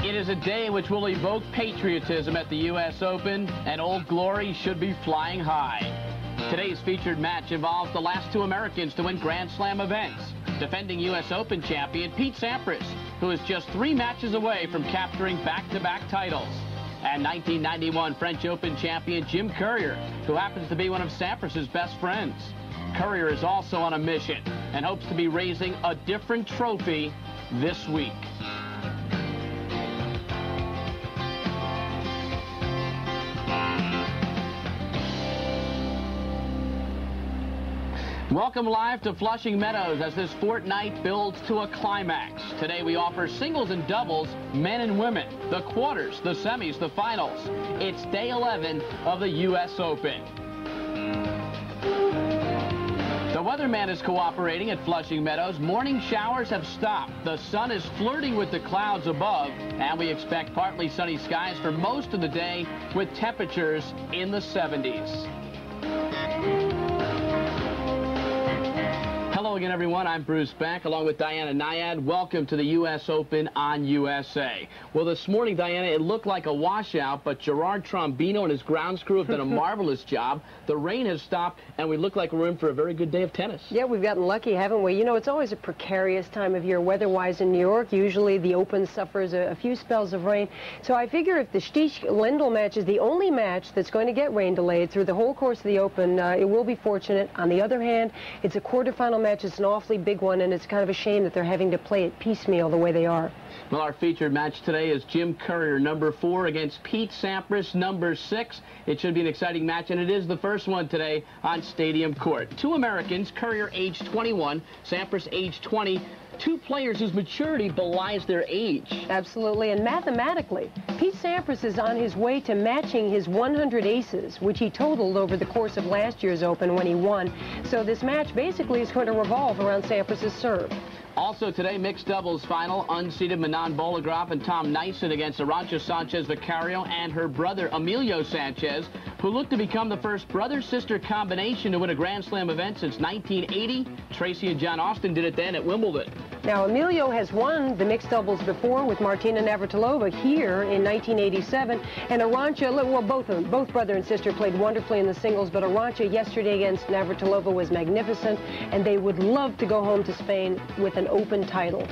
It is a day which will evoke patriotism at the U.S. Open, and Old Glory should be flying high. Today's featured match involves the last two Americans to win Grand Slam events. Defending U.S. Open champion Pete Sampras, who is just 3 matches away from capturing back-to-back titles. And 1991 French Open champion Jim Courier, who happens to be one of Sampras' best friends. Courier is also on a mission and hopes to be raising a different trophy this week. Welcome live to Flushing Meadows as this fortnight builds to a climax. Today we offer singles and doubles, men and women, the quarters, the semis, the finals. It's day 11 of the U.S. Open. The weatherman is cooperating at Flushing Meadows. Morning showers have stopped. The sun is flirting with the clouds above, and we expect partly sunny skies for most of the day with temperatures in the 70s. Hello again, everyone. I'm Bruce Beck, along with Diana Nyad. Welcome to the U.S. Open on USA. Well, this morning, Diana, it looked like a washout, but Gerard Trombino and his grounds crew have done a marvelous job. The rain has stopped, and we look like we're in for a very good day of tennis. Yeah, we've gotten lucky, haven't we? You know, it's always a precarious time of year weather-wise in New York. Usually, the Open suffers a few spells of rain. So I figure if the Stich-Lendl match is the only match that's going to get rain delayed through the whole course of the Open, it will be fortunate. On the other hand, it's a quarterfinal match. It's an awfully big one, and it's kind of a shame that they're having to play it piecemeal the way they are. Well, our featured match today is Jim Courier, number 4, against Pete Sampras, number 6. It should be an exciting match, and it is the first one today on Stadium Court. 2 Americans, Courier age 21, Sampras age 20. 2 players whose maturity belies their age. Absolutely, and mathematically, Pete Sampras is on his way to matching his 100 aces, which he totaled over the course of last year's Open when he won. So this match basically is going to revolve around Sampras' serve. Also today, mixed doubles final, unseeded Manon Bollegraf and Tom Nyssen against Arantxa Sanchez Vicario and her brother Emilio Sanchez, who look to become the first brother-sister combination to win a Grand Slam event since 1980. Tracy and John Austin did it then at Wimbledon. Now, Emilio has won the mixed doubles before with Martina Navratilova here in 1987, and Arantxa, well, both brother and sister played wonderfully in the singles, but Arantxa yesterday against Navratilova was magnificent, and they would love to go home to Spain with an Open title.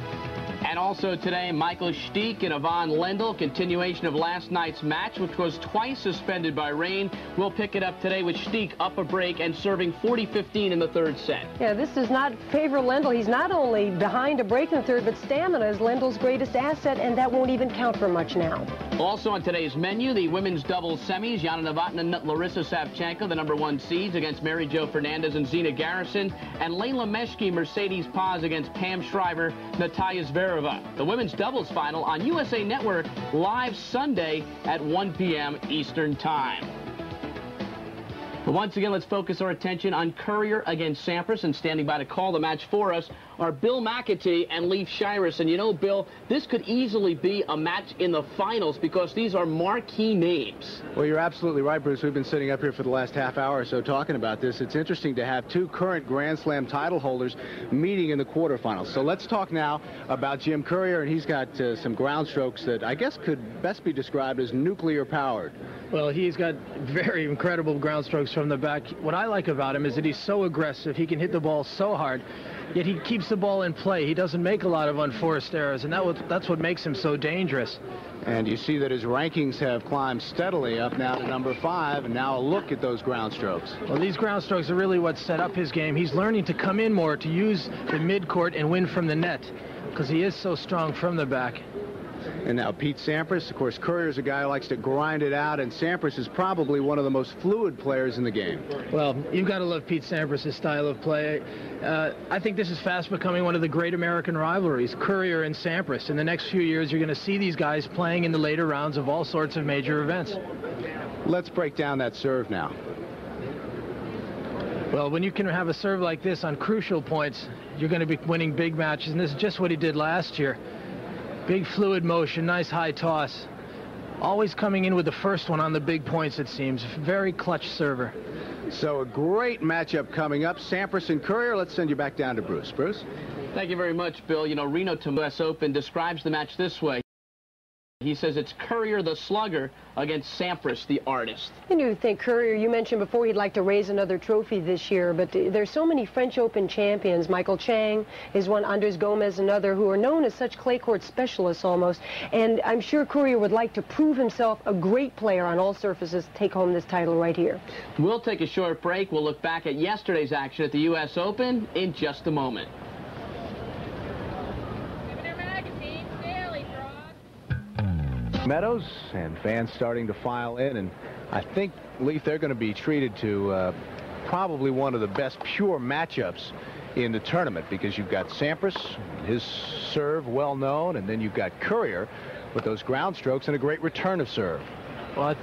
And also today, Michael Stich and Yvonne Lendl, continuation of last night's match, which was twice suspended by rain. We'll pick it up today with Stich up a break and serving 40-15 in the 3rd set. Yeah, this does not favor Lendl. He's not only behind a break in the 3rd, but stamina is Lendl's greatest asset, and that won't even count for much now. Also on today's menu, the women's doubles semis, Yana Novotná and Larissa Savchenko, the number 1 seeds, against Mary Jo Fernandez and Zina Garrison, and Layla Meshki, Mercedes Paz against Pam Shriver, Natalia Zvereva. The women's doubles final on USA Network live Sunday at 1 p.m. Eastern Time. But once again, let's focus our attention on Courier against Sampras, and standing by to call the match for us are Bill McAtee and Leif Shiras. And you know, Bill, this could easily be a match in the finals because these are marquee names. Well, you're absolutely right, Bruce. We've been sitting up here for the last half hour or so talking about this. It's interesting to have 2 current Grand Slam title holders meeting in the quarterfinals. So let's talk now about Jim Courier, and he's got some ground strokes that I guess could best be described as nuclear powered. Well, he's got very incredible ground strokes from the back. What I like about him is that he's so aggressive. He can hit the ball so hard, yet he keeps the ball in play. He doesn't make a lot of unforced errors, and that's what makes him so dangerous. And you see that his rankings have climbed steadily up now to number 5, and now a look at those ground strokes. Well, these ground strokes are really what set up his game. He's learning to come in more, to use the midcourt and win from the net, because he is so strong from the back. And now Pete Sampras, of course, Courier's a guy who likes to grind it out, and Sampras is probably one of the most fluid players in the game. Well, you've got to love Pete Sampras' style of play. I think this is fast becoming one of the great American rivalries, Courier and Sampras. In the next few years, you're going to see these guys playing in the later rounds of all sorts of major events. Let's break down that serve now. Well, when you can have a serve like this on crucial points, you're going to be winning big matches, and this is just what he did last year. Big fluid motion, nice high toss. Always coming in with the first one on the big points, it seems. Very clutch server. So a great matchup coming up. Sampras and Courier. Let's send you back down to Bruce. Bruce? Thank you very much, Bill. You know, Reno to US Open describes the match this way. He says it's Courier the slugger against Sampras the artist. And you think Courier, you mentioned before he'd like to raise another trophy this year, but there's so many French Open champions. Michael Chang is one, Andres Gomez another, who are known as such clay court specialists almost. And I'm sure Courier would like to prove himself a great player on all surfaces, take home this title right here. We'll take a short break. We'll look back at yesterday's action at the U.S. Open in just a moment. Meadows and fans starting to file in, and I think, Leif, they're going to be treated to probably one of the best pure matchups in the tournament, because you've got Sampras, his serve well known, and then you've got Courier with those ground strokes and a great return of serve. Well,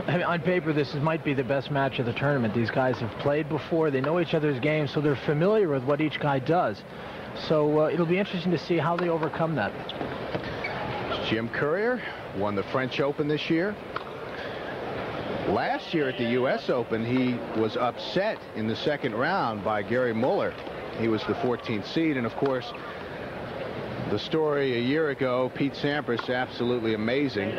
I mean, on paper, this might be the best match of the tournament. These guys have played before. They know each other's games, so they're familiar with what each guy does. So it'll be interesting to see how they overcome that. Jim Courier won the French Open this year. Last year at the U.S. Open, he was upset in the second round by Gary Muller. He was the 14th seed, and of course, the story a year ago, Pete Sampras, absolutely amazing.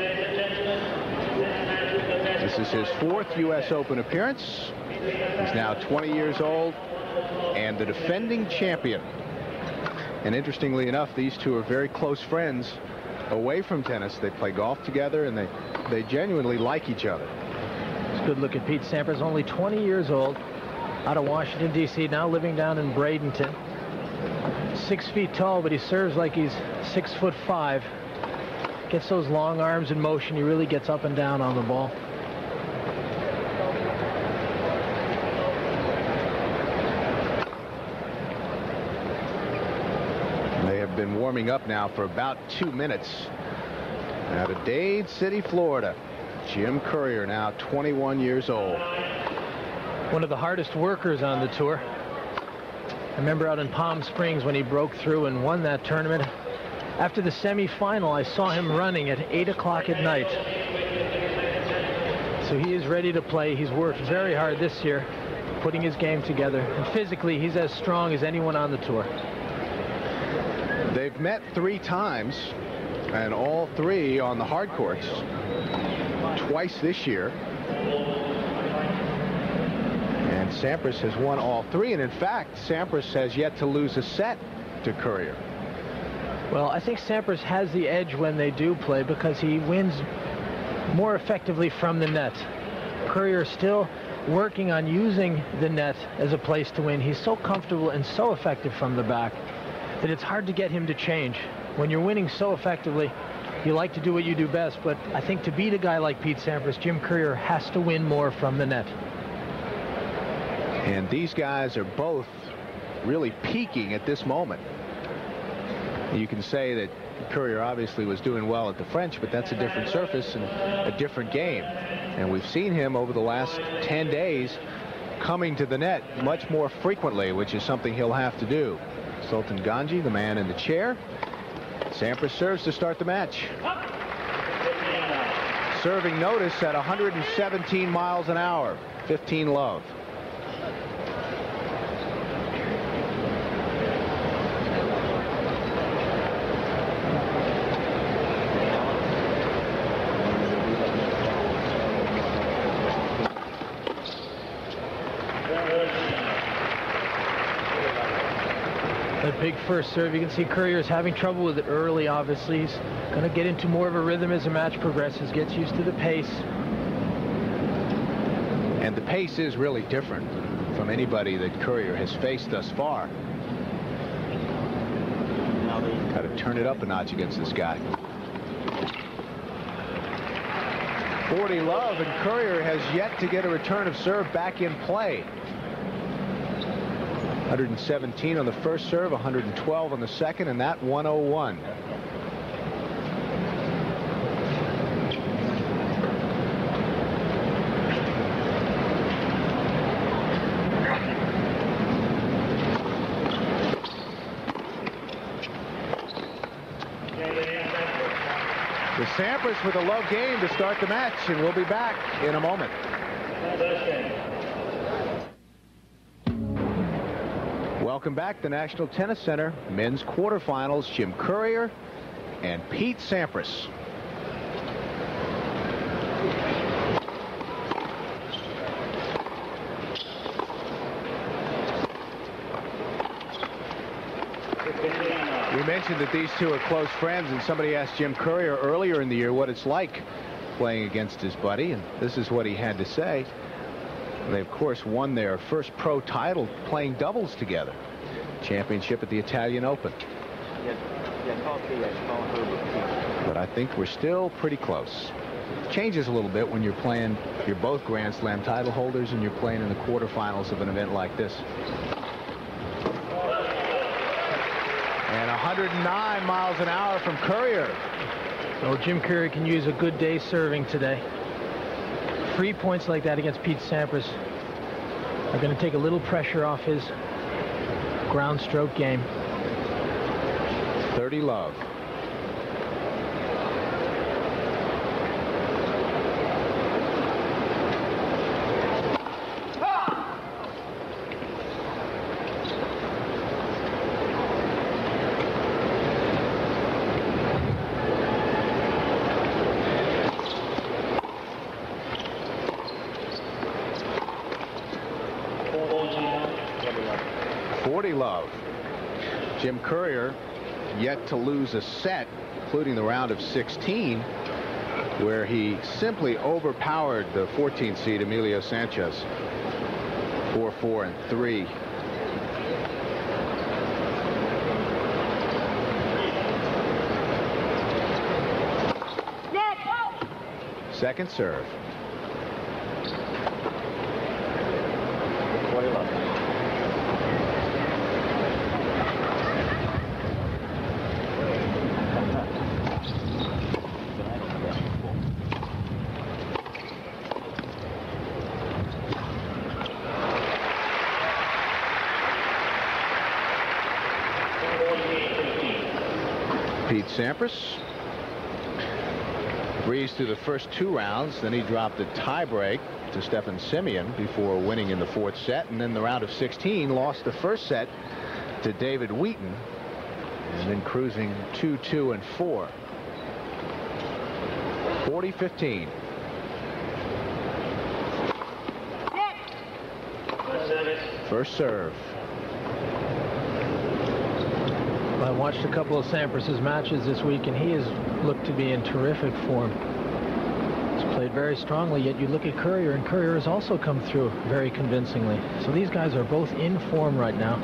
This is his 4th U.S. Open appearance. He's now 20 years old and the defending champion. And interestingly enough, these two are very close friends away from tennis. They play golf together, and they genuinely like each other. It's a good look at Pete Sampras, only 20 years old, out of Washington, D.C., now living down in Bradenton. 6 feet tall, but he serves like he's 6'5". Gets those long arms in motion. He really gets up and down on the ball. They have been warming up now for about 2 minutes. Out of Dade City, Florida, Jim Courier, now 21 years old. One of the hardest workers on the tour. I remember out in Palm Springs when he broke through and won that tournament. After the semifinal, I saw him running at 8 o'clock at night. So he is ready to play. He's worked very hard this year, putting his game together. And physically, he's as strong as anyone on the tour. They've met 3 times, and all 3 on the hard courts. Twice this year. And Sampras has won all 3, and in fact, Sampras has yet to lose a set to Courier. Well, I think Sampras has the edge when they do play because he wins more effectively from the net. Courier still working on using the net as a place to win. He's so comfortable and so effective from the back that it's hard to get him to change. When you're winning so effectively, you like to do what you do best, but I think to beat a guy like Pete Sampras, Jim Courier has to win more from the net. And these guys are both really peaking at this moment. You can say that Courier obviously was doing well at the French, but that's a different surface and a different game. And we've seen him over the last 10 days coming to the net much more frequently, which is something he'll have to do. Sultan Ganji, the man in the chair. Sampras serves to start the match. Serving notice at 117 miles an hour, 15 love. The big first serve. You can see Courier's having trouble with it early, obviously. He's going to get into more of a rhythm as the match progresses, gets used to the pace. And the pace is really different from anybody that Courier has faced thus far. Got to turn it up a notch against this guy. 40 love, and Courier has yet to get a return of serve back in play. 117 on the first serve, 112 on the second, and that 101. The Sampras with a love game to start the match, and we'll be back in a moment. Welcome back. The National Tennis Center men's quarterfinals. Jim Courier and Pete Sampras. We mentioned that these two are close friends, and somebody asked Jim Courier earlier in the year what it's like playing against his buddy, and this is what he had to say. They, of course, won their first pro title playing doubles together. Championship at the Italian Open. But I think we're still pretty close. Changes a little bit when you're playing, you're both Grand Slam title holders and you're playing in the quarterfinals of an event like this. And 109 miles an hour from Courier. So Jim Courier can use a good day serving today. 3 points like that against Pete Sampras are going to take a little pressure off his ground stroke game. 30 love. Jim Courier yet to lose a set, including the round of 16, where he simply overpowered the 14th seed Emilio Sanchez 4-4 and 3. Second serve. Pete Sampras breezed through the first 2 rounds, then he dropped a tiebreak to Stefan Semyon before winning in the 4th set, and then the round of 16 lost the first set to David Wheaton, and then cruising 2-2 and 4. 40-15. First serve. I watched a couple of Sampras's matches this week, and he has looked to be in terrific form. He's played very strongly, yet you look at Courier, and Courier has also come through very convincingly. So these guys are both in form right now.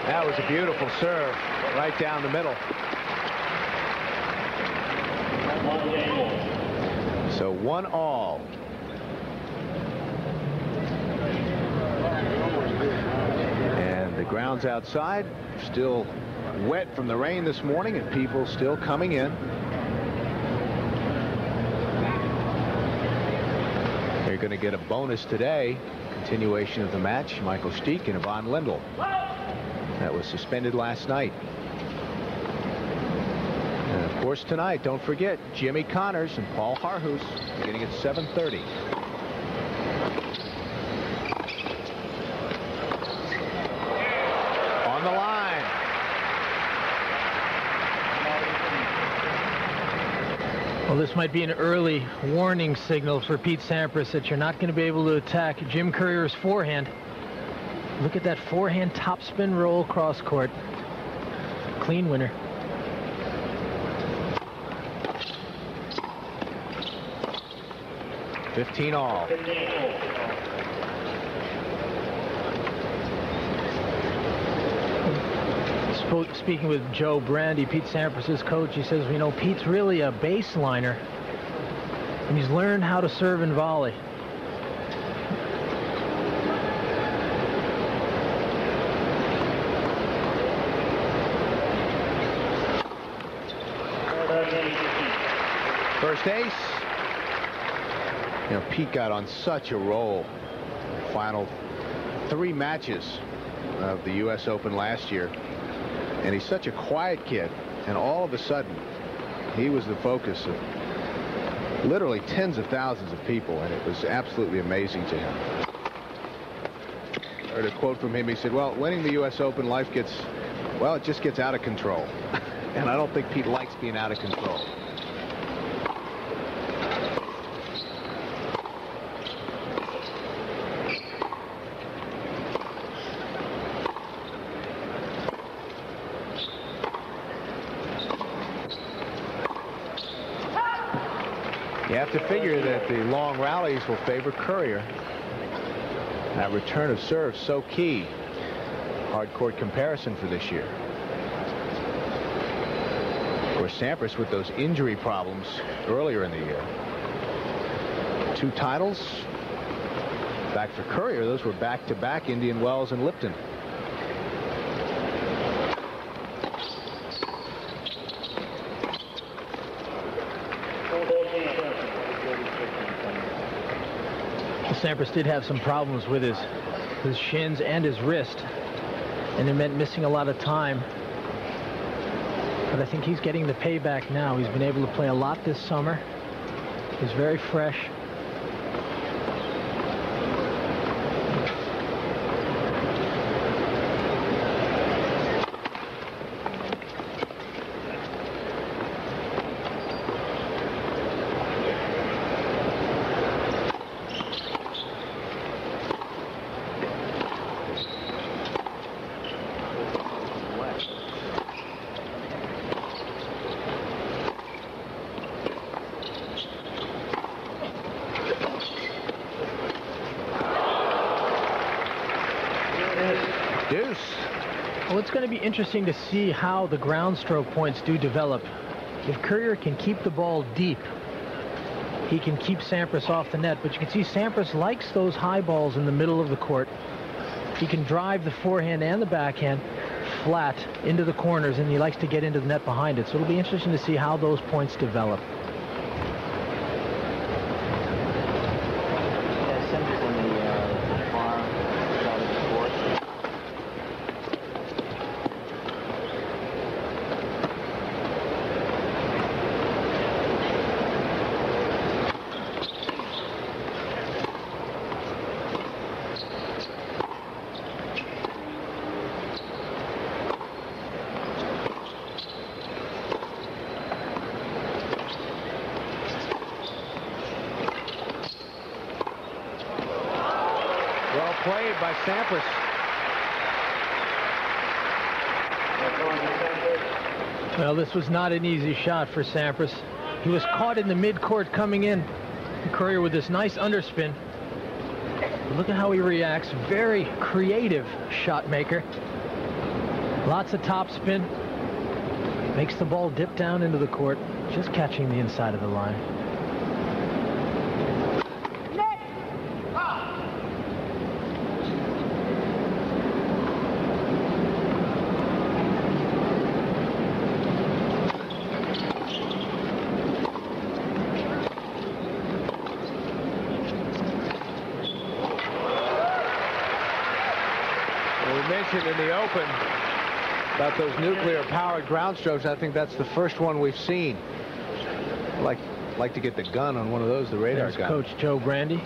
That was a beautiful serve right down the middle. So 1-all. And the grounds outside still wet from the rain this morning, and people still coming in. They're going to get a bonus today. Continuation of the match. Michael Stieck and Yvonne Lindell. That was suspended last night. And of course tonight, don't forget, Jimmy Connors and Paul Harhus beginning at 7:30. On the line. Well, this might be an early warning signal for Pete Sampras that you're not going to be able to attack Jim Courier's forehand. Look at that forehand topspin roll cross court. Clean winner. $15-all. Speaking with Joe Brandy, Pete Sampras' coach, he says, you know, Pete's really a baseliner, and he's learned how to serve and volley. First ace. You know, Pete got on such a roll. Final 3 matches of the U.S. Open last year. And he's such a quiet kid. And all of a sudden, he was the focus of literally tens of thousands of people. And it was absolutely amazing to him. I heard a quote from him. He said, well, winning the U.S. Open, life gets, well, it just gets out of control. And I don't think Pete likes being out of control. have to figure that the long rallies will favor Courier. That return of serve so key. Hard court comparison for this year. Of course, Sampras with those injury problems earlier in the year. 2 titles. Back for Courier, those were back-to-back Indian Wells and Lipton. Sampras did have some problems with his shins and his wrist, and it meant missing a lot of time. But I think he's getting the payback now. He's been able to play a lot this summer. He's very fresh. Deuce. Well, it's going to be interesting to see how the ground stroke points do develop. If Courier can keep the ball deep, he can keep Sampras off the net. But you can see Sampras likes those high balls in the middle of the court. He can drive the forehand and the backhand flat into the corners, and he likes to get into the net behind it. So it'll be interesting to see how those points develop. Well played by Sampras. Well, this was not an easy shot for Sampras. He was caught in the midcourt coming in. Courier with this nice underspin. Look at how he reacts. Very creative shot maker. Lots of topspin. Makes the ball dip down into the court, just catching the inside of the line. In the open about those nuclear-powered ground strokes. I think that's the first one we've seen. Like to get the gun on one of those, the radar There's gun. Coach Joe Brandy.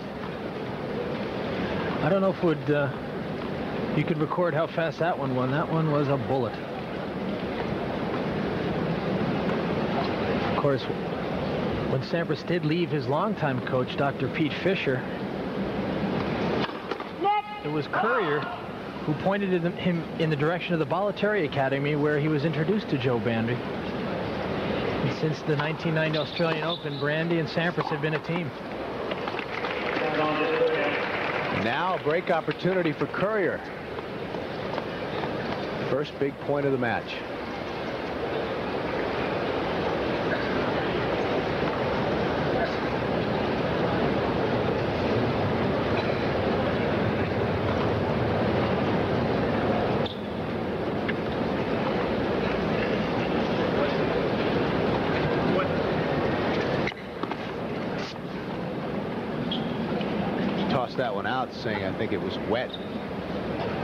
I don't know if you could record how fast that one went. That one was a bullet. Of course, when Sampras did leave his longtime coach, Dr. Pete Fisher, it was Courier who pointed him in the direction of the Bollettieri Academy, where he was introduced to Joe Brandy. And since the 1990 Australian Open, Brandy and Sampras have been a team. Now a break opportunity for Courier. First big point of the match. That one out, saying I think it was wet.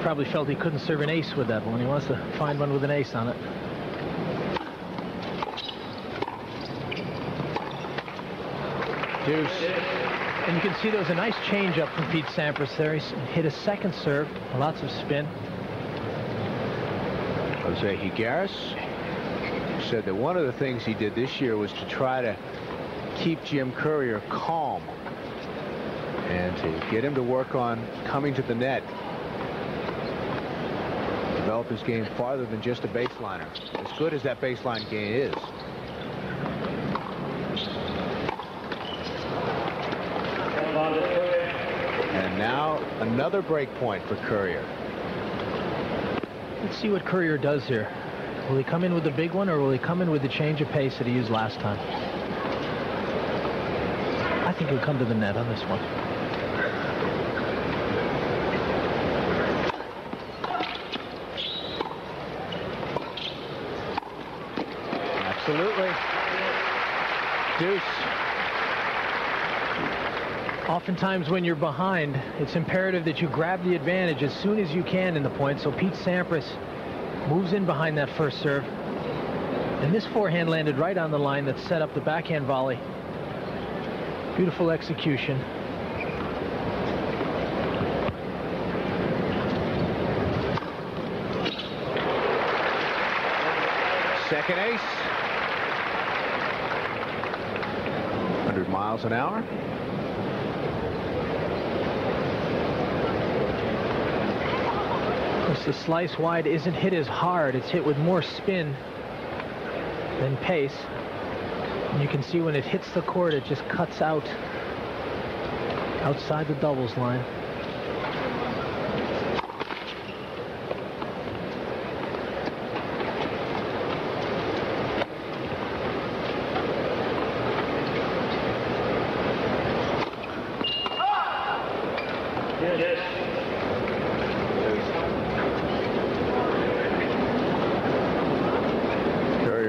Probably felt he couldn't serve an ace with that one. He wants to find one with an ace on it. Deuce. And you can see there was a nice change up from Pete Sampras there. He hit a second serve, lots of spin. Jose Higueras said that one of the things he did this year was to try to keep Jim Courier calm and to get him to work on coming to the net. Develop his game farther than just a baseliner, as good as that baseline game is. And now another break point for Courier. Let's see what Courier does here. Will he come in with the big one, or will he come in with the change of pace that he used last time? I think he'll come to the net on this one. Absolutely. Deuce. Oftentimes when you're behind, it's imperative that you grab the advantage as soon as you can in the point. So Pete Sampras moves in behind that first serve. And this forehand landed right on the line that set up the backhand volley. Beautiful execution. Second ace. 100 miles an hour. The slice wide isn't hit as hard. It's hit with more spin than pace. And you can see when it hits the court, it just cuts out outside the doubles line.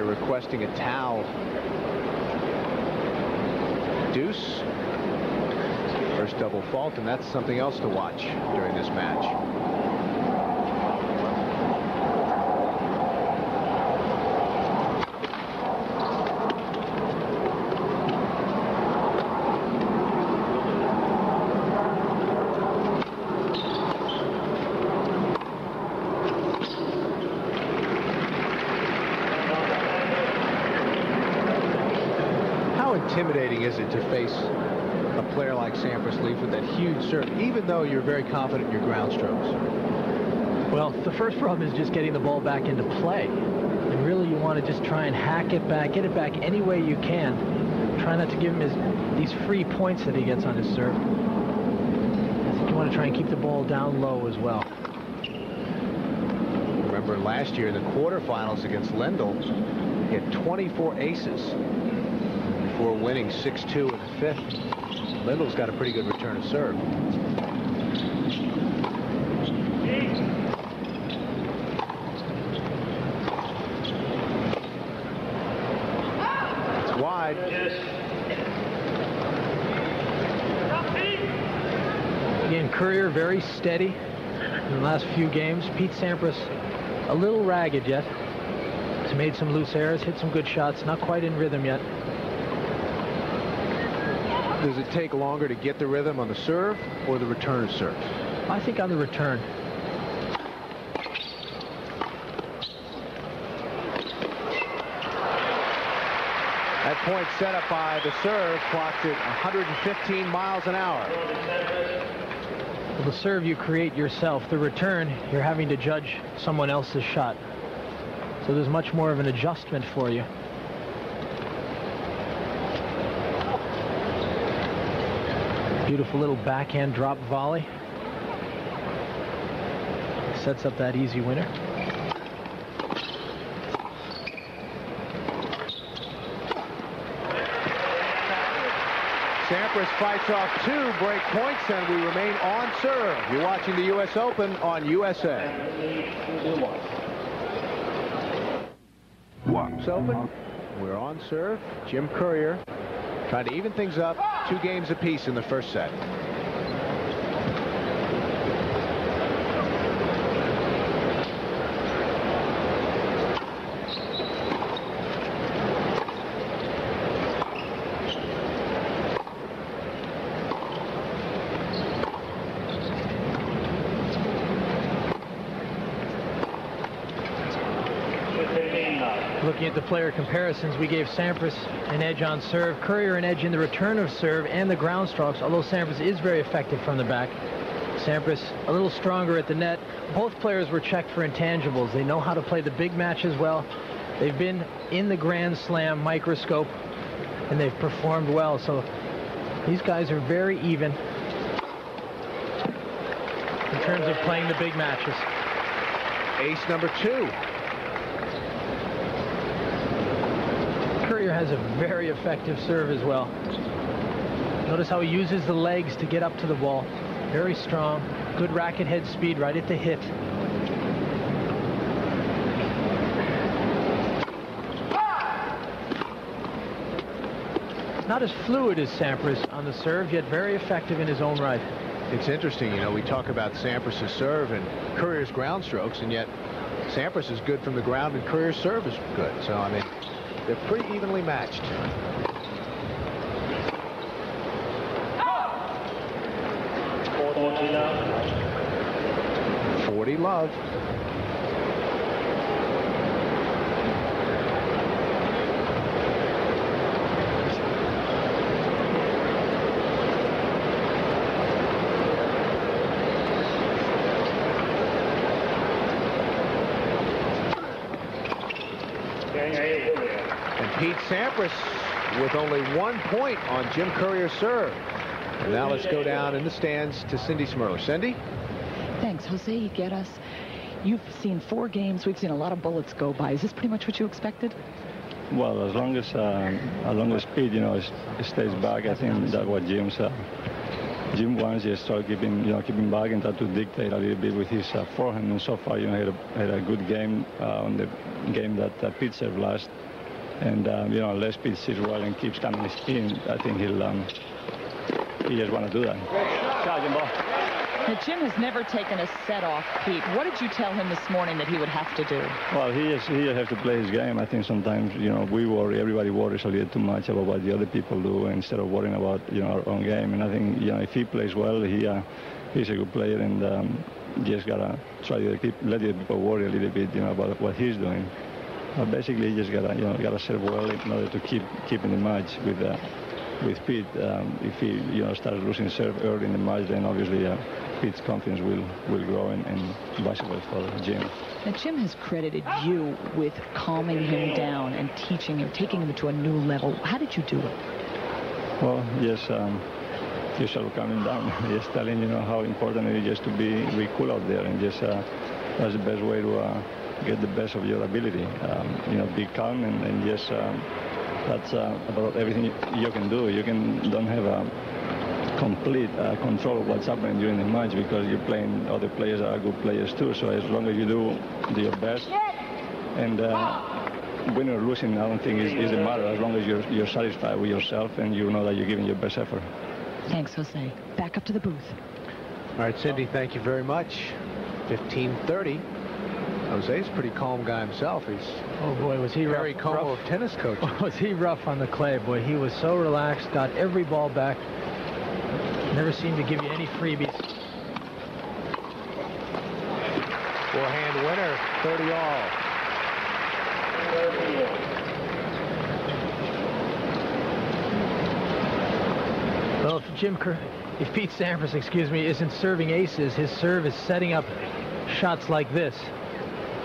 Requesting a towel. Deuce. First double fault, and that's something else to watch during this match. Intimidating is it to face a player like Sampras Leaf with that huge serve, even though you're very confident in your ground strokes? Well, the first problem is just getting the ball back into play. And really you want to just try and hack it back, get it back any way you can. Try not to give him these free points that he gets on his serve. I think you want to try and keep the ball down low as well. Remember last year in the quarterfinals against Lendl, he had 24 aces. Before winning 6-2 in the fifth. Lendl's got a pretty good return of serve. It's wide. Again, Courier very steady in the last few games. Pete Sampras a little ragged yet. He's made some loose errors, hit some good shots, not quite in rhythm yet. Does it take longer to get the rhythm on the serve or the return of serve? I think on the return. That point set up by the serve clocked at 115 miles an hour. Well, the serve you create yourself. The return, you're having to judge someone else's shot. So there's much more of an adjustment for you. Beautiful little backhand drop volley. Sets up that easy winner. Sampras fights off 2 break points, and we remain on serve. You're watching the U.S. Open on USA. U.S. Open. We're on serve. Jim Courier trying to even things up. 2 games apiece in the first set. Looking at the player comparisons, we gave Sampras an edge on serve, Courier an edge in the return of serve and the ground strokes, although Sampras is very effective from the back. Sampras a little stronger at the net. Both players were checked for intangibles. They know how to play the big matches well. They've been in the Grand Slam microscope, and they've performed well. So These guys are very even in terms of playing the big matches. Ace number 2. Courier has a very effective serve as well. Notice how he uses the legs to get up to the ball. Very strong. Good racket head speed right at the hit. Not as fluid as Sampras on the serve, yet very effective in his own right. It's interesting, you know, we talk about Sampras' serve and Courier's ground strokes, and yet Sampras is good from the ground and Courier's serve is good. So, I mean, they're pretty evenly matched. 40 love. And Pete Sampras with only 1 point on Jim Courier's serve. And now let's go down in the stands to Cindy Smirler. Cindy? Thanks, Jose Higueras. You've seen 4 games. We've seen a lot of bullets go by. Is this pretty much what you expected? Well, as long as Pete, you know, stays back, I think that's what Jim wants. Just start keeping back and try to dictate a little bit with his forehand. And so far, you know, had a good game on the game that Pete served last. And you know, unless Pete sits well and keeps coming in, I think he just want to do that. Charging ball. Now, Jim has never taken a set off Pete. What did you tell him this morning that he would have to do? Well, he just has to play his game. I think sometimes, you know, everybody worries a little too much about what the other people do instead of worrying about, you know, our own game. And I think, you know, if he plays well, he's a good player, and just gotta try to let the people worry a little bit, you know, about what he's doing. Basically, he just gotta serve well in order to keep in the match with Pete. If he, you know, starts losing serve early in the match, then obviously Pete's confidence will grow, and vice versa for Jim. Now, Jim has credited you with calming him down and teaching him, taking him to a new level. How did you do it? Well, yes, just calm him down. Just telling, you know, how important it is just to be cool out there, and just that's the best way to get the best of your ability. You know, be calm, and just that's about everything you can do. You don't have a complete control of what's happening during the match, because you're playing other players that are good players too. So as long as you do your best, and winning or losing, I don't think is the matter, as long as you're satisfied with yourself and you know that you're giving your best effort. Thanks, Jose. Back up to the booth. All right, Cindy, thank you very much. 15:30. Jose's a pretty calm guy himself. He's was he very rough, calm tennis coach. Was he rough on the clay? Boy, he was so relaxed, got every ball back. Never seemed to give you any freebies. Forehand winner, 30 all. Well, if Pete Sampras, isn't serving aces, his serve is setting up shots like this.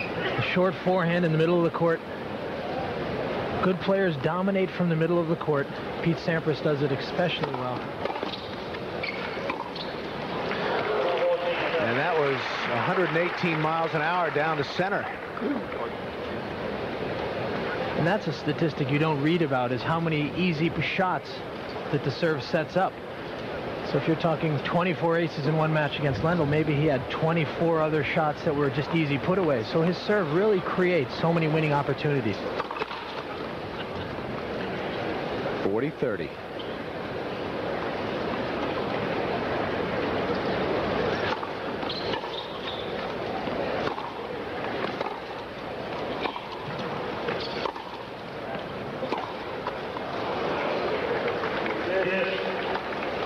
A short forehand in the middle of the court. Good players dominate from the middle of the court. Pete Sampras does it especially well. And that was 118 miles an hour down to center. And that's a statistic you don't read about, is how many easy shots that the serve sets up. So if you're talking 24 aces in one match against Lendl, maybe he had 24 other shots that were just easy putaways. So his serve really creates so many winning opportunities. 40-30.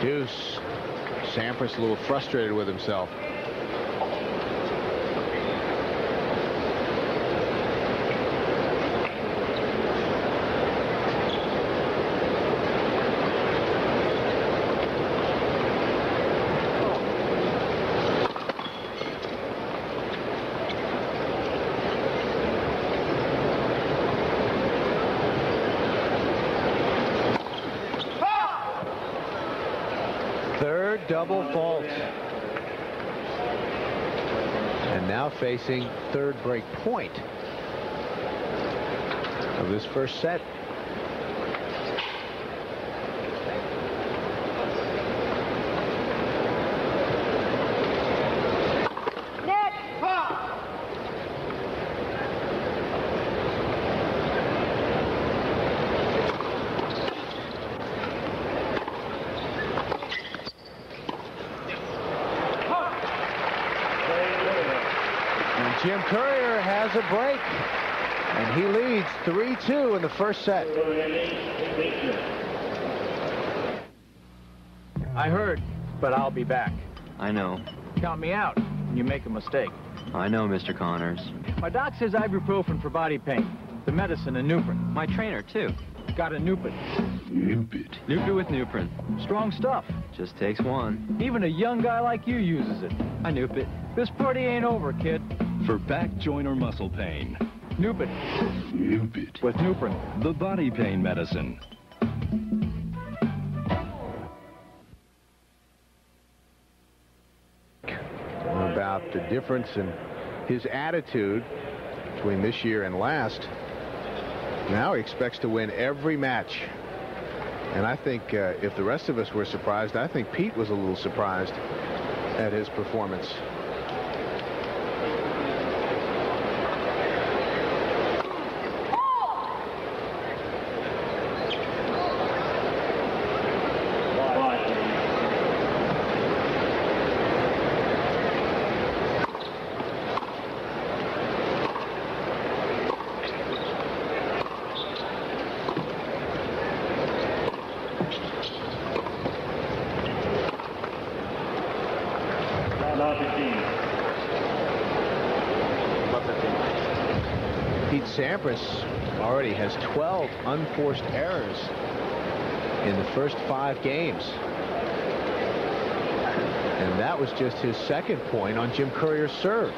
Deuce. Sampras a little frustrated with himself. third double fault. And now facing third break point of this first set. Jim Courier has a break, and he leads 3-2 in the first set. I heard, but I'll be back. I know. Count me out when you make a mistake. I know, Mr. Connors. My doc says ibuprofen for body pain. The medicine, a Nuprin. My trainer, too. Got a Nupit. Nupit. Nupit with Nuprin. Strong stuff. Just takes one. Even a young guy like you uses it. I Nupit. This party ain't over, kid. For back, joint, or muscle pain. Nupit. Nupit. With Nuprin. The body pain medicine. About the difference in his attitude between this year and last. Now he expects to win every match. And I think if the rest of us were surprised, I think Pete was a little surprised at his performance. Pete Sampras already has 12 unforced errors in the first 5 games. And that was just his second point on Jim Courier's serve.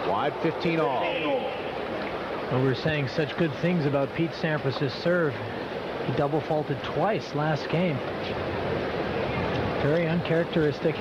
Wide 15 all. Well, we were saying such good things about Pete Sampras' serve. He double faulted twice last game. Very uncharacteristic.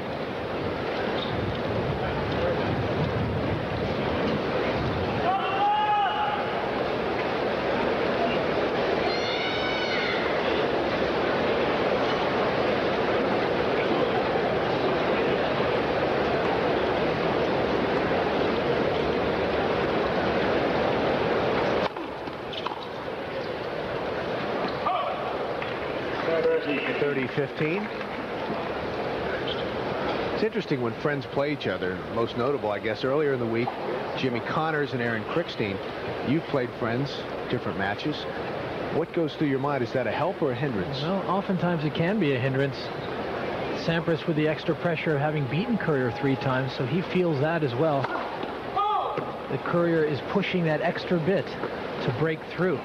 It's interesting when friends play each other. Most notable, I guess, earlier in the week, Jimmy Connors and Aaron Krickstein. You've played friends, different matches. What goes through your mind? Is that a help or a hindrance? Well, oftentimes it can be a hindrance. Sampras with the extra pressure of having beaten Courier 3 times, so he feels that as well. The Courier is pushing that extra bit to break through.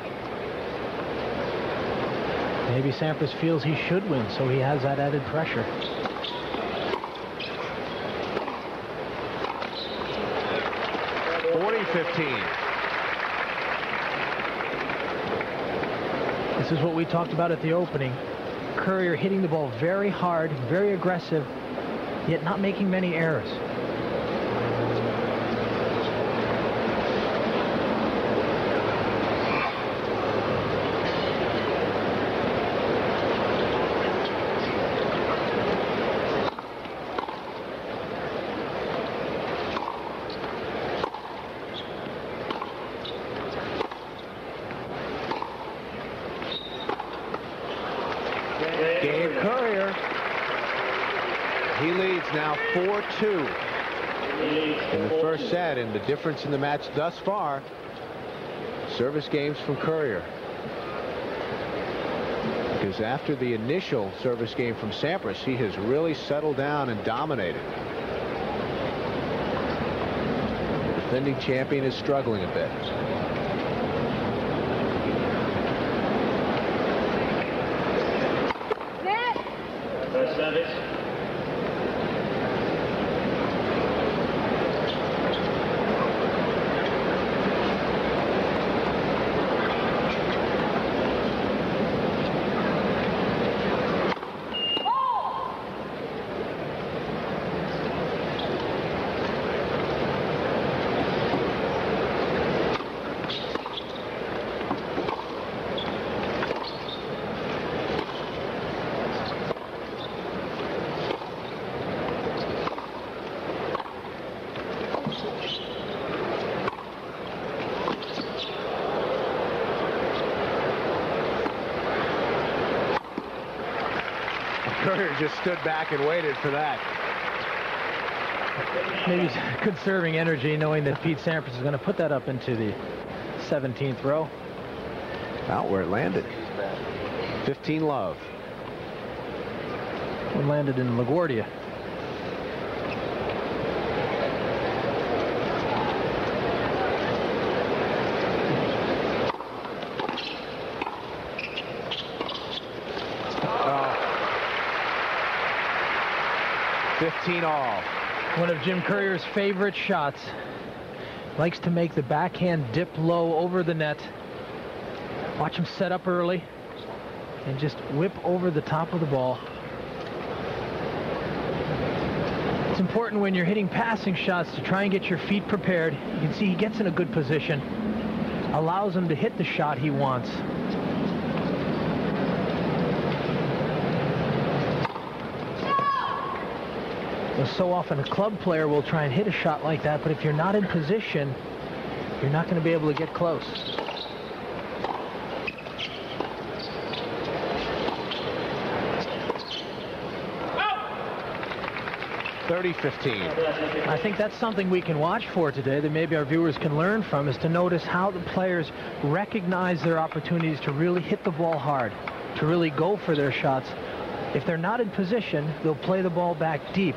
Maybe Sampras feels he should win, so he has that added pressure. This is what we talked about at the opening. Courier hitting the ball very hard, very aggressive, yet not making many errors. Gabe Courier. He leads now 4-2 in the first set, and the difference in the match thus far, service games from Courier. Because after the initial service game from Sampras, he has really settled down and dominated. The defending champion is struggling a bit. Courier just stood back and waited for that. Maybe conserving energy, knowing that Pete Sampras is going to put that up into the 17th row. Out where it landed. 15 love. It landed in LaGuardia. Oh. 15 all. One of Jim Courier's favorite shots. Likes to make the backhand dip low over the net. Watch him set up early and just whip over the top of the ball. It's important when you're hitting passing shots to try and get your feet prepared. You can see he gets in a good position, allows him to hit the shot he wants. So often a club player will try and hit a shot like that, but if you're not in position, you're not going to be able to get close. $30-15. I think that's something we can watch for today that maybe our viewers can learn from, is to notice how the players recognize their opportunities to really hit the ball hard, to really go for their shots. If they're not in position, they'll play the ball back deep.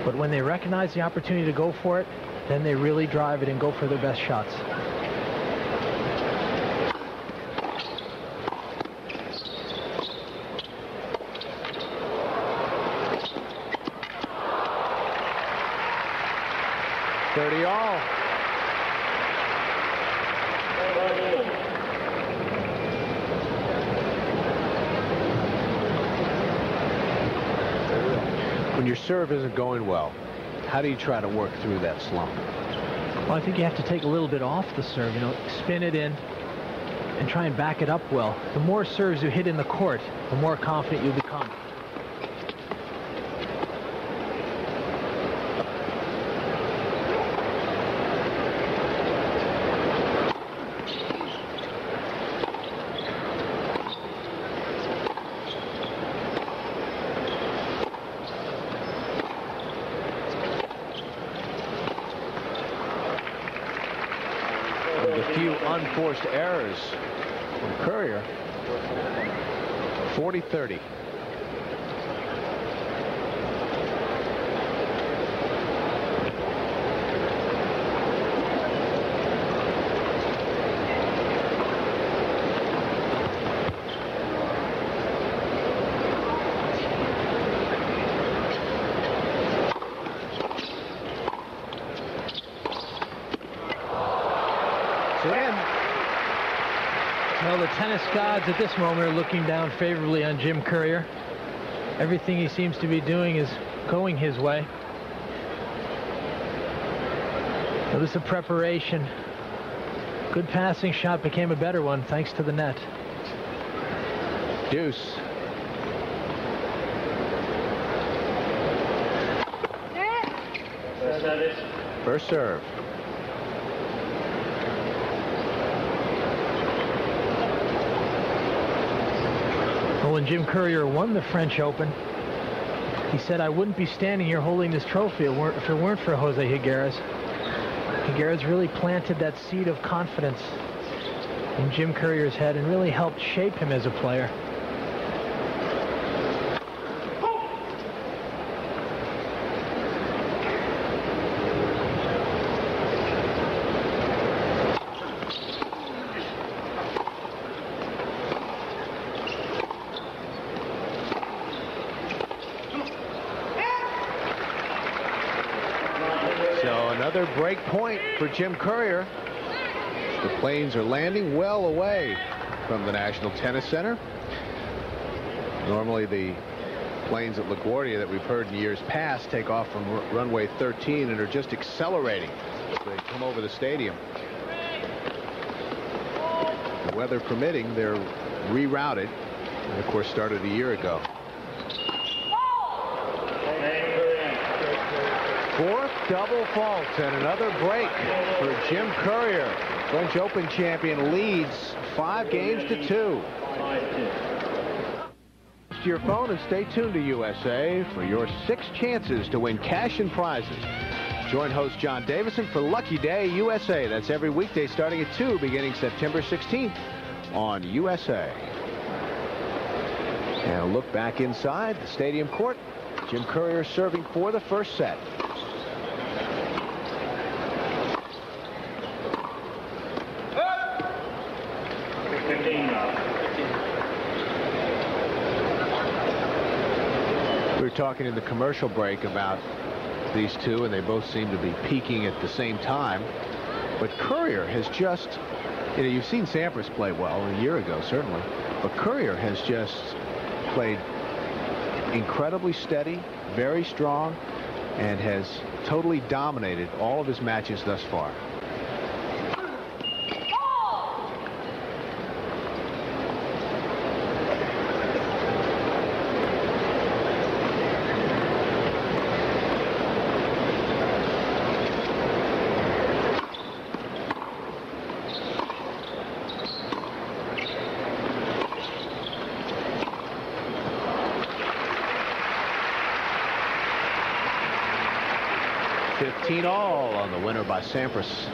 But when they recognize the opportunity to go for it, then they really drive it and go for their best shots. $30 all. When your serve isn't going well, how do you try to work through that slump? Well, I think you have to take a little bit off the serve, spin it in and try and back it up well. The more serves you hit in the court, the more confident you become. Unforced errors from Courier. 40-30. Well, the tennis gods at this moment are looking down favorably on Jim Courier. Everything he seems to be doing is going his way. Notice the preparation. Good passing shot became a better one thanks to the net. Deuce. First serve. When Jim Courier won the French Open, he said, "I wouldn't be standing here holding this trophy if it weren't for Jose Higueras." Higueras really planted that seed of confidence in Jim Courier's head and really helped shape him as a player. Another break point for Jim Courier. The planes are landing well away from the National Tennis Center. Normally the planes at LaGuardia that we've heard in years past take off from runway 13 and are just accelerating as they come over the stadium. The weather permitting, they're rerouted, and of course started a year ago. Fourth double fault and another break for Jim Courier. French Open champion leads 5 games to 2. To your phone and stay tuned to USA for your 6 chances to win cash and prizes. Join host John Davison for Lucky Day USA. That's every weekday starting at 2 beginning September 16th on USA. And a look back inside the stadium court. Jim Courier serving for the first set. We were talking in the commercial break about these two, and they both seem to be peaking at the same time. But Courier has just, you've seen Sampras play well a year ago, certainly. But Courier has just played incredibly steady, very strong, and has totally dominated all of his matches thus far. All on the winner by Sampras.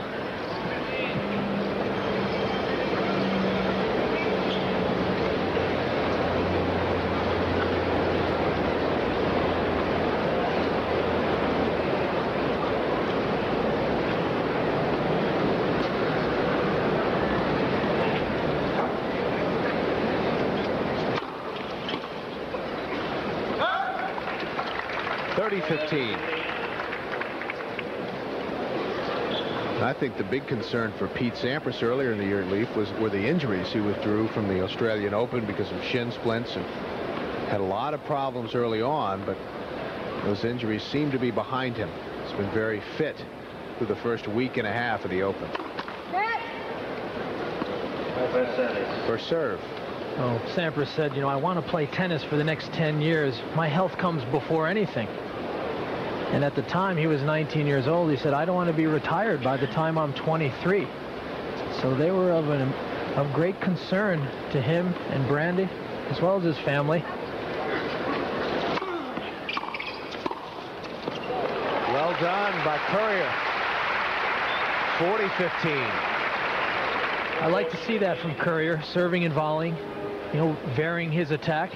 I think the big concern for Pete Sampras earlier in the year at Leaf were the injuries. He withdrew from the Australian Open because of shin splints and had a lot of problems early on, but those injuries seem to be behind him. He's been very fit through the first week and a half of the Open. First serve. Oh, Sampras said, I want to play tennis for the next 10 years. My health comes before anything. And at the time, he was 19 years old. He said, I don't want to be retired by the time I'm 23. So they were of great concern to him and Brandy, as well as his family. Well done by Courier. 40-15. I like to see that from Courier, serving and volleying, varying his attack.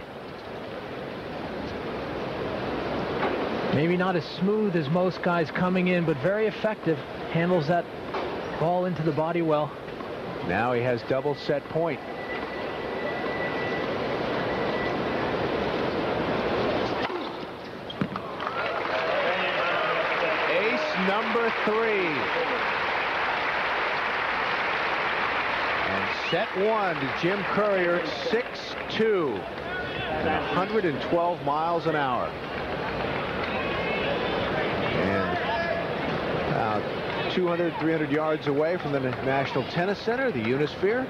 Maybe not as smooth as most guys coming in, but very effective. Handles that ball into the body well. Now he has double set point. Ace number 3. And set 1 to Jim Courier, 6-2. 112 miles an hour. 200, 300 yards away from the National Tennis Center, the Unisphere,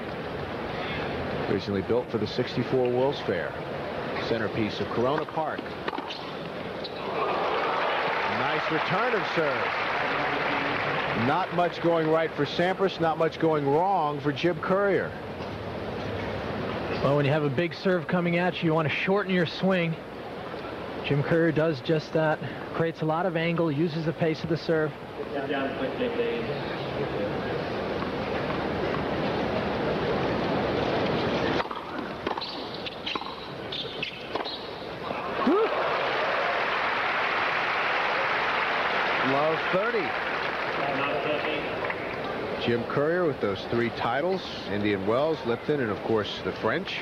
originally built for the '64 World's Fair, centerpiece of Corona Park. Nice return of serve. Not much going right for Sampras, not much going wrong for Jim Courier. Well, when you have a big serve coming at you, you want to shorten your swing. Jim Courier does just that. Creates a lot of angle, uses the pace of the serve. Down quickly, please. Love 30. Jim Courier with those 3 titles, Indian Wells, Lipton, and of course the French,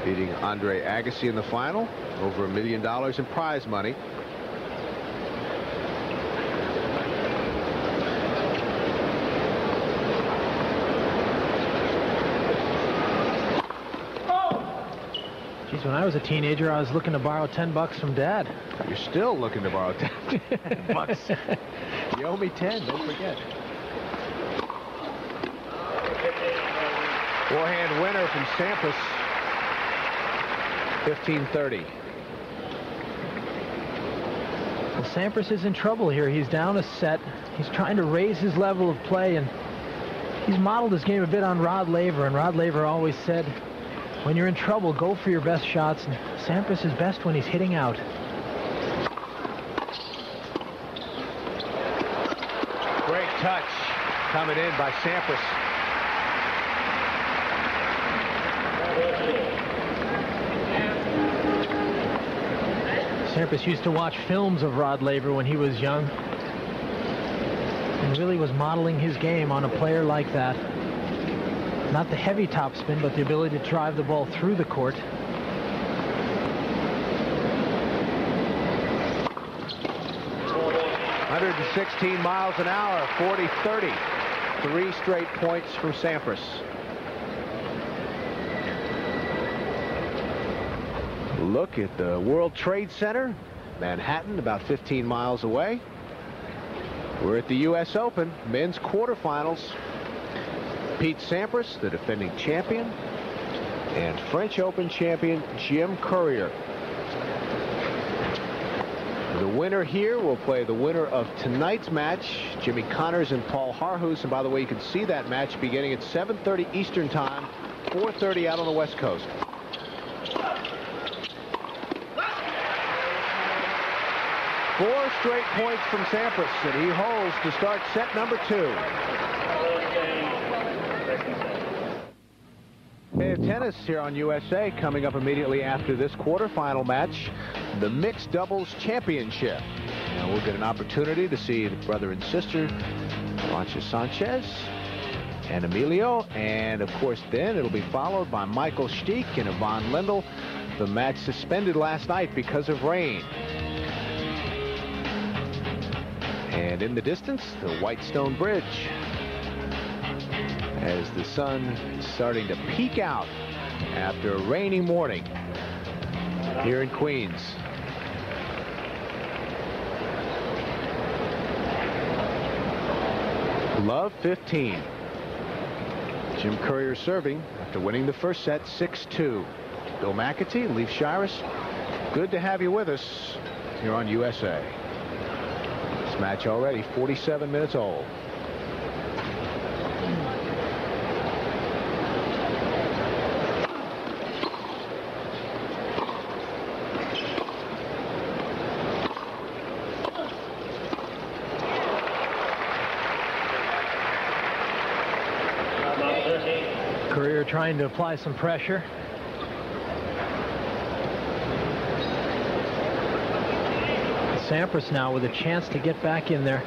beating Andre Agassi in the final, over $1 million in prize money. Geez, when I was a teenager, I was looking to borrow $10 from Dad. You're still looking to borrow $10. You owe me 10, don't forget. Forehand winner from Sampras. 15-30. Well, Sampras is in trouble here. He's down a set. He's trying to raise his level of play, and he's modeled his game a bit on Rod Laver, and Rod Laver always said, when you're in trouble, go for your best shots, and Sampras is best when he's hitting out. Great touch coming in by Sampras. Sampras used to watch films of Rod Laver when he was young, and really was modeling his game on a player like that. Not the heavy topspin, but the ability to drive the ball through the court. .116 miles an hour, 40-30. 3 straight points from Sampras. Look at the World Trade Center, Manhattan, about 15 miles away. We're at the U.S. Open, men's quarterfinals. Pete Sampras, the defending champion, and French Open champion Jim Courier. The winner here will play the winner of tonight's match, Jimmy Connors and Paul Harhus. And by the way, you can see that match beginning at 7:30 Eastern Time, 4:30 out on the West Coast. Four straight points from Sampras, and he holds to start set number 2. Day of tennis here on USA. Coming up immediately after this quarterfinal match, the mixed doubles championship. Now we'll get an opportunity to see the brother and sister, Arantxa Sanchez and Emilio, and of course then it'll be followed by Michael Stich and Yvonne Lendl. The match suspended last night because of rain. And in the distance, the Whitestone Bridge, as the sun is starting to peek out after a rainy morning here in Queens. Love 15. Jim Courier serving after winning the first set 6-2. Bill McAtee, Leif Shiras, good to have you with us here on USA. This match already 47 minutes old. Courier trying to apply some pressure. Sampras now with a chance to get back in there.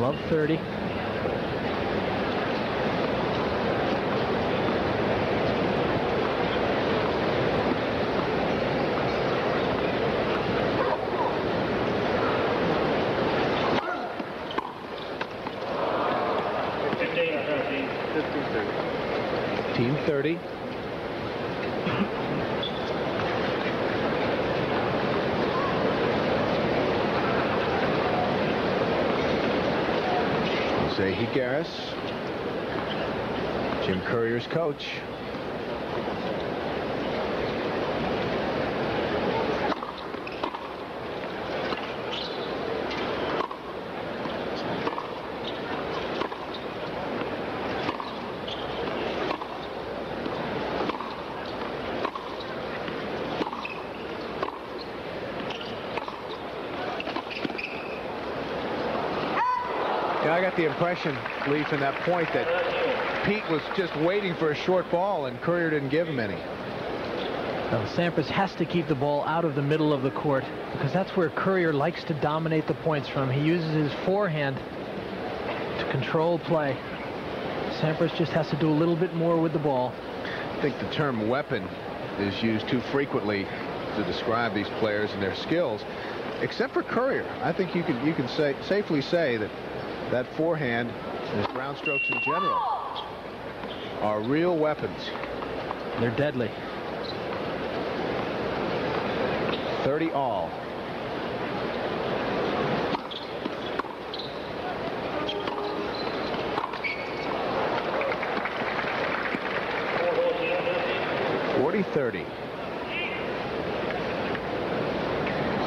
Love 30. Team 30. Jose Higueras, Jim Courier's coach. I got the impression, Leif, in that point that Pete was just waiting for a short ball and Courier didn't give him any. Well, Sampras has to keep the ball out of the middle of the court because that's where Courier likes to dominate the points from. He uses his forehand to control play. Sampras just has to do a little bit more with the ball. I think the term weapon is used too frequently to describe these players and their skills, except for Courier. I think you can safely say that forehand and his ground strokes in general are real weapons. They're deadly. 30 all. .30.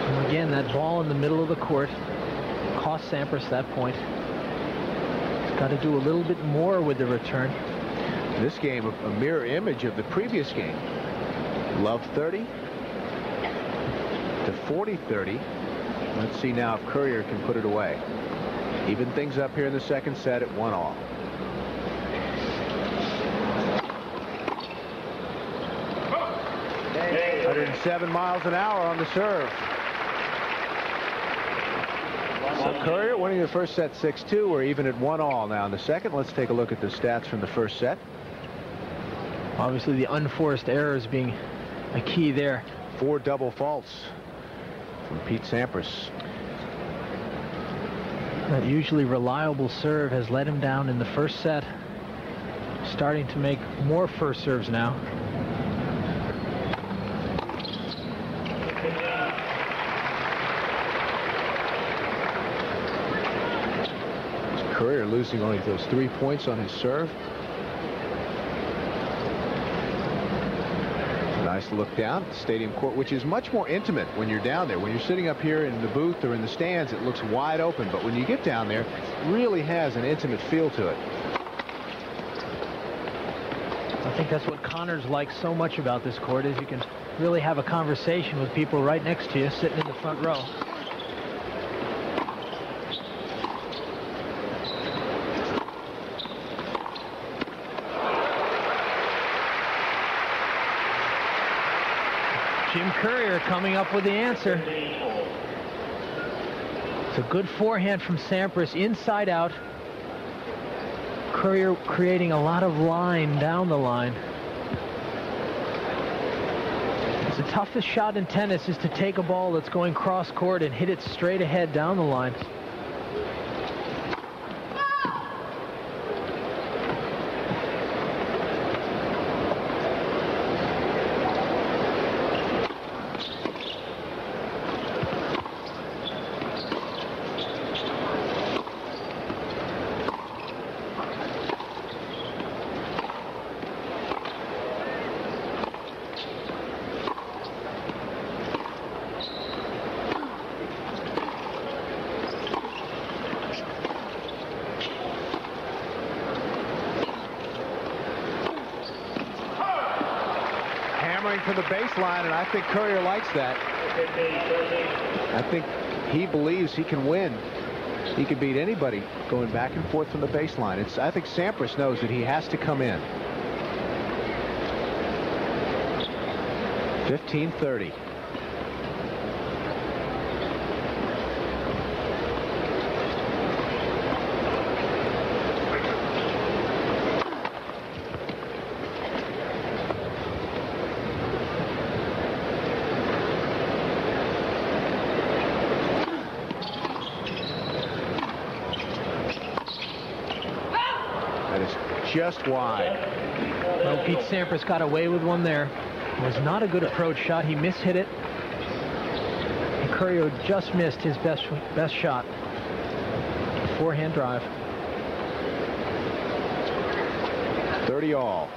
And again, that ball in the middle of the court cost Sampras that point. He's got to do a little bit more with the return. This game, a mirror image of the previous game. Love 30 to 40-30. Let's see now if Courier can put it away. Even things up here in the second set at 1-all. Okay. 107 miles an hour on the serve. So Courier winning the first set 6-2. We're even at 1-all now in the second. Let's take a look at the stats from the first set. Obviously, the unforced errors being a key there. 4 double faults from Pete Sampras. That usually reliable serve has let him down in the first set. Starting to make more first serves now. Courier losing only those 3 points on his serve. Nice look down at the stadium court, which is much more intimate when you're down there. When you're sitting up here in the booth or in the stands, it looks wide open. But when you get down there, it really has an intimate feel to it. I think that's what Connors likes so much about this court, is you can really have a conversation with people right next to you, sitting in the front row. Jim Courier coming up with the answer. It's a good forehand from Sampras, inside out. Courier creating a lot of line down the line. It's the toughest shot in tennis, is to take a ball that's going cross court and hit it straight ahead down the line. To the baseline, and I think Courier likes that. I think he believes he can win. He can beat anybody going back and forth from the baseline. I think Sampras knows that he has to come in. 15-30. Just wide. Well, Pete Sampras got away with one there. It was not a good approach shot. He mishit it. And Courier just missed his best shot. Forehand drive. 30 all.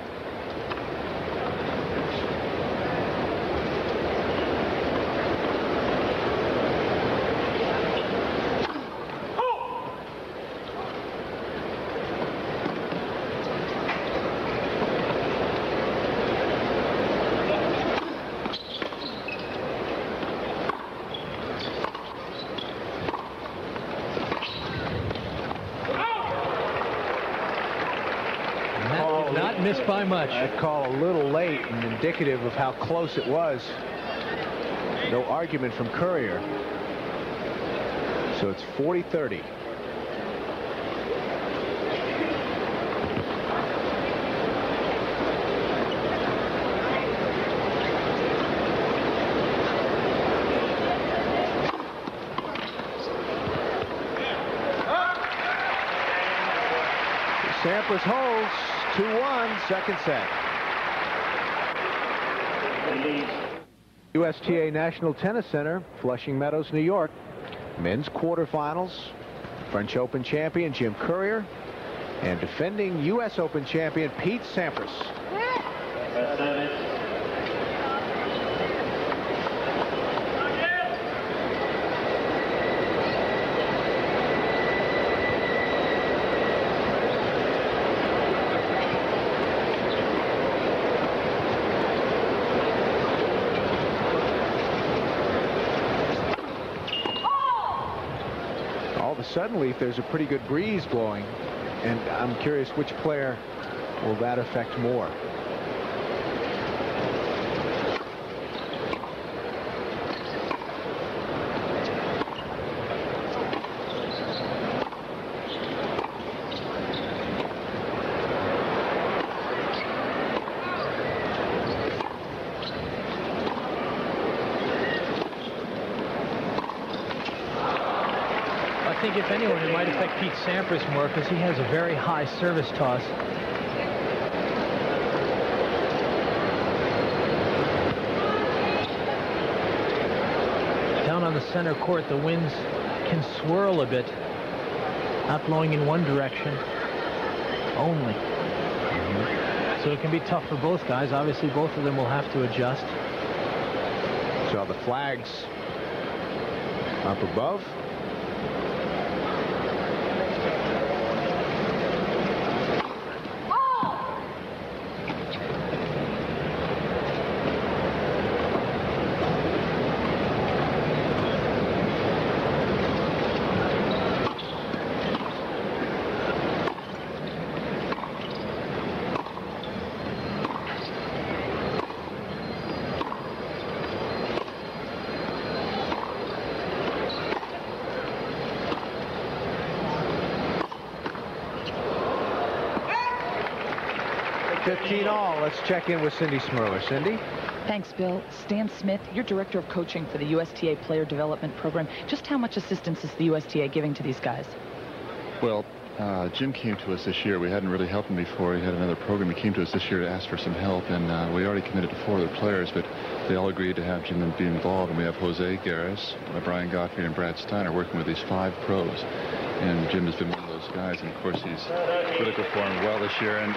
Missed by much. That call a little late and indicative of how close it was. No argument from Courier. So it's 40-30. Sampras holds. 2-1, second set. USTA National Tennis Center, Flushing Meadows, New York. Men's quarterfinals. French Open champion Jim Courier and defending U.S. Open champion Pete Sampras. Suddenly there's a pretty good breeze blowing, and I'm curious which player will that affect more. I think if anyone, it might affect Pete Sampras more because he has a very high service toss. Down on the center court, the winds can swirl a bit, not blowing in one direction only. So it can be tough for both guys. Obviously, both of them will have to adjust. So the flags up above. Let's check in with Cindy Smirler. Cindy? Thanks, Bill. Stan Smith, you're Director of Coaching for the USTA Player Development Program. Just how much assistance is the USTA giving to these guys? Well, Jim came to us this year. We hadn't really helped him before. He had another program. He came to us this year to ask for some help, and we already committed to 4 other players, but they all agreed to have Jim be involved. And we have Jose Garris, Brian Gottfried, and Brad Steiner working with these 5 pros. And Jim has been one of those guys, and of course he's really performed well this year, and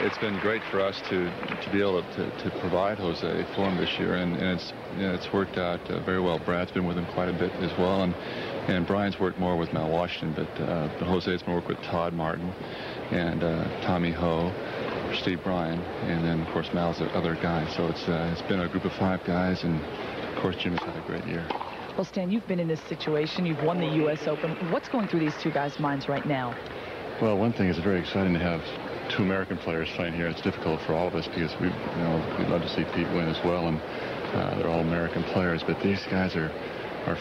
it's been great for us to be able to provide Jose for him this year, and it's worked out very well. Brad's been with him quite a bit as well, and Brian's worked more with Mal Washington, but Jose's been worked with Todd Martin and Tommy Ho, Steve Bryan, and then of course Mal's the other guy. So it's been a group of 5 guys, and of course Jim has had a great year. Well, Stan, you've been in this situation. You've won the U.S. Open. What's going through these 2 guys' minds right now? Well, one thing is very exciting to have 2 American players playing here. It's difficult for all of us because we'd love to see Pete win as well, and they're all American players. But these guys are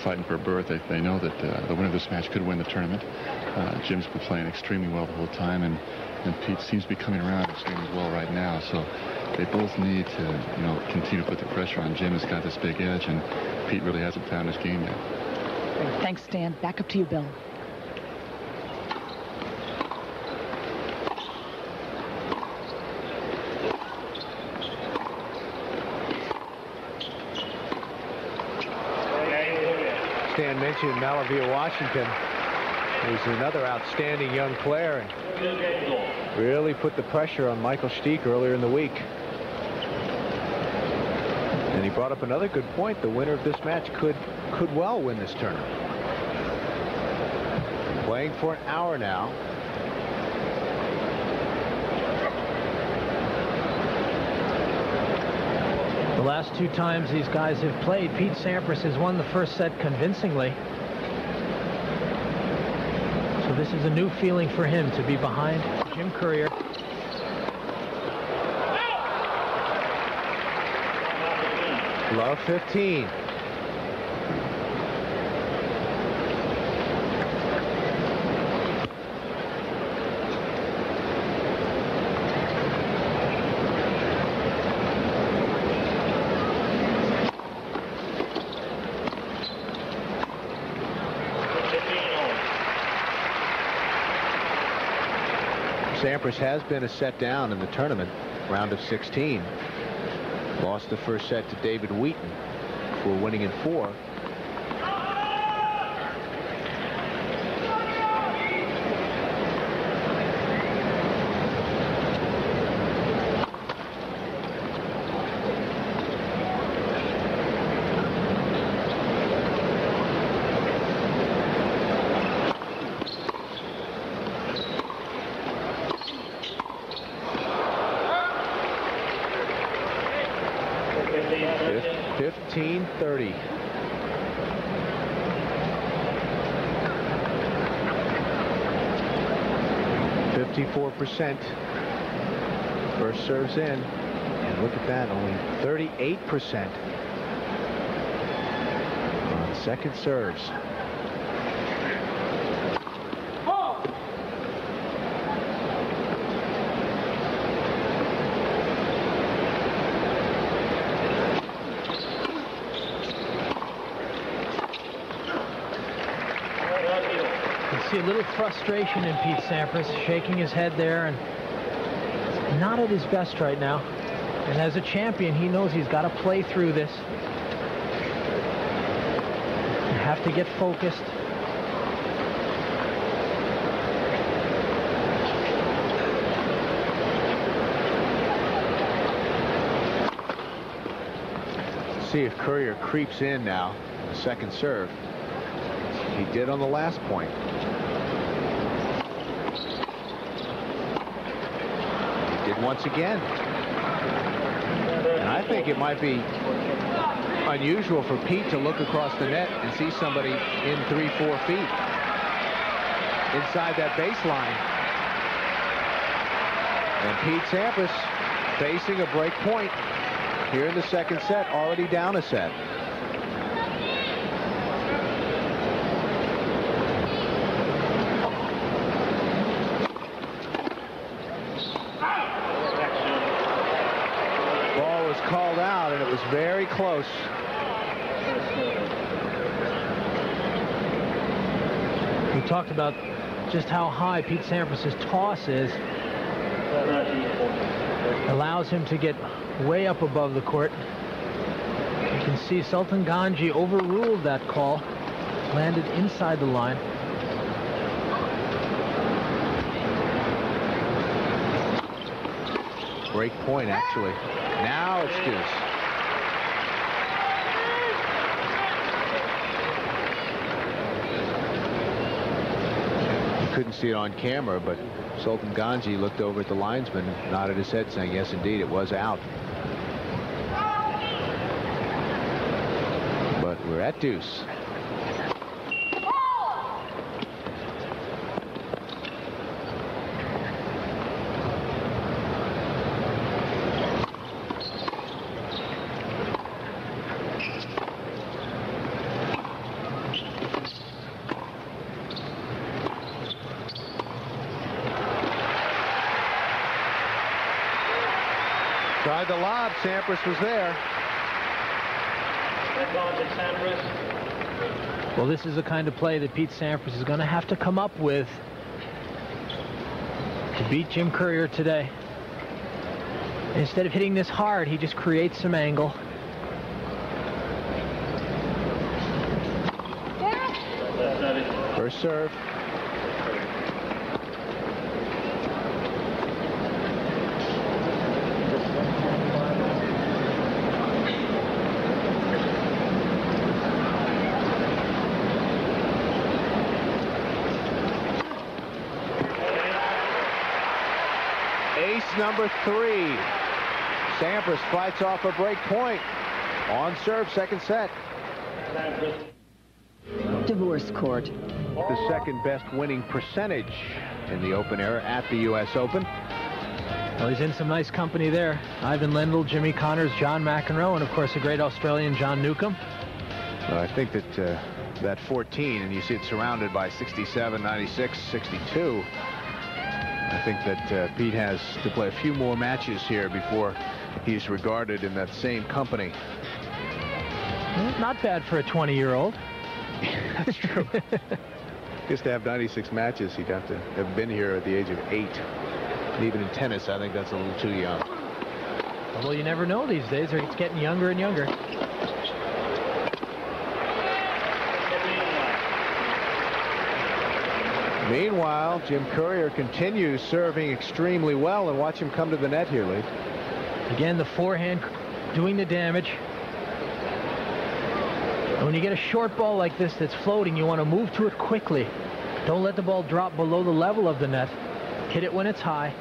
fighting for a berth. They know that the winner of this match could win the tournament. Jim's been playing extremely well the whole time, and Pete seems to be coming around extremely well right now. So they both need to continue to put the pressure on. Jim has got this big edge, and Pete really hasn't found his game yet. Thanks, Stan. Back up to you, Bill. Stan mentioned Malavia Washington, who's another outstanding young player, and really put the pressure on Michael Stich earlier in the week. And he brought up another good point. The winner of this match could well win this tournament. Playing for an hour now. The last 2 times these guys have played, Pete Sampras has won the first set convincingly. So this is a new feeling for him to be behind Jim Courier. Love 15. Sampras has been a set down in the tournament, round of 16. Lost the first set to David Wheaton for winning in 4. .30. .54%. First serves in, and look at that, only 38% on second serves. See a little frustration in Pete Sampras, shaking his head there, and not at his best right now. And as a champion, he knows he's got to play through this. You have to get focused. See if Courier creeps in now on the second serve. He did on the last point. He did once again. And I think it might be unusual for Pete to look across the net and see somebody in 3-4 feet inside that baseline. And Pete Sampras facing a break point here in the second set, already down a set. Called out, and it was very close. We talked about just how high Pete Sampras' toss is. Allows him to get way up above the court. You can see Sultan Ganji overruled that call, landed inside the line. Break point, actually. Now it's deuce. You couldn't see it on camera, but Sultan Ganji looked over at the linesman, nodded his head, saying, yes, indeed, it was out. But we're at deuce. Tried the lob. Sampras was there. Well, this is the kind of play that Pete Sampras is going to have to come up with to beat Jim Courier today. Instead of hitting this hard, he just creates some angle. First serve. Number 3. Sampras fights off a break point. On serve, second set. Divorce court. The second best winning percentage in the open era at the U.S. Open. Well, he's in some nice company there. Ivan Lendl, Jimmy Connors, John McEnroe, and of course the great Australian John Newcombe. Well, I think that that 14, and you see it surrounded by 67, 96, 62. I think that Pete has to play a few more matches here before he's regarded in that same company. Well, not bad for a 20-year-old. That's true. Just to have 96 matches, he'd have to have been here at the age of 8. And even in tennis, I think that's a little too young. Although you never know these days. It's getting younger and younger. Meanwhile, Jim Courier continues serving extremely well, and watch him come to the net here, Lee. Again, the forehand doing the damage. And when you get a short ball like this that's floating, you want to move to it quickly. Don't let the ball drop below the level of the net. Hit it when it's high.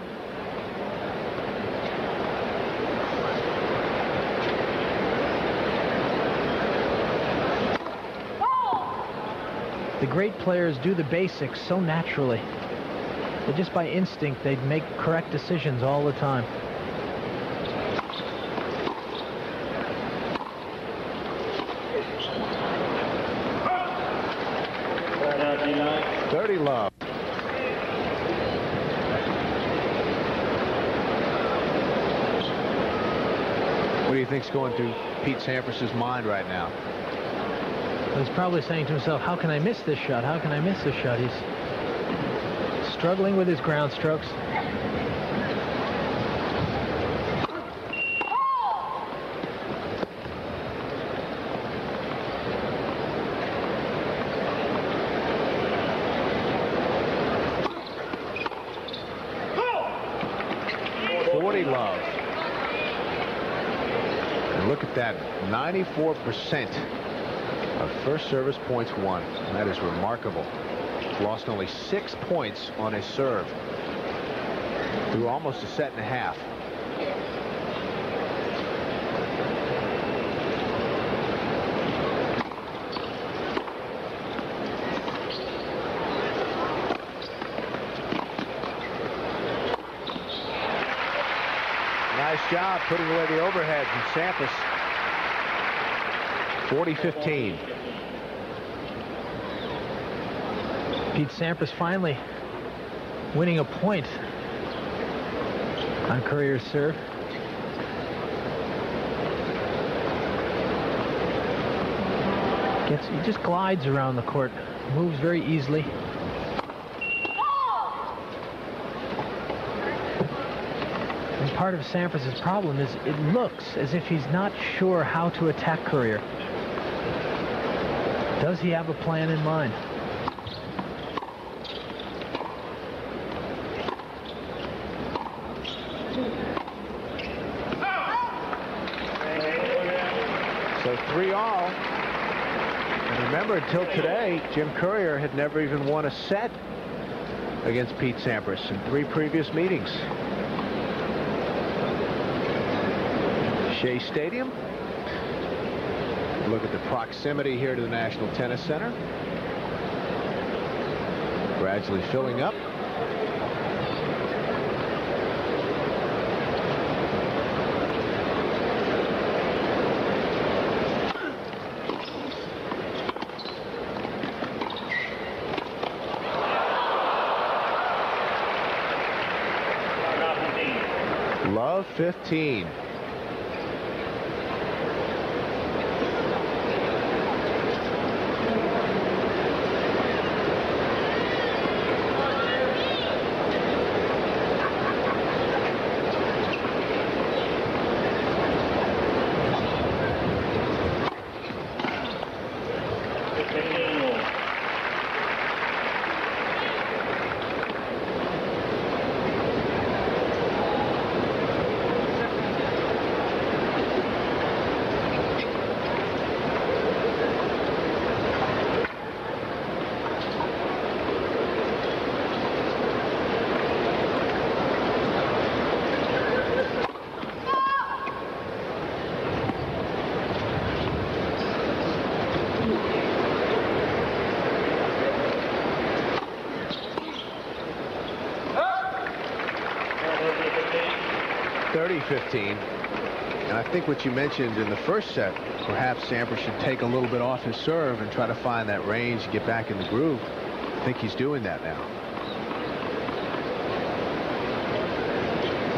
The great players do the basics so naturally. But just by instinct, they make correct decisions all the time. Dirty love. What do you think's going through Pete Sampras's mind right now? He's probably saying to himself, how can I miss this shot? How can I miss this shot? He's struggling with his ground strokes. Love. And look at that, 94% of first service points won. That is remarkable. Lost only 6 points on his serve through almost a set and a half. Nice job putting away the overhead from Sampras. 40-15. Pete Sampras finally winning a point on Courier's serve. He just glides around the court, moves very easily. Part of Sampras's problem is it looks as if he's not sure how to attack Courier. Does he have a plan in mind? So 3-all. And remember, until today, Jim Courier had never even won a set against Pete Sampras in 3 previous meetings. Shea Stadium. Look at the proximity here to the National Tennis Center. Gradually filling up. Love 15. And I think what you mentioned in the first set, perhaps Sampras should take a little bit off his serve and try to find that range, get back in the groove. I think he's doing that now.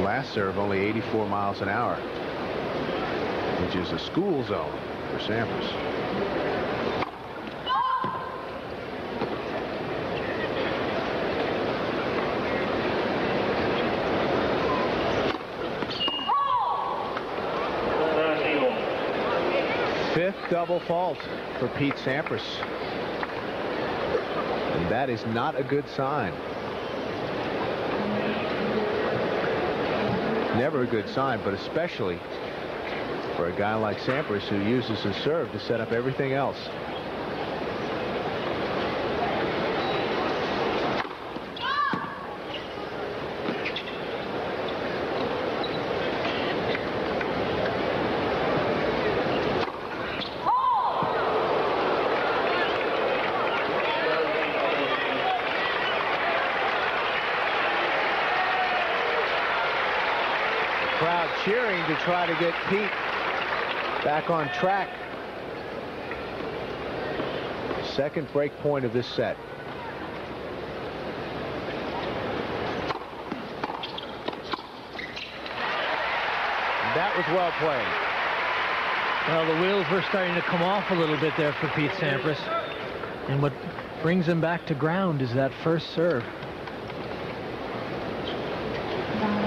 Last serve only 84 miles an hour, which is a school zone for Sampras. Fifth double fault for Pete Sampras. And that is not a good sign. Never a good sign, but especially for a guy like Sampras who uses his serve to set up everything else. Crowd cheering to try to get Pete back on track. Second break point of this set. That was well played. Well, the wheels were starting to come off a little bit there for Pete Sampras. And what brings him back to ground is that first serve.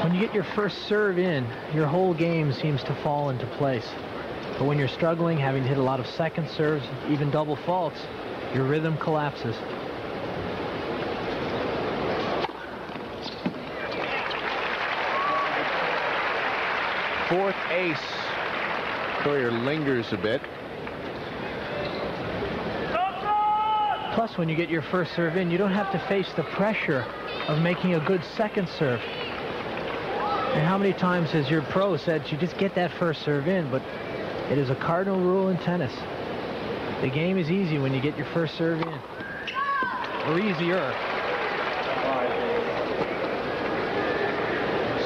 When you get your first serve in, your whole game seems to fall into place. But when you're struggling, having to hit a lot of second serves, even double faults, your rhythm collapses. Fourth ace. Courier lingers a bit. Plus, when you get your first serve in, you don't have to face the pressure of making a good second serve. And how many times has your pro said you just get that first serve in? But it is a cardinal rule in tennis. The game is easy when you get your first serve in. Or easier.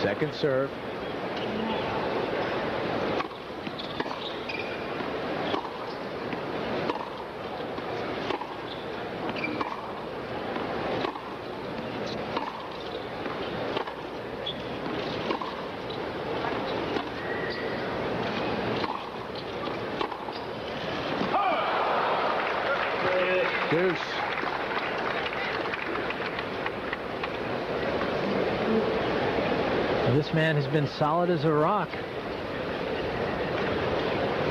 Second serve. Deuce. This man has been solid as a rock.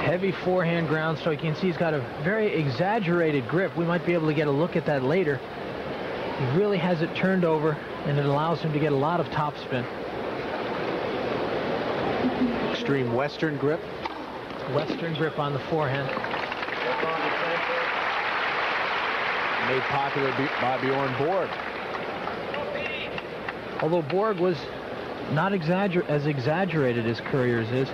Heavy forehand ground stroke. You can see he's got a very exaggerated grip. We might be able to get a look at that later. He really has it turned over, and it allows him to get a lot of topspin. Extreme Western grip. Western grip on the forehand. Made popular by Bjorn Borg. Although Borg was not as exaggerated as Courier's is,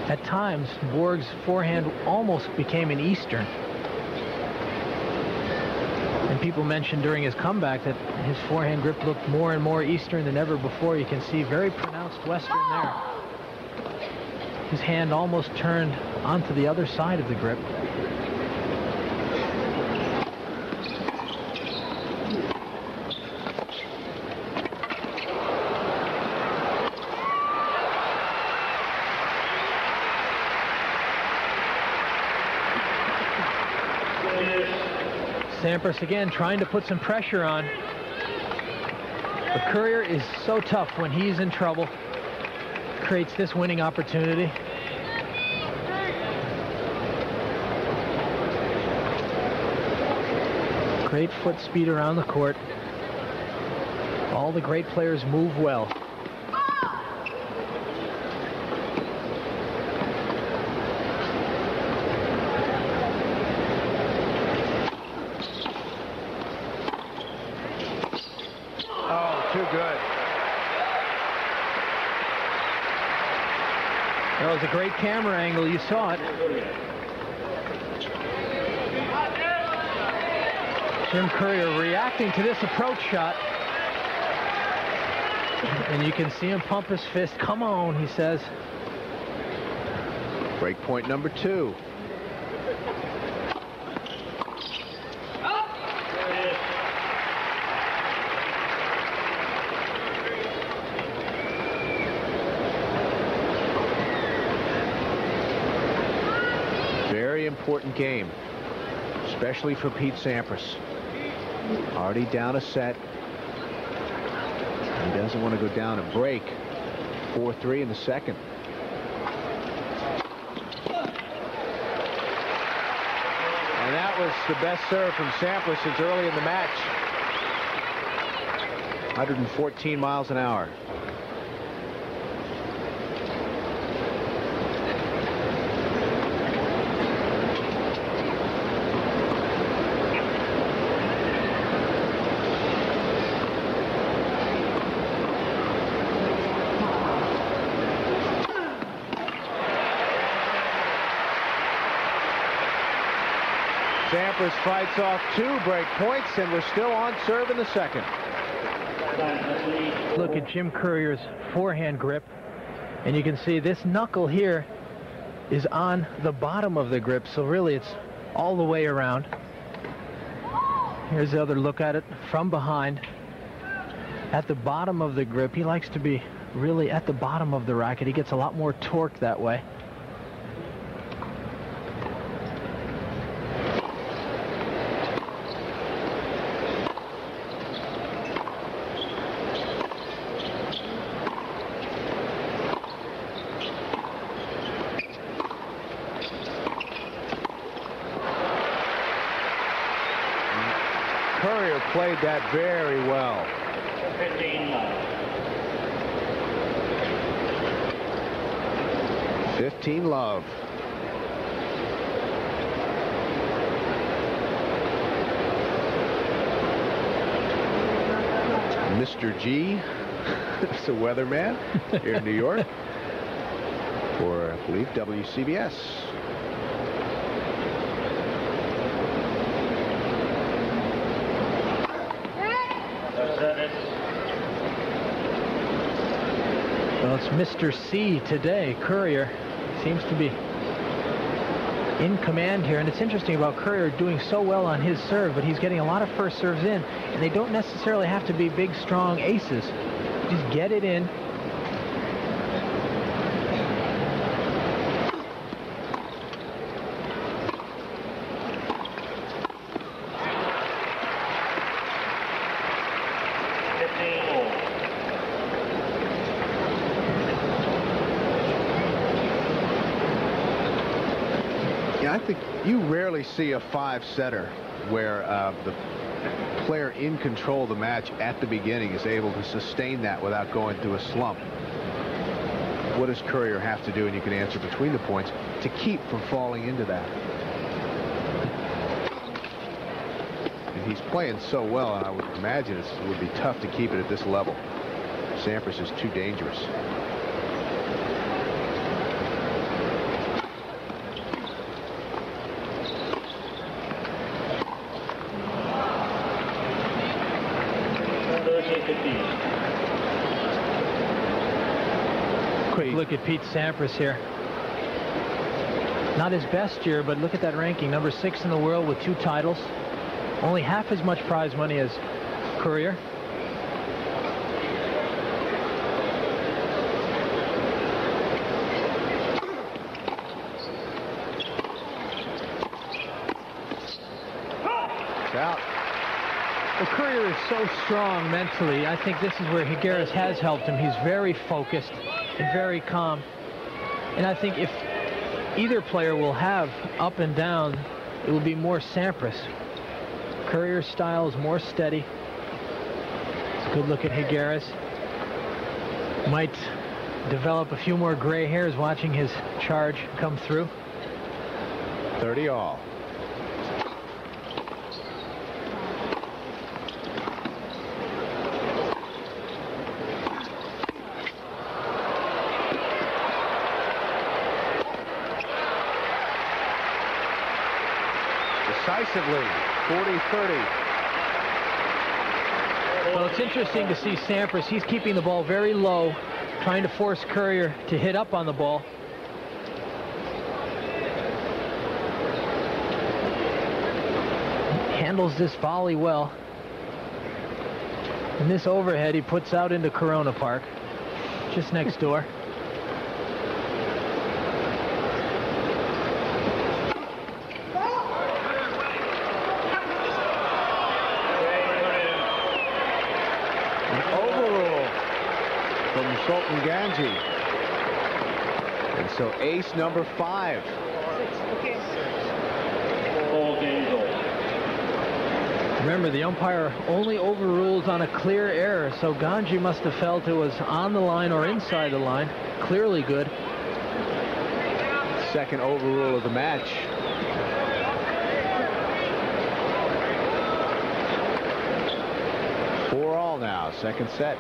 at times Borg's forehand almost became an Eastern. And people mentioned during his comeback that his forehand grip looked more and more Eastern than ever before. You can see very pronounced Western there. His hand almost turned onto the other side of the grip. Sampras again trying to put some pressure on. But Courier is so tough when he's in trouble. Creates this winning opportunity. Great foot speed around the court. All the great players move well. Too good. That was a great camera angle. You saw it. Jim Courier reacting to this approach shot. And you can see him pump his fist. Come on, he says. Break point number 2. Very important game, especially for Pete Sampras. Already down a set. He doesn't want to go down a break. 4-3 in the second. that was the best serve from Sampras since early in the match. 114 miles an hour. Sampras fights off 2 break points, and we're still on serve in the second. Look at Jim Courier's forehand grip, and you can see this knuckle here is on the bottom of the grip, so really it's all the way around. Here's the other look at it from behind. At the bottom of the grip, he likes to be really at the bottom of the racket. He gets a lot more torque that way. Courier played that very well. 15 love. 15 love. Mr. G, it's a weatherman here in New York for, I believe, WCBS. Well, it's Mr. C today. Courier seems to be in command here, and it's interesting about Courier doing so well on his serve, but he's getting a lot of first serves in, and they don't necessarily have to be big, strong aces. Just get it in. I think you rarely see a 5-setter where the player in control of the match at the beginning is able to sustain that without going through a slump. What does Courier have to do, and you can answer between the points, to keep from falling into that? And he's playing so well, and I would imagine it would be tough to keep it at this level. Sampras is too dangerous. Quick look at Pete Sampras here. Not his best year, but look at that ranking. Number 6 in the world with 2 titles. Only half as much prize money as Courier. It's out. Well, Courier is so strong mentally. I think this is where Higueras has helped him. He's very focused and very calm. And I think if either player will have up and down, it will be more Sampras. Courier's style is more steady. Good look at Higueras. Might develop a few more gray hairs watching his charge come through. 30 all. Decisively, 40-30. Well, it's interesting to see Sampras. He's keeping the ball very low, trying to force Courier to hit up on the ball. Handles this volley well. And this overhead he puts out into Corona Park, just next door. Sultan Ganji. And so ace number 5. 4 games old. Remember, the umpire only overrules on a clear error, so Ganji must have felt it was on the line or inside the line. Clearly good. Second overrule of the match. Four all now, second set.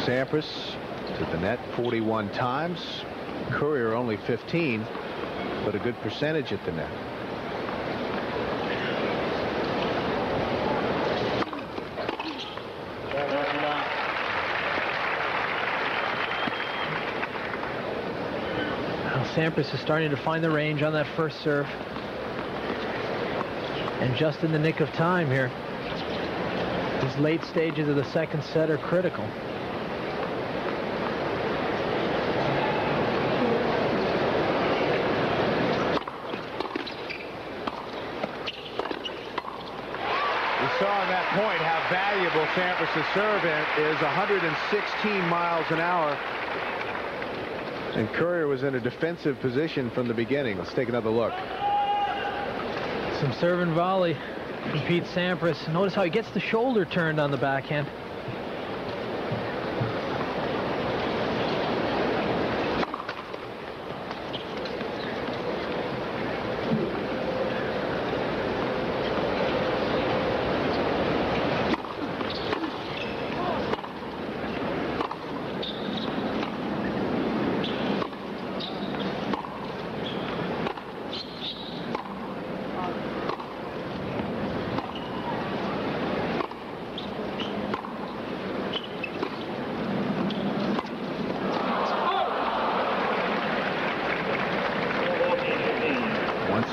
Sampras to the net 41 times. Courier only 15, but a good percentage at the net. Now Sampras is starting to find the range on that first serve. And just in the nick of time here. These late stages of the second set are critical. Point how valuable Sampras' serve is. 116 miles an hour, and Courier was in a defensive position from the beginning. Let's take another look. Some serve and volley from Pete Sampras. Notice how he gets the shoulder turned on the backhand.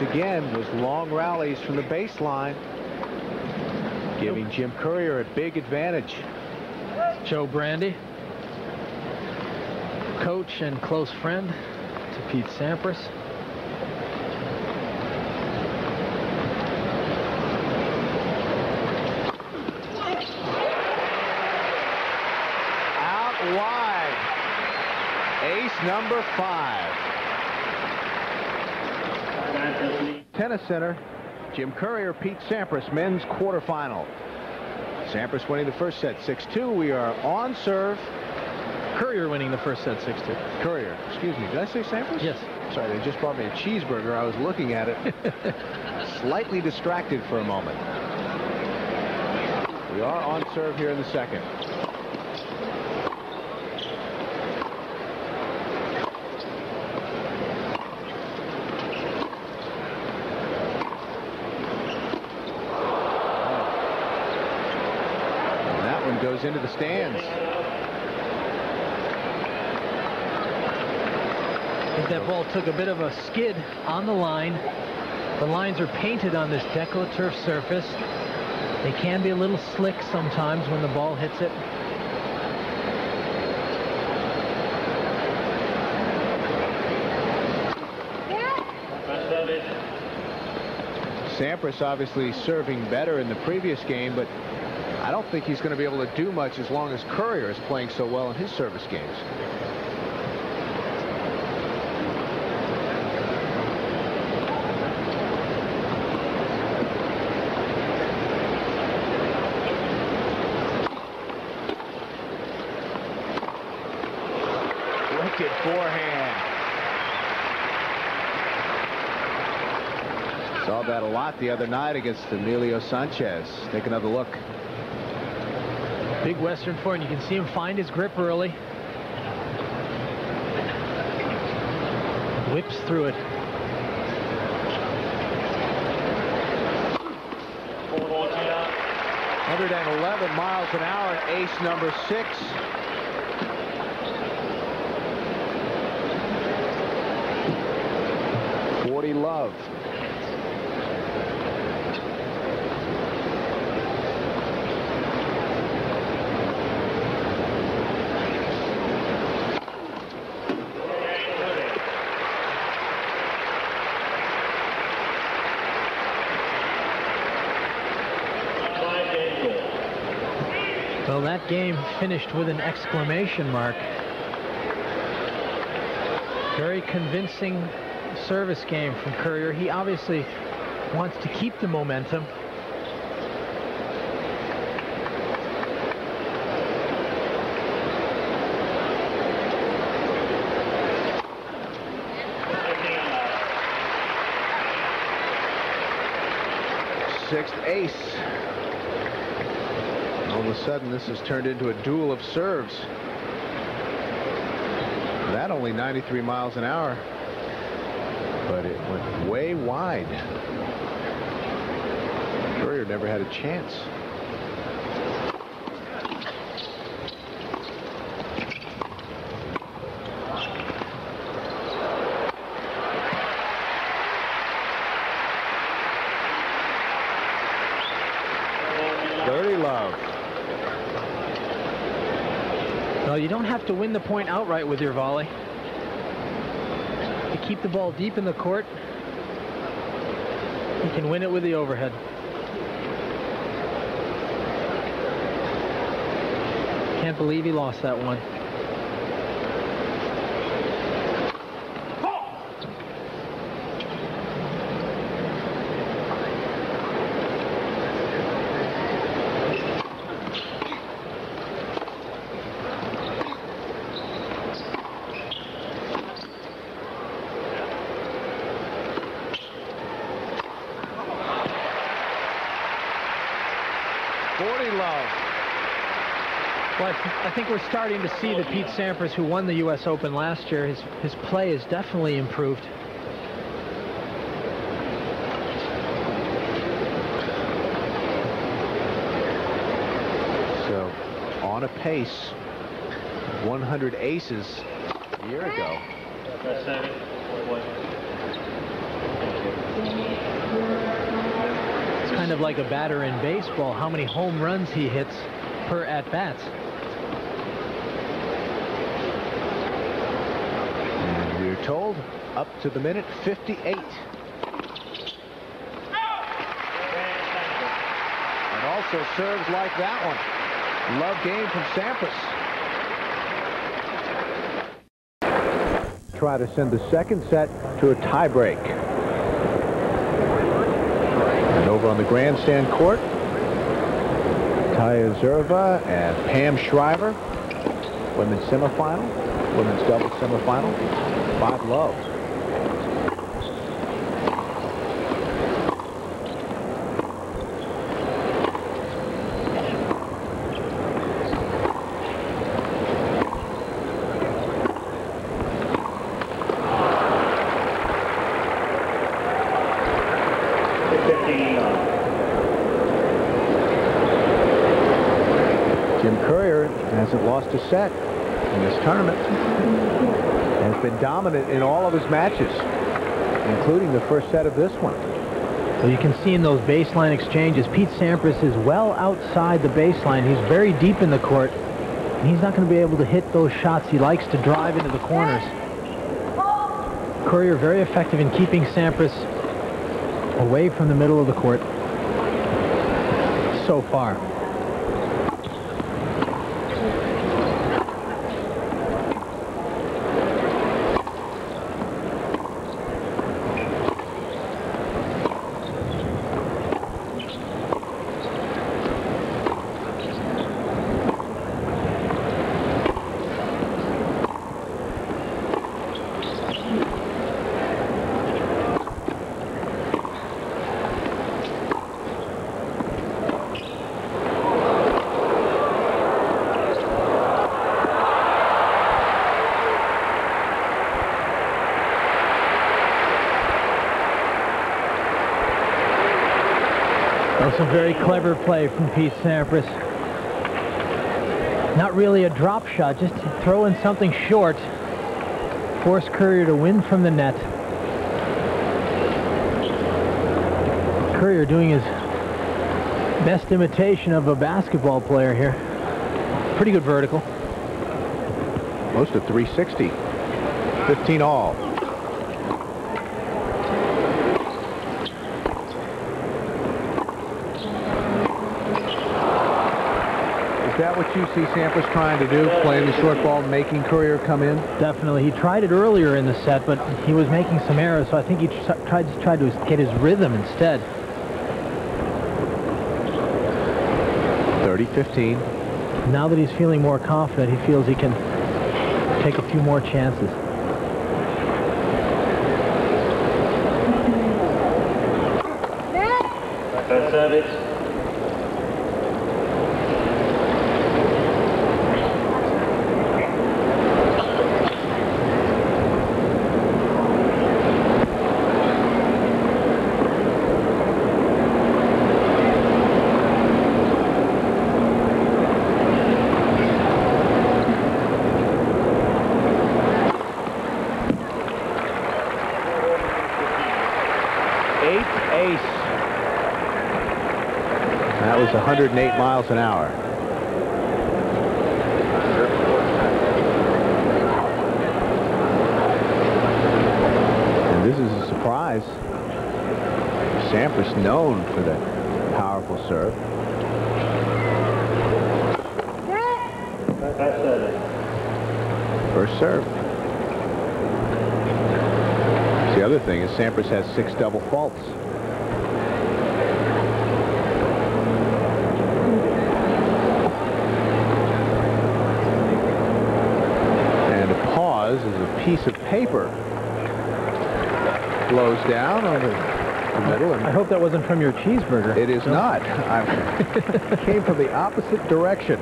Again, those long rallies from the baseline, giving Jim Courier a big advantage. Joe Brandy, coach and close friend to Pete Sampras. Out wide. Ace number 5. Tennis Center, Jim Courier, Pete Sampras, men's quarterfinal. Sampras winning the first set 6-2. We are on serve. Courier winning the first set 6-2. Courier, excuse me. Did I say Sampras? Yes. Sorry, they just brought me a cheeseburger. I was looking at it. Slightly distracted for a moment. We are on serve here in the second. Goes into the stands. I think that ball took a bit of a skid on the line. The lines are painted on this DecoTurf surface. They can be a little slick sometimes when the ball hits it. Sampras obviously serving better in the previous game, but I don't think he's going to be able to do much as long as Courier is playing so well in his service games. Wicked forehand. Saw that a lot the other night against Emilio Sanchez. Take another look. Big Western forehand. You can see him find his grip early. Whips through it. .111 miles an hour, ace number 6. Love. Well, that game finished with an exclamation mark. Very convincing service game from Courier. He obviously wants to keep the momentum. Sixth ace. All of a sudden, this has turned into a duel of serves. That only 93 miles an hour, but it went way wide. Courier never had a chance. Dirty love. Well, you don't have to win the point outright with your volley. You keep the ball deep in the court, you can win it with the overhead. Can't believe he lost that one. Well, I think we're starting to see that Pete Sampras, who won the U.S. Open last year, his play has definitely improved. So, on a pace, 100 aces a year ago. It's kind of like a batter in baseball, how many home runs he hits per at-bats. And we're told up to the minute 58. And also serves like that one. Love game from Sampras. Try to send the second set to a tiebreak. And over on the grandstand court, Taya Zerva and Pam Shriver, women's semifinal, women's doubles semifinal, 5-love. Jim Courier hasn't lost a set in this tournament. Has been dominant in all of his matches, including the first set of this one. So you can see in those baseline exchanges, Pete Sampras is well outside the baseline. He's very deep in the court, and he's not going to be able to hit those shots. He likes to drive into the corners. Courier very effective in keeping Sampras away from the middle of the court so far. Some very clever play from Pete Sampras. Not really a drop shot, just throw in something short. Force Courier to win from the net. Courier doing his best imitation of a basketball player here. Pretty good vertical. Close to 360. 15 all. that what you see Sampras trying to do, playing the short ball, making Courier come in? Definitely. He tried it earlier in the set, but he was making some errors, so I think he tried to get his rhythm instead. 30-15. Now that he's feeling more confident, he feels he can take a few more chances. Service. Ace. That was 108 miles an hour. And this is a surprise. Sampras known for the powerful serve. First serve. The other thing is Sampras has 6 double faults. And a pause as a piece of paper blows down on the middle. And I hope that wasn't from your cheeseburger. it is not. I came from the opposite direction.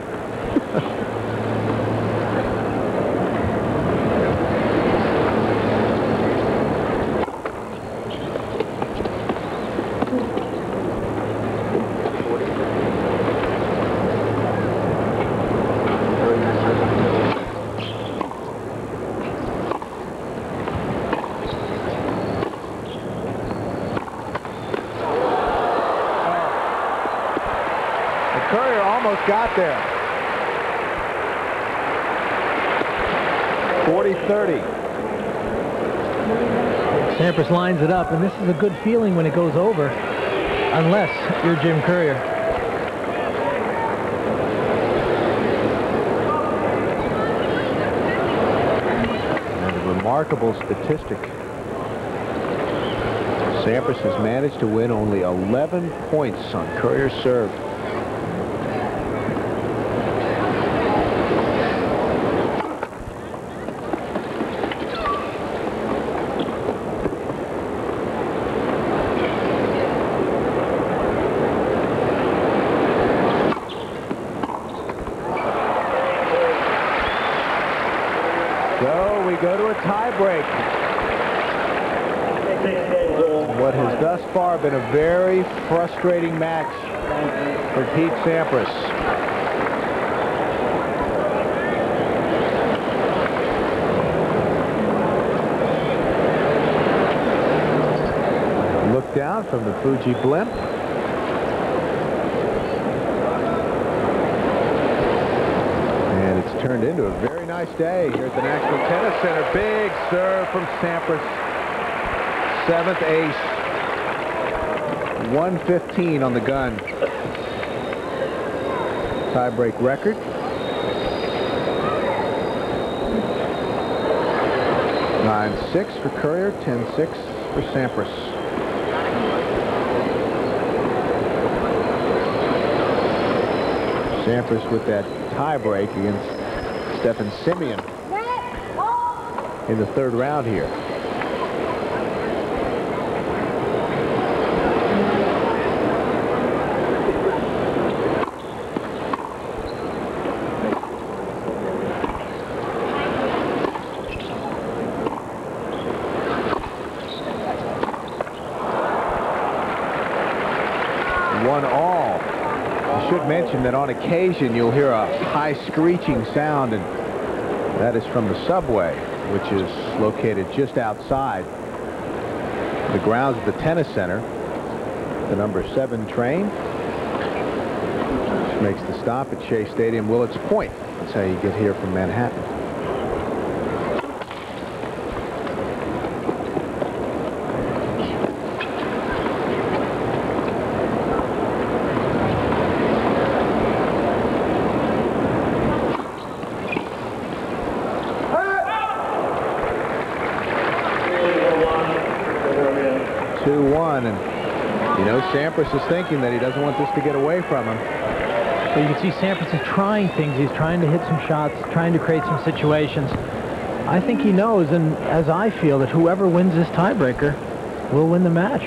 Courier almost got there. 40-30. Sampras lines it up, and this is a good feeling when it goes over, unless you're Jim Courier. And a remarkable statistic. Sampras has managed to win only 11 points on Courier's serve. So we go to a tie break. What has thus far been a very frustrating match for Pete Sampras. Look down from the Fuji blimp. And it's turned into a very nice day here at the National Tennis Center. Big serve from Sampras. 7th ace. 115 on the gun. Tie-break record. (9-6) for Courier, 10-6 for Sampras. Sampras with that tie-break against Stefan Simeon in the 3rd round here. Mention that on occasion you'll hear a high screeching sound, and that is from the subway, which is located just outside the grounds of the tennis center. The number 7 train, which makes the stop at Shea Stadium, Willets Point. That's how you get here from Manhattan. 2-1, and you know Sampras is thinking that he doesn't want this to get away from him. So you can see Sampras is trying things. He's trying to hit some shots, trying to create some situations. I think he knows, and as I feel, that whoever wins this tiebreaker will win the match.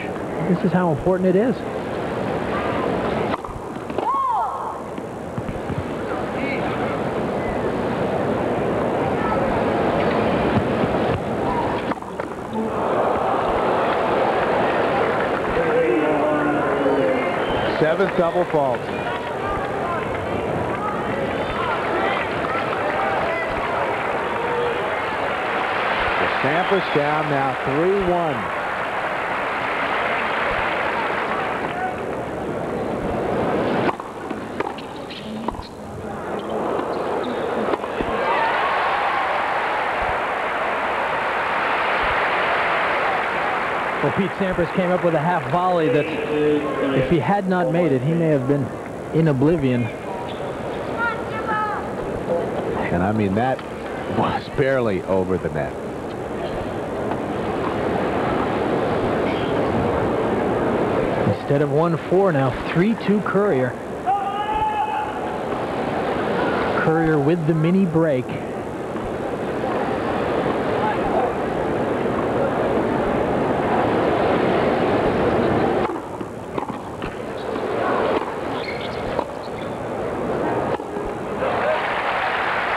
This is how important it is. Seventh double fault. Sampras down now 3-1. Well, Pete Sampras came up with a half volley that, if he had not made it, he may have been in oblivion. And I mean, that was barely over the net. Instead of 1-4 now, 3-2 Courier. Courier with the mini break.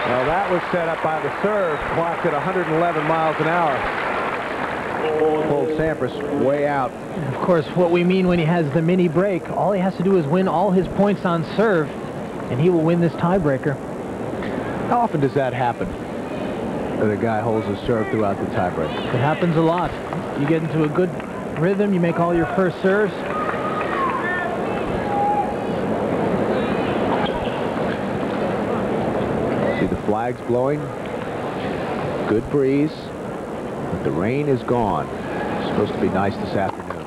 Well, that was set up by the serve, clocked at 111 miles an hour. Pulled Sampras way out. Of course, what we mean when he has the mini break, all he has to do is win all his points on serve, and he will win this tiebreaker. How often does that happen? That a guy holds his serve throughout the tiebreaker? It happens a lot. You get into a good rhythm, you make all your first serves. See the flags blowing. Good breeze. But the rain is gone. It's supposed to be nice this afternoon.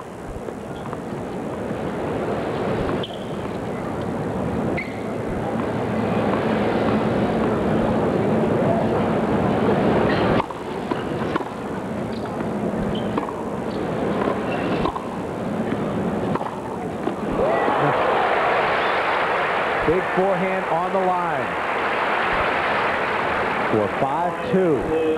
Big forehand on the line for 5-2.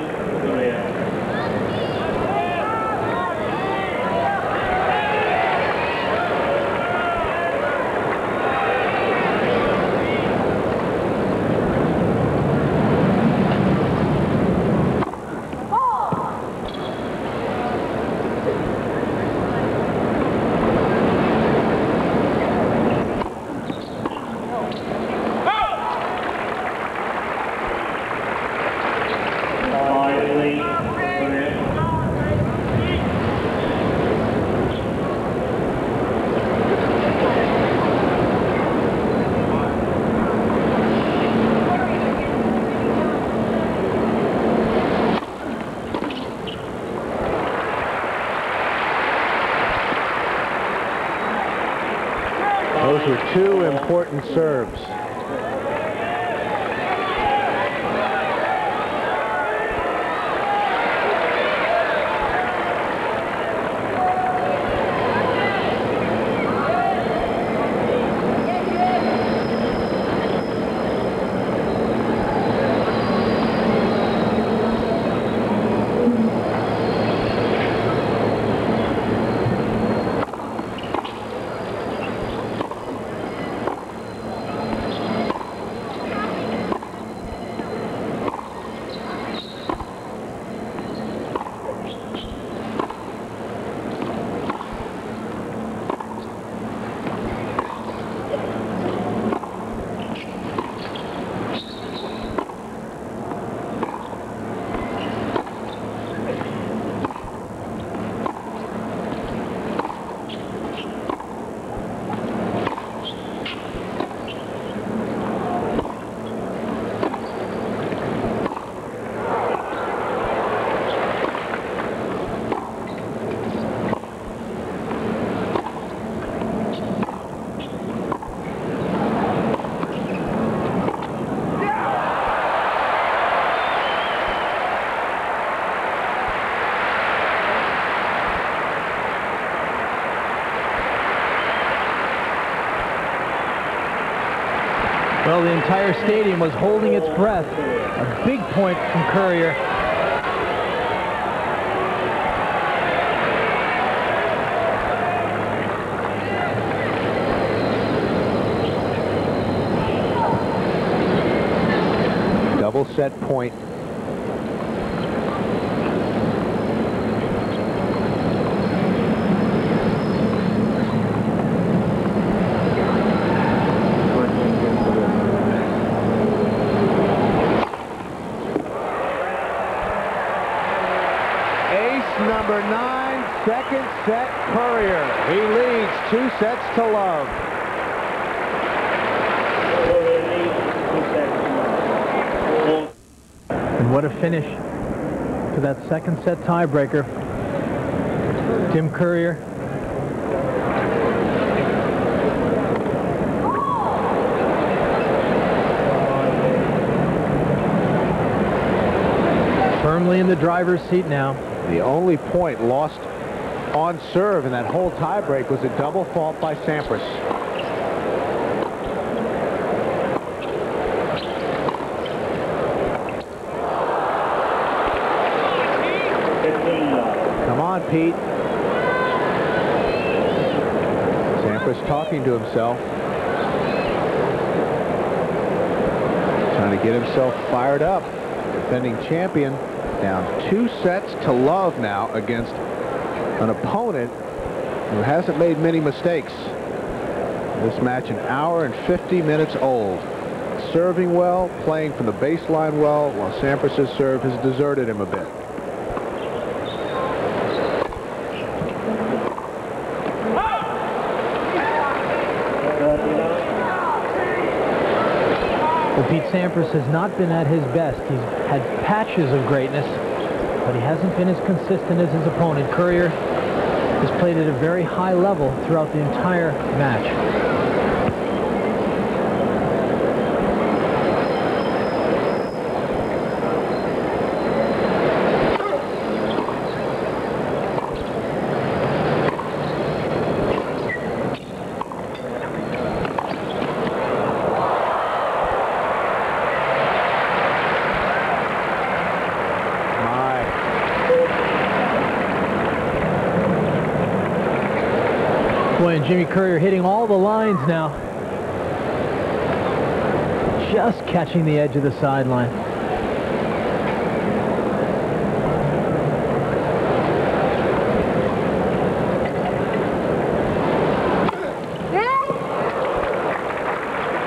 Those were two important serves. Well, the entire stadium was holding its breath. A big point from Courier. Double set point. Number 9, second set, Courier. He leads 2 sets to love. And what a finish to that second set tiebreaker. Tim Courier. Firmly in the driver's seat now. The only point lost on serve in that whole tiebreak was a double fault by Sampras. Come on, Pete. Sampras talking to himself. Trying to get himself fired up. Defending champion. Down 2 sets to love now against an opponent who hasn't made many mistakes. This match an hour and 50 minutes old. Serving well, playing from the baseline well, while Sampras' serve has deserted him a bit. Well, Pete Sampras has not been at his best. He's had patches of greatness, but he hasn't been as consistent as his opponent. Courier has played at a very high level throughout the entire match. Boy, and Jimmy Courier hitting all the lines now. Just catching the edge of the sideline.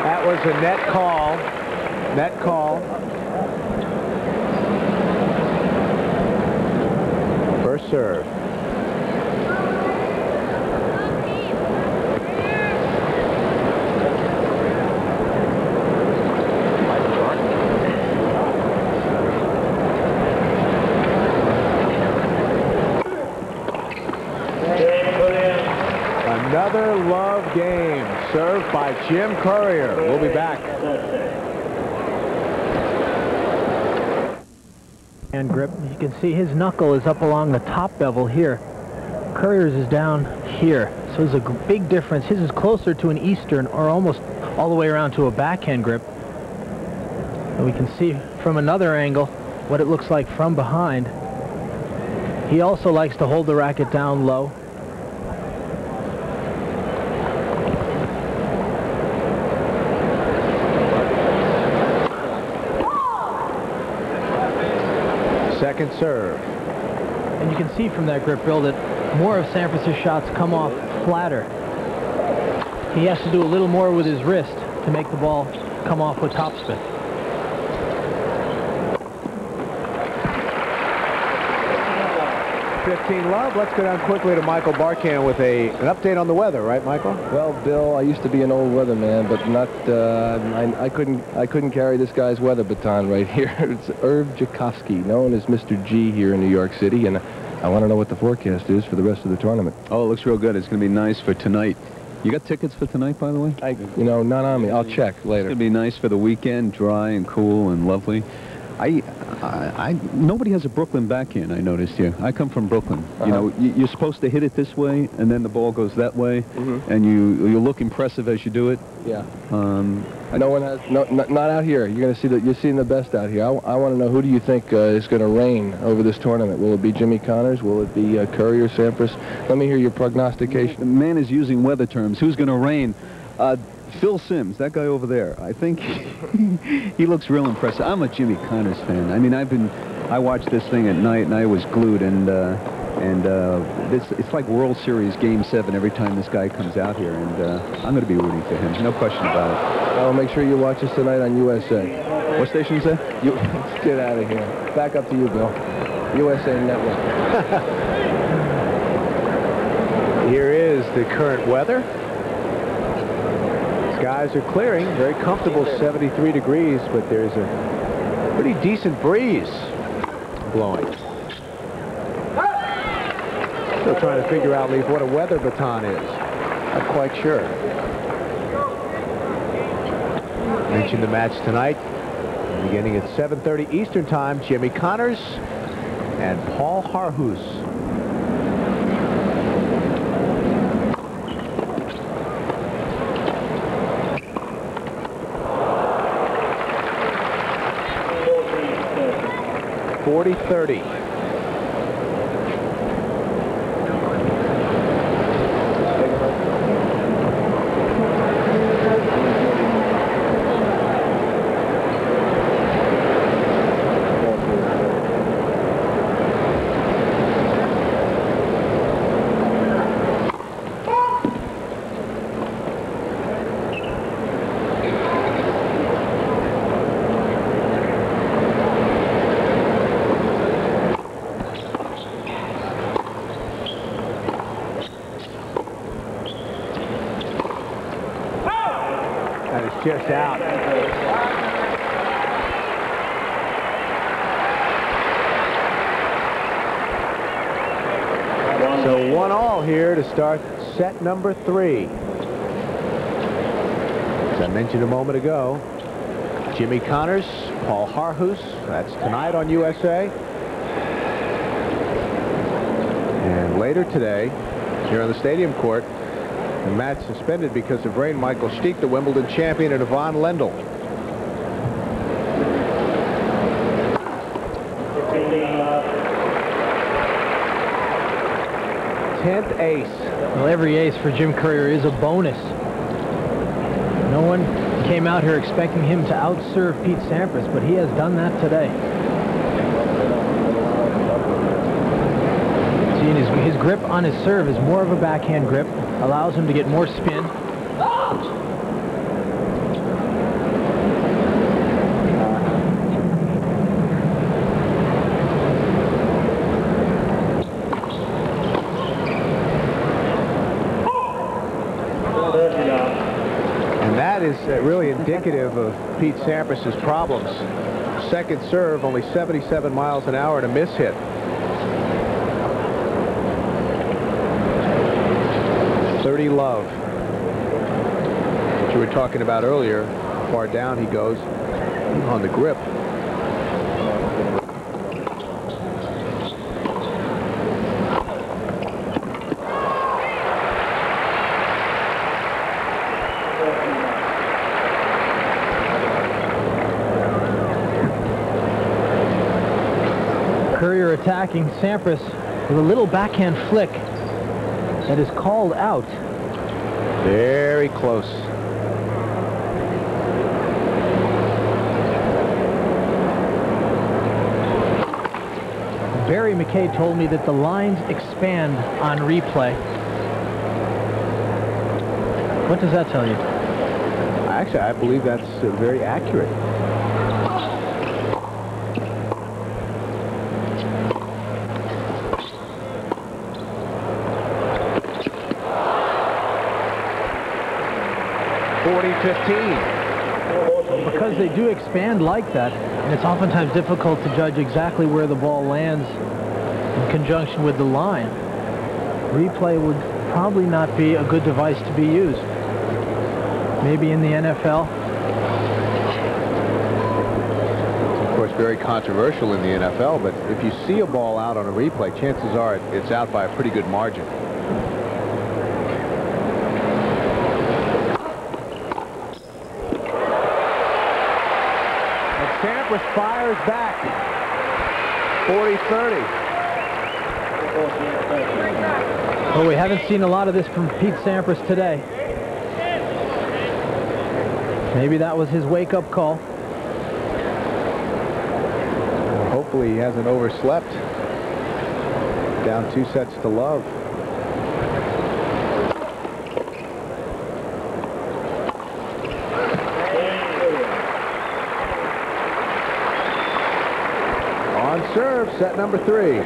That was a net call. Net call. First serve. Another love game served by Jim Courier. We'll be back. Hand grip. You can see his knuckle is up along the top bevel here. Courier's is down here. So there's a big difference. His is closer to an Eastern or almost all the way around to a backhand grip. And we can see from another angle what it looks like from behind. He also likes to hold the racket down low. Second serve. And you can see from that grip, Bill, that more of Sampras' shots come off flatter. He has to do a little more with his wrist to make the ball come off with topspin. Love. Let's go down quickly to Michael Barkan with an update on the weather, right, Michael? Well, Bill, I used to be an old weatherman, but not. I couldn't carry this guy's weather baton right here. It's Irv Jakovsky, known as Mr. G here in New York City, and I want to know what the forecast is for the rest of the tournament. Oh, it looks real good. It's going to be nice for tonight. You got tickets for tonight, by the way? Not on me. I'll check later. It's going to be nice for the weekend, dry and cool and lovely. Nobody has a Brooklyn backhand, I noticed here. I come from Brooklyn. You know, you're supposed to hit it this way, and then the ball goes that way, and you look impressive as you do it. Yeah. No one has, not out here. You're going to see that. You're seeing the best out here. I want to know, who do you think is going to reign over this tournament? Will it be Jimmy Connors? Will it be Curry or Sampras? Let me hear your prognostication. The man is using weather terms. Who's going to reign? Phil Simms, that guy over there. I think he looks real impressive. I'm a Jimmy Connors fan. I mean, I watched this thing at night and I was glued, and it's like World Series Game 7 every time this guy comes out here, and I'm going to be rooting for him. No question about it. I'll make sure you watch us tonight on USA. What station is that? Let's get out of here. Back up to you, Bill. USA Network. Here is the current weather. Skies are clearing, very comfortable, 73 degrees, but there's a pretty decent breeze blowing. Still trying to figure out, Leif, what a weather baton is. Not quite sure. Mentioned the match tonight, beginning at 7:30 Eastern Time. Jimmy Connors and Paul Harhus. .30. Just out. So 1-all here to start set number 3. As I mentioned a moment ago, Jimmy Connors, Paul Harhus. That's tonight on USA. And later today, here on the stadium court, the match suspended because of rain. Michael Stich, the Wimbledon champion, and Yvonne Lendl. 10th ace. Well, every ace for Jim Courier is a bonus. No one came out here expecting him to outserve Pete Sampras, but he has done that today. See, his grip on his serve is more of a backhand grip. Allows him to get more spin. And that is really indicative of Pete Sampras' problems. Second serve, only 77 miles an hour and a miss hit. Love, which you were talking about earlier, how far down he goes on the grip. Courier attacking Sampras with a little backhand flick that is called out. Very close. Barry McKay told me that the lines expand on replay. What does that tell you? Actually, I believe that's very accurate. Because they do expand like that, and it's oftentimes difficult to judge exactly where the ball lands in conjunction with the line, replay would probably not be a good device to be used. Maybe in the NFL. Of course, very controversial in the NFL, but if you see a ball out on a replay, chances are it's out by a pretty good margin. And Sampras fires back. 40-30. Well, we haven't seen a lot of this from Pete Sampras today. Maybe that was his wake-up call. Hopefully he hasn't overslept. Down 2 sets to love. On serve, set number 3.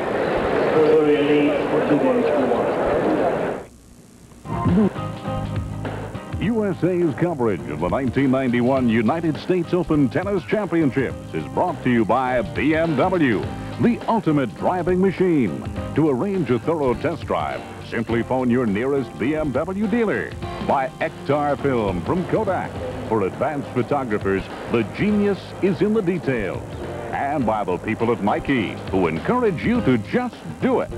USA's coverage of the 1991 United States Open Tennis Championships is brought to you by BMW, the ultimate driving machine. To arrange a thorough test drive, simply phone your nearest BMW dealer. By Ektar Film from Kodak. For advanced photographers, the genius is in the details. And by the people at Nike, who encourage you to just do it.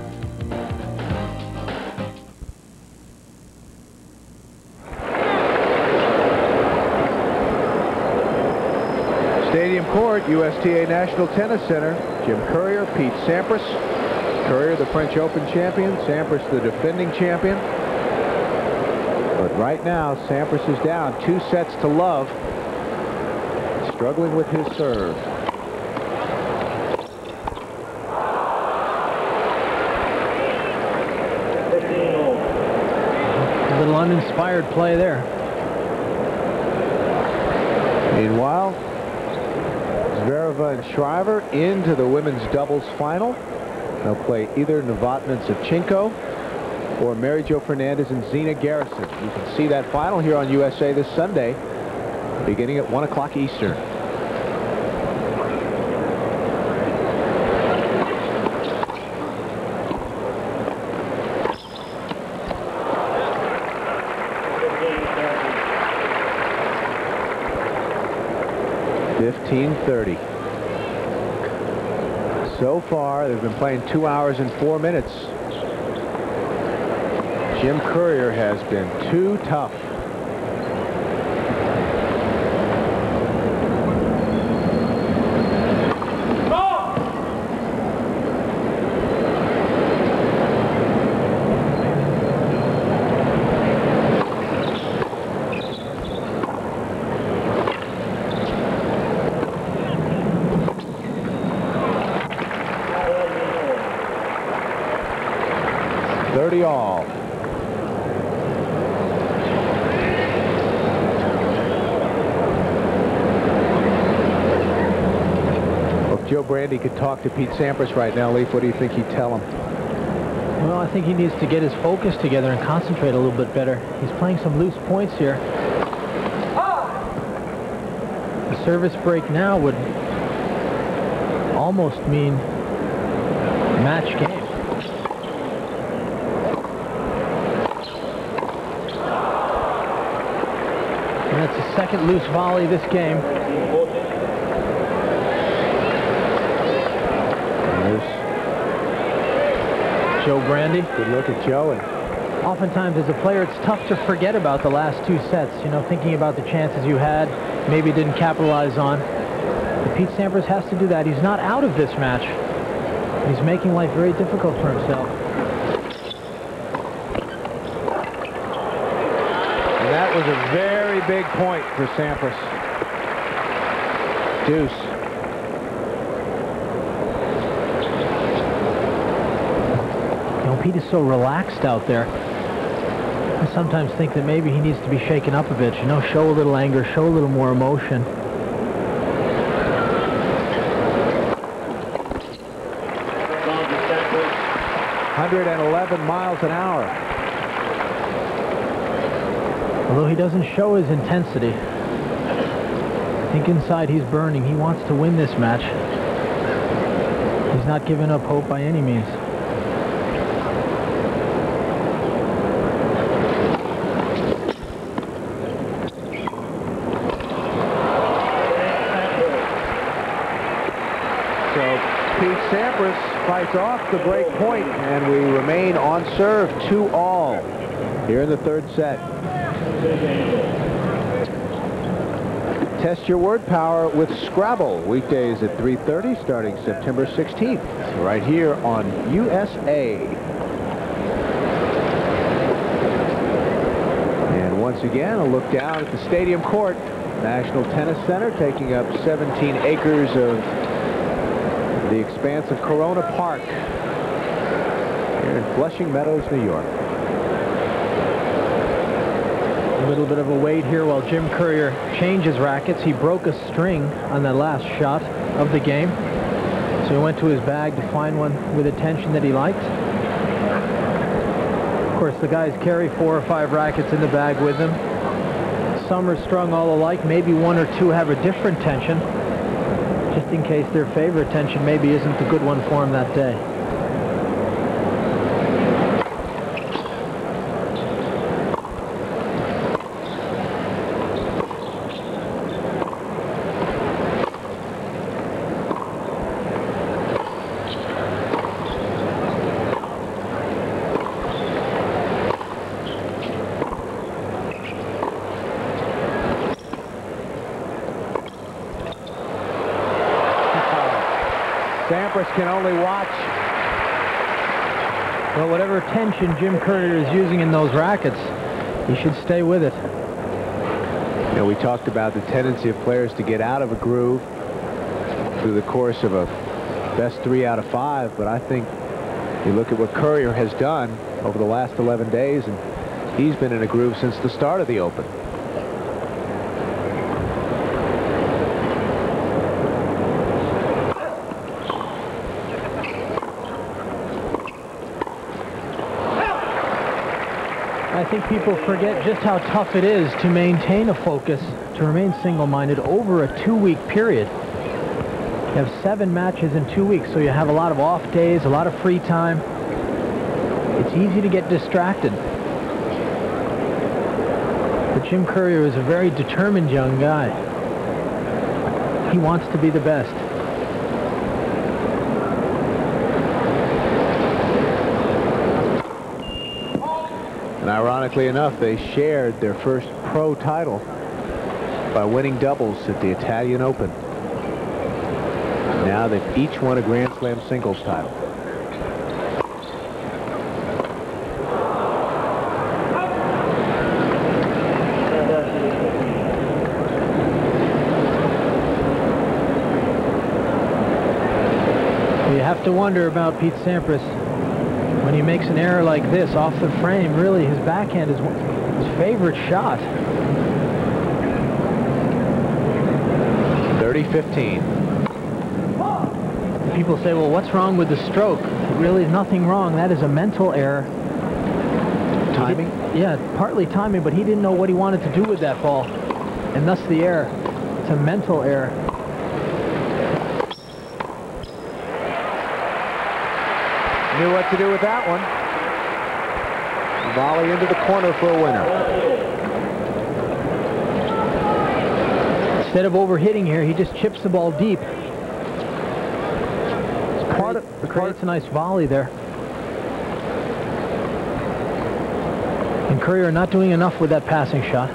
Stadium Court, USTA National Tennis Center. Jim Courier, Pete Sampras. Courier, the French Open champion. Sampras, the defending champion. But right now, Sampras is down 2 sets to love. Struggling with his serve. A little uninspired play there. Meanwhile, Zvereva and Shriver into the women's doubles final. They'll play either Novotná and Savchenko or Mary Jo Fernandez and Zina Garrison. You can see that final here on USA this Sunday, beginning at 1 o'clock Eastern. .15:30. So far, they've been playing 2 hours and 4 minutes. Jim Courier has been too tough. All. Well, if Joe Brandy could talk to Pete Sampras right now, Leif, what do you think he'd tell him? Well, I think he needs to get his focus together and concentrate a little bit better. He's playing some loose points here. The service break now would almost mean match game. That's the second loose volley this game. There's Joe Brandy. Good look at Joe. And oftentimes as a player, it's tough to forget about the last 2 sets. You know, thinking about the chances you had, maybe didn't capitalize on. But Pete Sampras has to do that. He's not out of this match. He's making life very difficult for himself. That was a very big point for Sampras. Deuce. You know, Pete is so relaxed out there. I sometimes think that maybe he needs to be shaken up a bit. You know, show a little anger, show a little more emotion. .111 miles an hour. Although he doesn't show his intensity, I think inside he's burning. He wants to win this match. He's not giving up hope by any means. Sampras fights off the break point, and we remain on serve 2-all here in the third set. Test your word power with Scrabble, weekdays at 3:30, starting September 16th, right here on USA. And once again, a look down at the stadium court. National Tennis Center taking up 17 acres of the expanse of Corona Park here in Flushing Meadows, New York. A little bit of a wait here while Jim Courier changes rackets. He broke a string on that last shot of the game, so he went to his bag to find one with a tension that he liked. Of course, the guys carry 4 or 5 rackets in the bag with them. Some are strung all alike. Maybe 1 or 2 have a different tension, just in case their favorite tension maybe isn't the good one for them that day. Sampras can only watch. Well, whatever tension Jim Courier is using in those rackets, he should stay with it. You know, we talked about the tendency of players to get out of a groove through the course of a best 3 out of 5, but I think you look at what Courier has done over the last 11 days, and he's been in a groove since the start of the Open. I think people forget just how tough it is to maintain a focus, to remain single-minded over a 2-week period. You have 7 matches in 2 weeks, so you have a lot of off days, a lot of free time. It's easy to get distracted. But Jim Courier is a very determined young guy. He wants to be the best. And ironically enough, they shared their first pro title by winning doubles at the Italian Open. Now they've each won a Grand Slam singles title. You have to wonder about Pete Sampras. When he makes an error like this off the frame, really his backhand is his favorite shot. 30-15. People say, well, what's wrong with the stroke? Really, nothing wrong. That is a mental error. Timing? Yeah, partly timing, but he didn't know what he wanted to do with that ball, and thus the error. It's a mental error. Knew what to do with that one. Volley into the corner for a winner. Instead of overhitting here, he just chips the ball deep. Creates a nice volley there. And Courier not doing enough with that passing shot.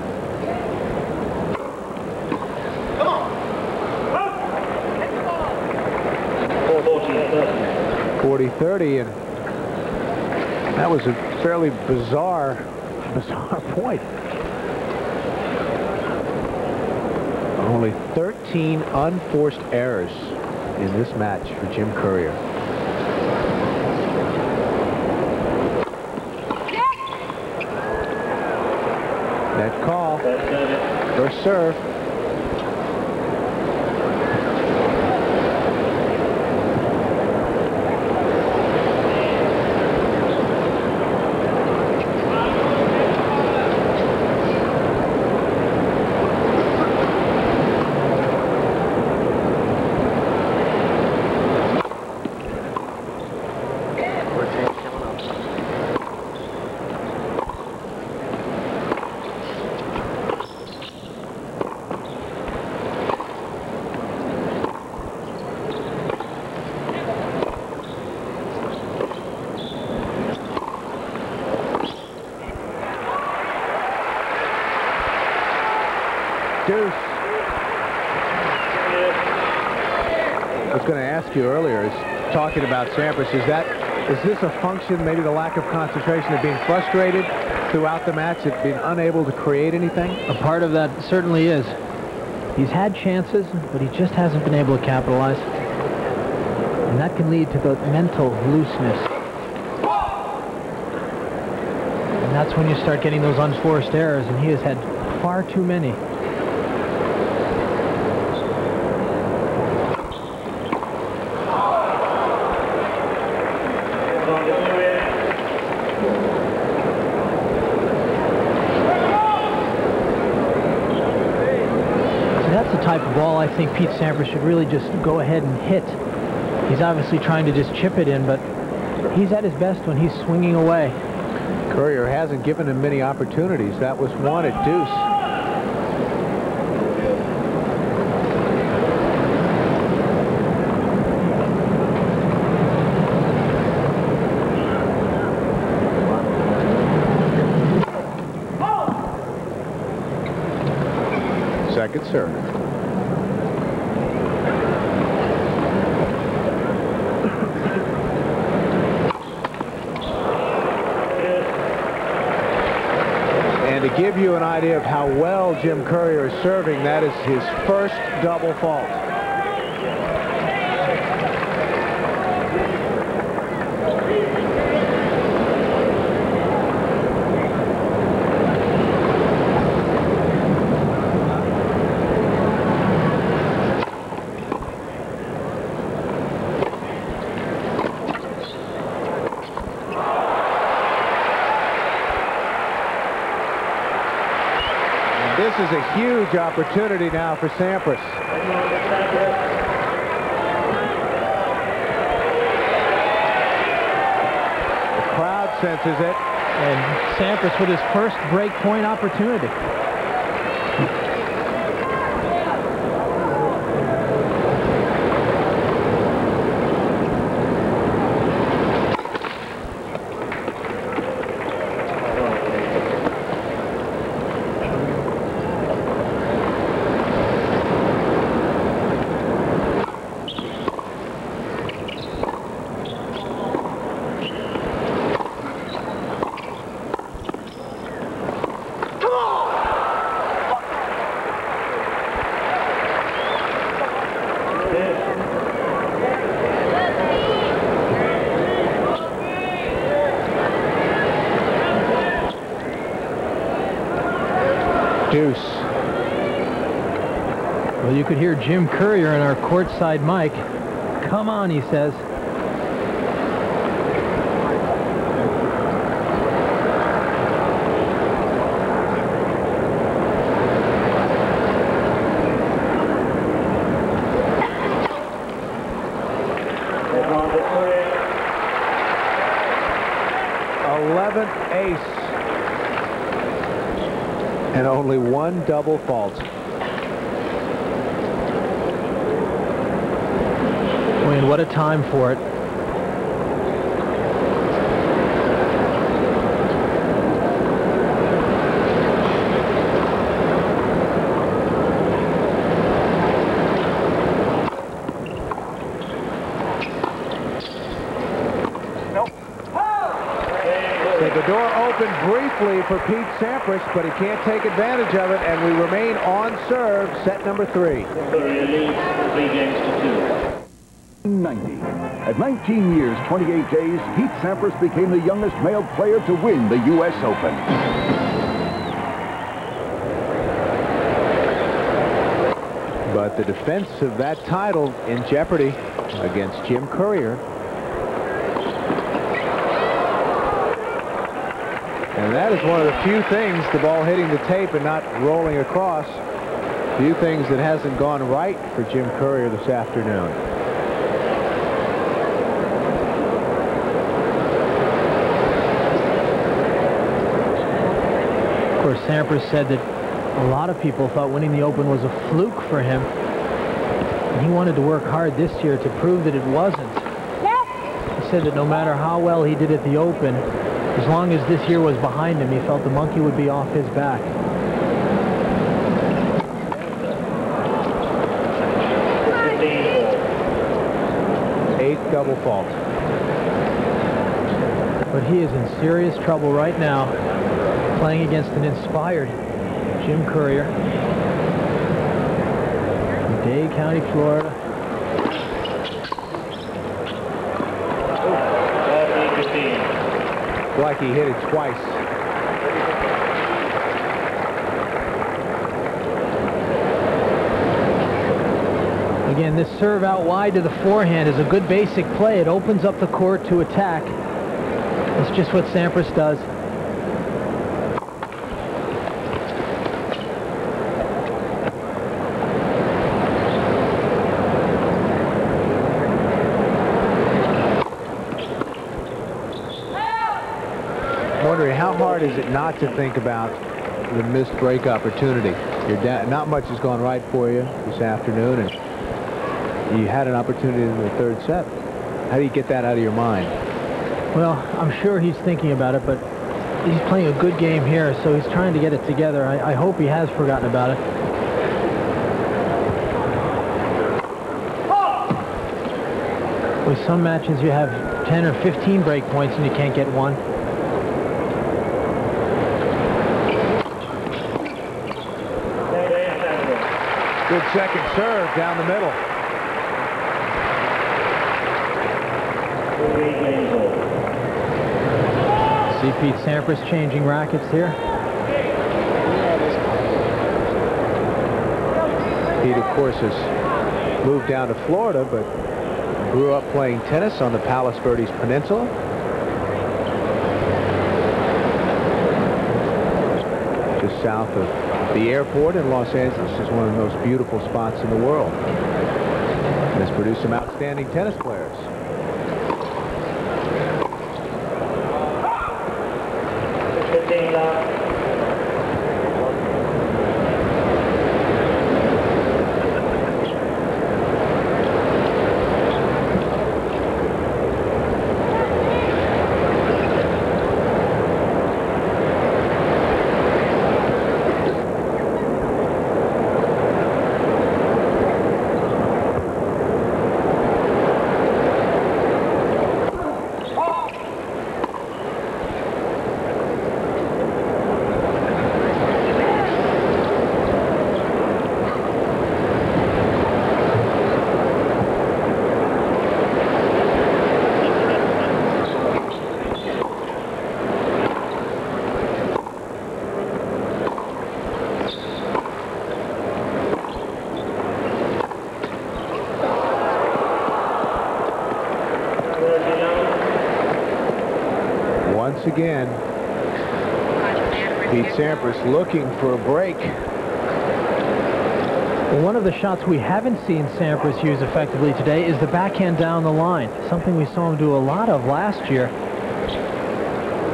40-30, and that was a fairly bizarre point. Only 13 unforced errors in this match for Jim Courier. Net call. First serve. deuce. I was going to ask you earlier, talking about Sampras, is this a function, maybe the lack of concentration, of being frustrated throughout the match, of being unable to create anything? A part of that certainly is. He's had chances, but he just hasn't been able to capitalize. And that can lead to the mental looseness. And that's when you start getting those unforced errors, and he has had far too many. Type of ball I think Pete Sampras should really just go ahead and hit. He's obviously trying to just chip it in, but he's at his best when he's swinging away. Courier hasn't given him many opportunities. That was one at deuce. Second serve. To give you an idea of how well Jim Courier is serving, that is his first double fault. This is a huge opportunity now for Sampras. The crowd senses it. And Sampras with his first break point opportunity. Deuce. Well, you could hear Jim Courier in our courtside mic. Come on, he says. Ace. And only one double fault. And what a time for it. The door opened briefly for Pete Sampras, but he can't take advantage of it, and we remain on serve, set number 3. Courier leads 3 games to 2. 90. At 19 years, 28 days, Pete Sampras became the youngest male player to win the U.S. Open. But the defense of that title in jeopardy against Jim Courier. And that is one of the few things, the ball hitting the tape and not rolling across, few things that hasn't gone right for Jim Courier this afternoon. Of course, Sampras said that a lot of people thought winning the Open was a fluke for him. And he wanted to work hard this year to prove that it wasn't. He said that no matter how well he did at the Open, as long as this year was behind him, he felt the monkey would be off his back. double fault. But he is in serious trouble right now, playing against an inspired Jim Courier. Dade County, Florida. Like he hit it twice. Again, this serve out wide to the forehand is a good basic play. It opens up the court to attack. That's just what Sampras does. Wondering how hard is it not to think about the missed break opportunity? Not much has gone right for you this afternoon, and you had an opportunity in the third set. How do you get that out of your mind? Well, I'm sure he's thinking about it, but he's playing a good game here, so he's trying to get it together. I hope he has forgotten about it. With some matches, you have 10 or 15 break points and you can't get one. Good second serve down the middle. See Pete Sampras changing rackets here. Pete, of course, has moved down to Florida, but grew up playing tennis on the Palos Verdes Peninsula. Just south of the airport in Los Angeles. Is one of the most beautiful spots in the world. And has produced some outstanding tennis players. Once again, Pete Sampras looking for a break. Well, one of the shots we haven't seen Sampras use effectively today is the backhand down the line, something we saw him do a lot of last year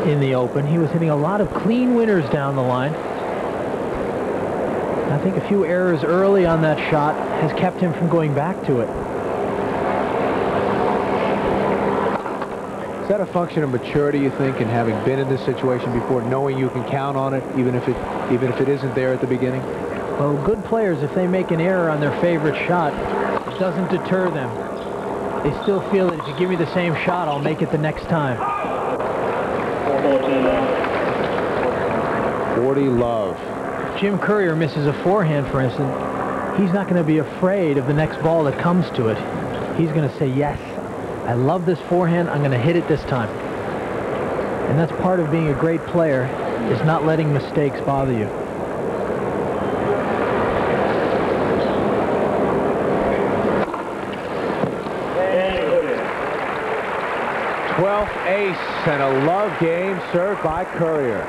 in the Open. He was hitting a lot of clean winners down the line. I think a few errors early on that shot has kept him from going back to it. Is that a function of maturity, you think, and having been in this situation before, knowing you can count on it, even if it isn't there at the beginning? Well, good players, if they make an error on their favorite shot, it doesn't deter them. They still feel that if you give me the same shot, I'll make it the next time. 40 love. If Jim Courier misses a forehand, for instance, he's not going to be afraid of the next ball that comes to it. He's going to say, yes, I love this forehand. I'm going to hit it this time. And that's part of being a great player, is not letting mistakes bother you. Ace and a love game served by Courier.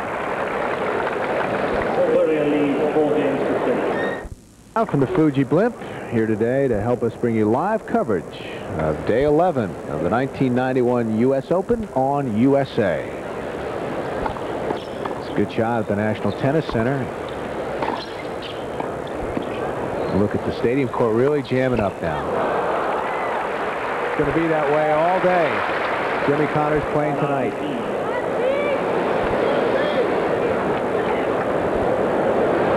Out from the Fuji Blimp, here today to help us bring you live coverage of Day 11 of the 1991 U.S. Open on USA. It's a good shot at the National Tennis Center. Look at the stadium court really jamming up now. It's going to be that way all day. Jimmy Connors playing tonight.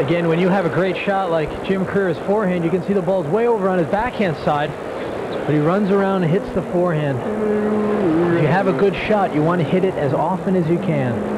Again, when you have a great shot like Jim Courier's forehand, you can see the ball's way over on his backhand side. But he runs around and hits the forehand. If you have a good shot, you want to hit it as often as you can.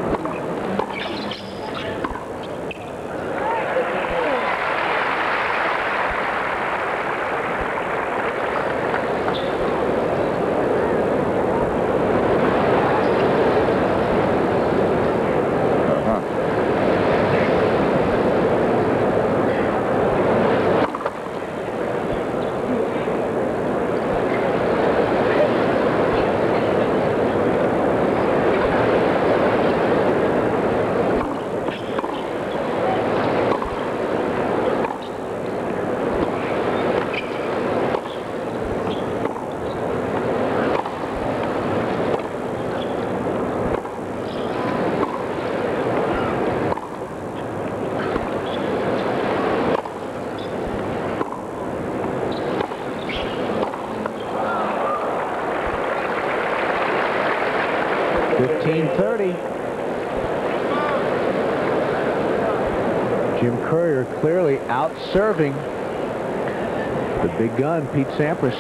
Jim Courier clearly out-serving the big gun, Pete Sampras.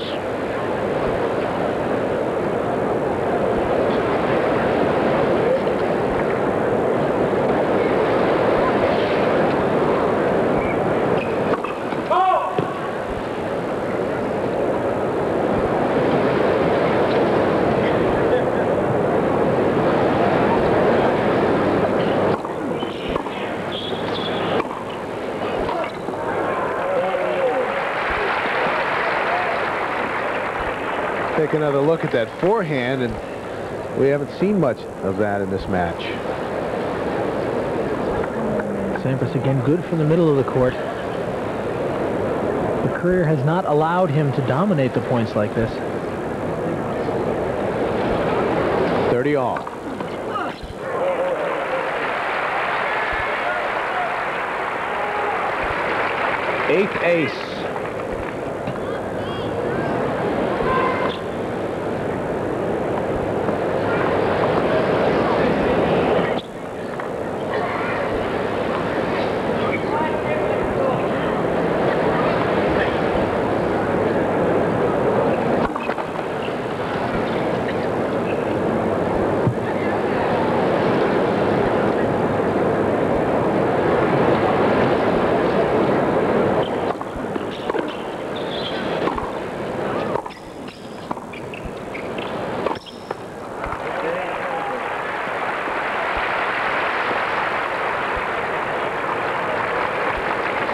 Take another look at that forehand, and we haven't seen much of that in this match. Sampras again good from the middle of the court. The Courier has not allowed him to dominate the points like this. 30 all. Eighth ace.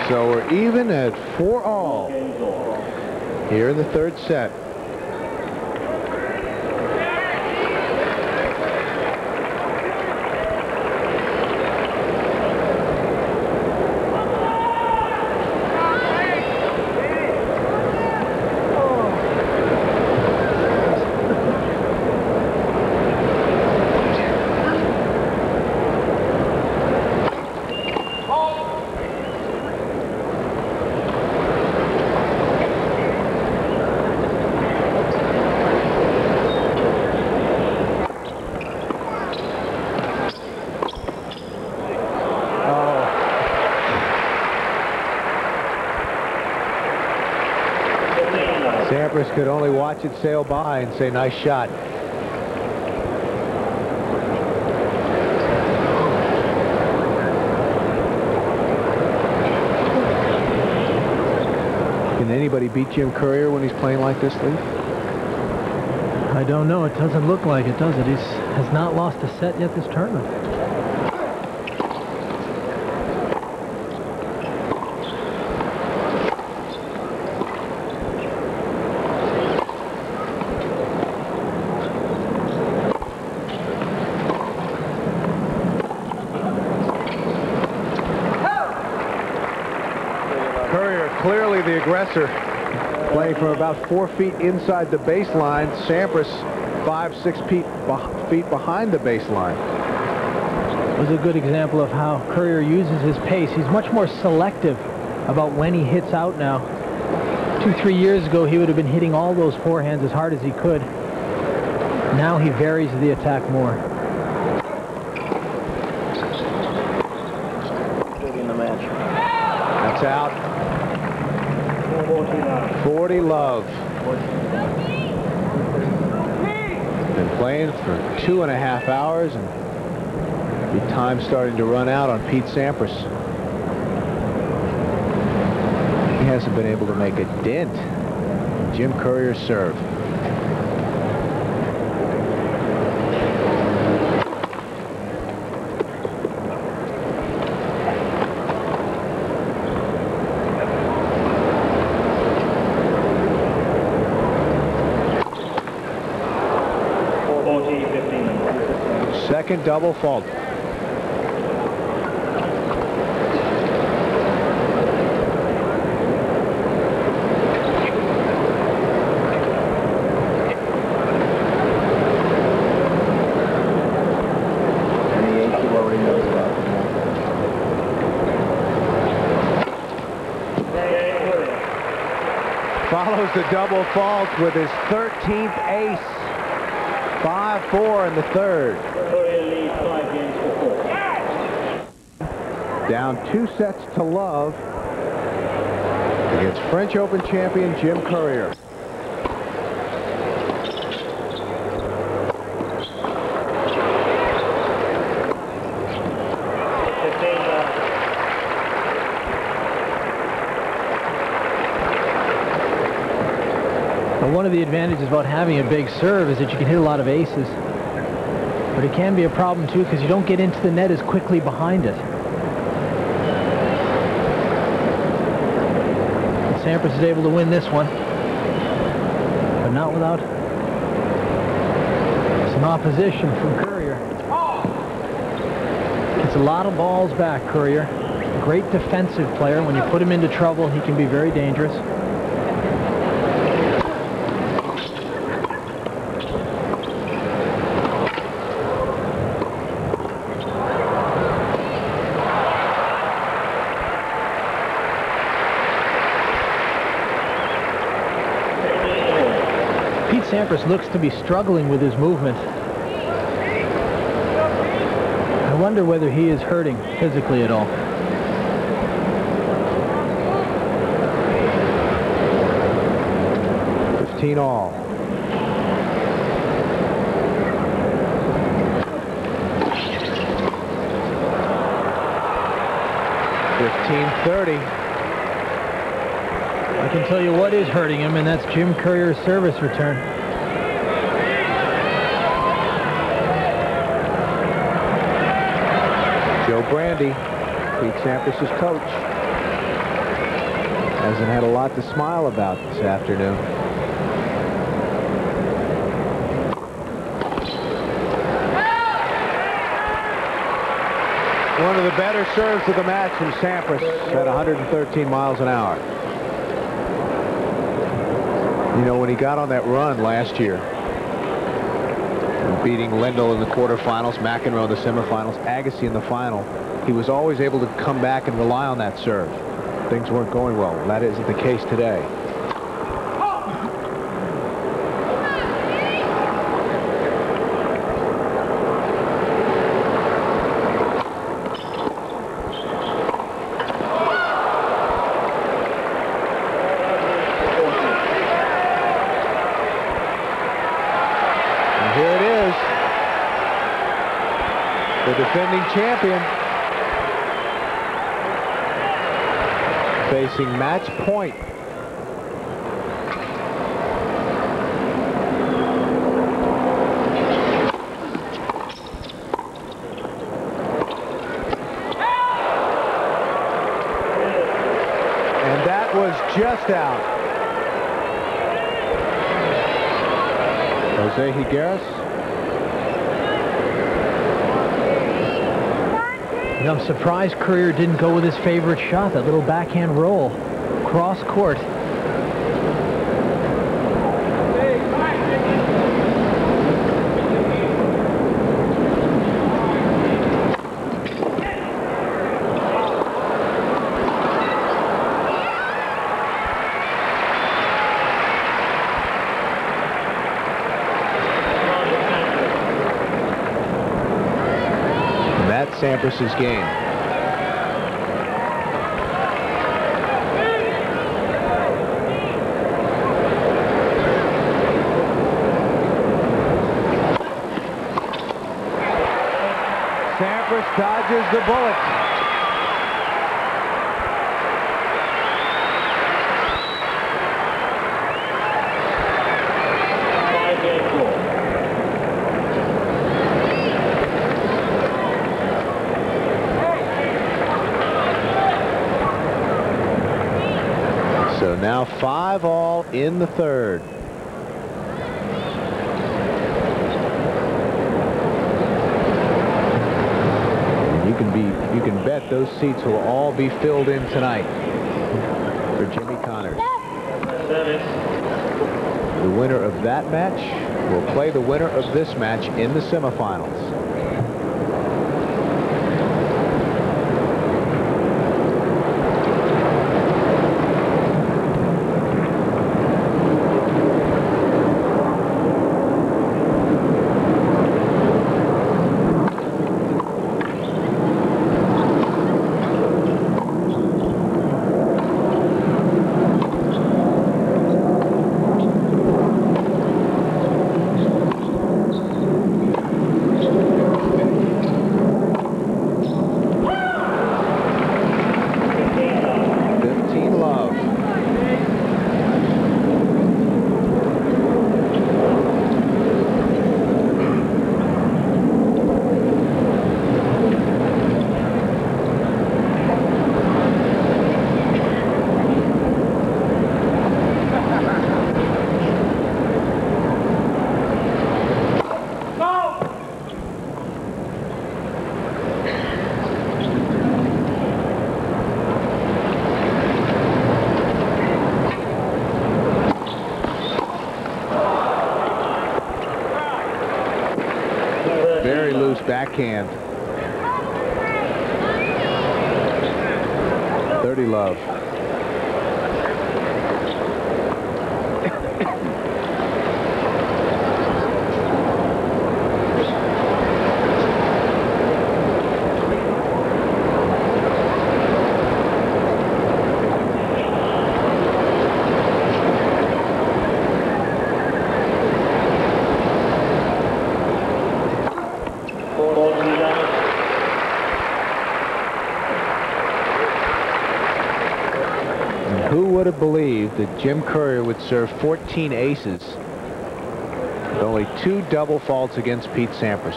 So we're even at 4-all here in the third set. Sampras could only watch it sail by and say, nice shot. Can anybody beat Jim Courier when he's playing like this, Lee? I don't know. It doesn't look like it, does it? He has not lost a set yet this tournament. Clearly the aggressor, playing from about 4 feet inside the baseline. Sampras 5-6 feet behind the baseline. It was a good example of how Courier uses his pace. He's much more selective about when he hits out now. 2-3 years ago, he would have been hitting all those forehands as hard as he could. Now he varies the attack more. That's out. 40 love. Been playing for 2.5 hours, and the time's starting to run out on Pete Sampras. He hasn't been able to make a dent. Jim Courier's serve. Second double fault. Follows the double fault with his 13th ace. 5-4 in the third. Down 2 sets to love against French Open champion Jim Courier. One of the advantages about having a big serve is that you can hit a lot of aces. But it can be a problem, too, because you don't get into the net as quickly behind it. And Sampras is able to win this one, but not without some opposition from Courier. Gets a lot of balls back, Courier. Great defensive player. When you put him into trouble, he can be very dangerous. Sampras looks to be struggling with his movement. I wonder whether he is hurting physically at all. All. 15-30. I can tell you what is hurting him, and that's Jim Courier's service return. Joe Brandy, Pete Sampras' coach, hasn't had a lot to smile about this afternoon. One of the better serves of the match from Sampras at 113 miles an hour. You know, when he got on that run last year, beating Lendl in the quarterfinals, McEnroe in the semifinals, Agassi in the final, he was always able to come back and rely on that serve. Things weren't going well. That isn't the case today. The defending champion facing match point. And that was just out. Jose Higueras. You know, I'm surprised Courier didn't go with his favorite shot, that little backhand roll, cross court. Sampras' game. Sampras dodges the bullet. So now 5-all in the third. You can bet those seats will all be filled in tonight for Jimmy Connors. The winner of that match will play the winner of this match in the semifinals. Very loose backhand. 30 love. Who would have believed that Jim Courier would serve 14 aces with only 2 double faults against Pete Sampras?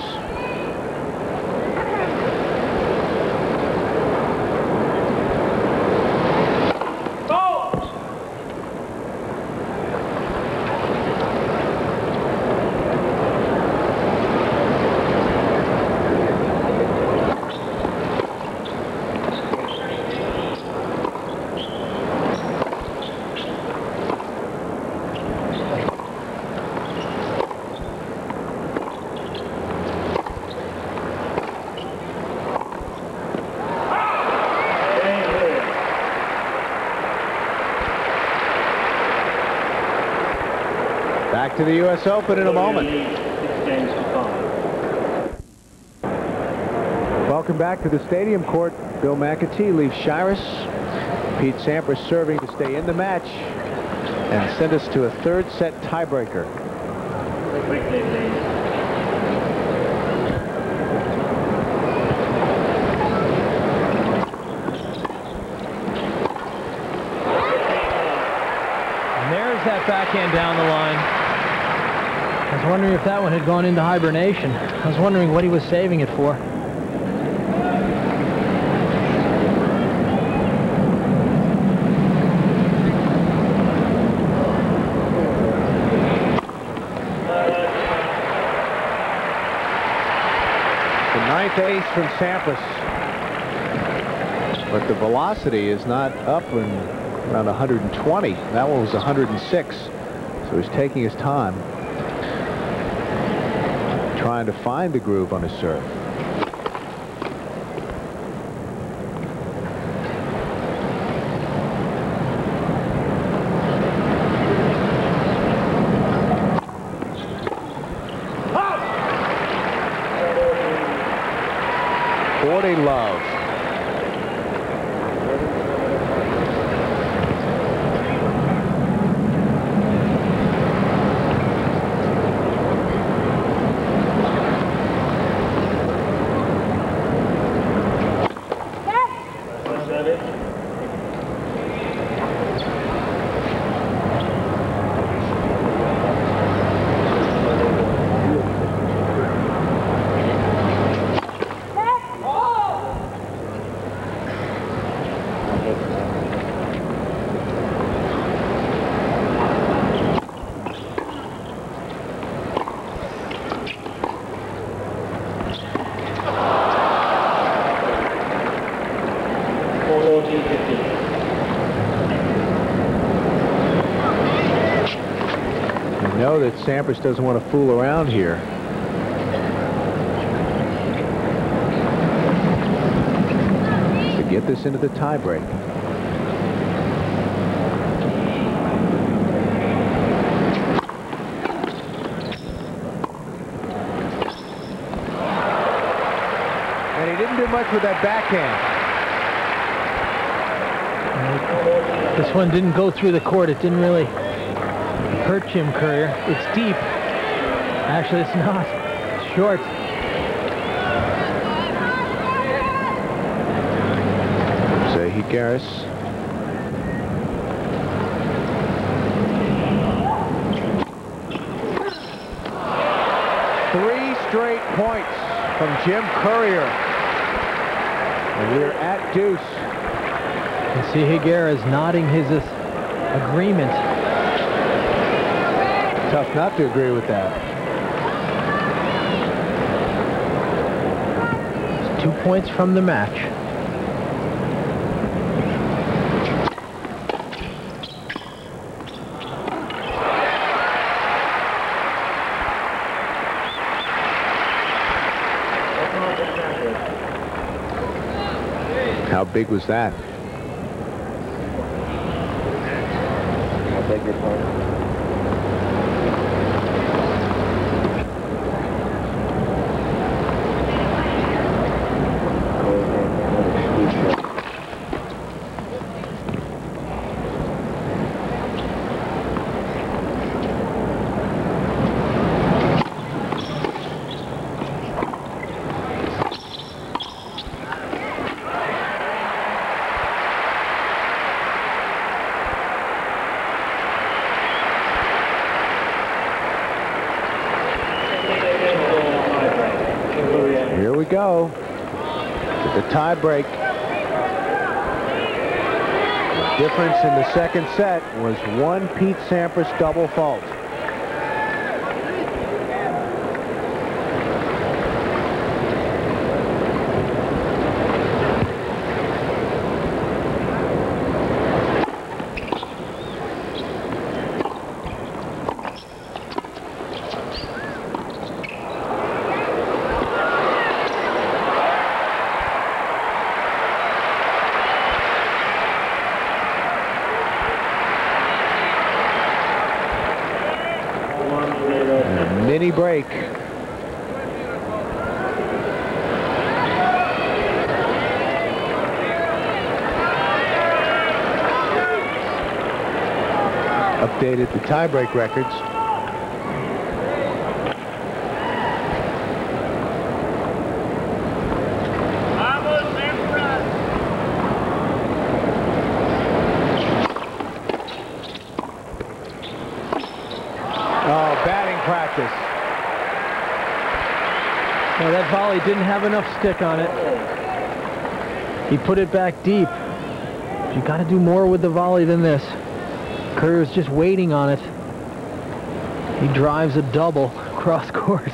Back to the U.S. Open in a moment. Welcome back to the stadium court. Bill McAtee leaves Shiras. Pete Sampras serving to stay in the match and send us to a third set tiebreaker. And there's that backhand down the line. I was wondering if that one had gone into hibernation. I was wondering what he was saving it for. The 9th ace from Sampras. But the velocity is not up in around 120. That one was 106. So he's taking his time, trying to find the groove on his serve. Love. know that Sampras doesn't want to fool around here. To get this into the tiebreak. And he didn't do much with that backhand. This one didn't go through the court. It didn't really hurt Jim Courier. It's deep. Actually, it's not. It's short. Higueras. Three straight points from Jim Courier. And we're at deuce. You see Higueras nodding his agreement. Tough not to agree with that. It's 2 points from the match. How big was that? I beg your pardon. Here we go. To the tie break. The difference in the second set was one Pete Sampras double fault. Mini break. Updated the tiebreak records. Practice. Well, that volley didn't have enough stick on it. He put it back deep. You got to do more with the volley than this. Courier's just waiting on it. He drives a double cross court.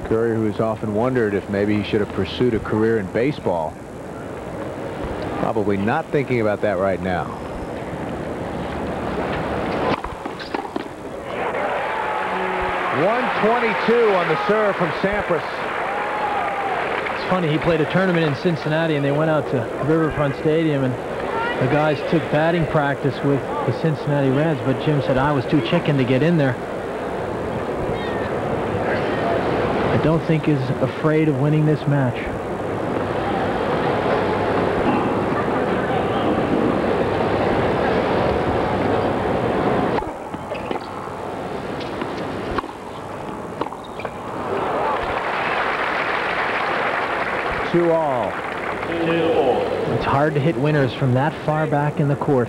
Courier, who has often wondered if maybe he should have pursued a career in baseball. Probably not thinking about that right now. .122 on the serve from Sampras. It's funny, he played a tournament in Cincinnati and they went out to Riverfront Stadium and the guys took batting practice with the Cincinnati Reds, but Jim said, I was too chicken to get in there. I don't think he's afraid of winning this match. Two all. It's hard to hit winners from that far back in the court.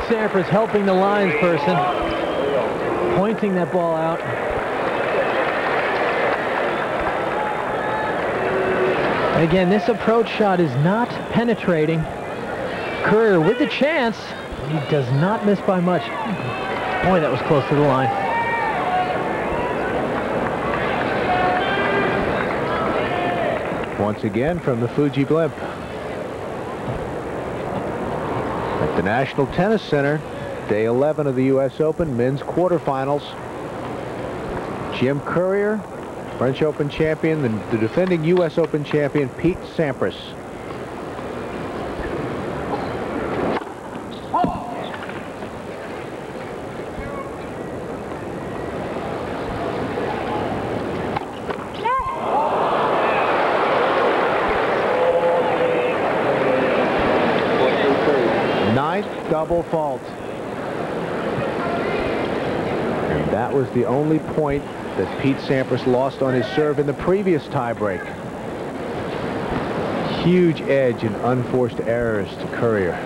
Sampras helping the lines person, pointing that ball out. Again, this approach shot is not penetrating. Courier with the chance. He does not miss by much. Boy, that was close to the line. Once again from the Fuji Blimp. At the National Tennis Center, day 11 of the U.S. Open men's quarterfinals. Jim Courier, French Open champion, the defending U.S. Open champion, Pete Sampras. Double fault. And that was the only point that Pete Sampras lost on his serve in the previous tiebreak. Huge edge in unforced errors to Courier.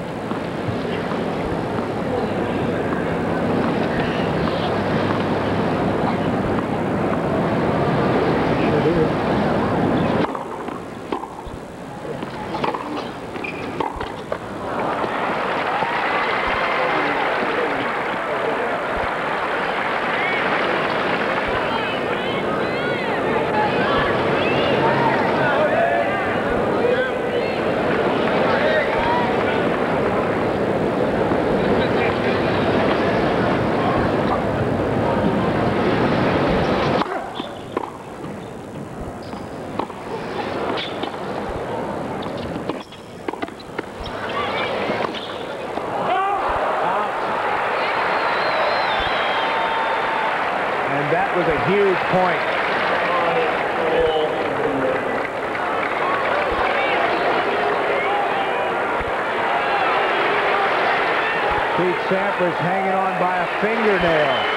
That was a huge point. Pete Sampras hanging on by a fingernail.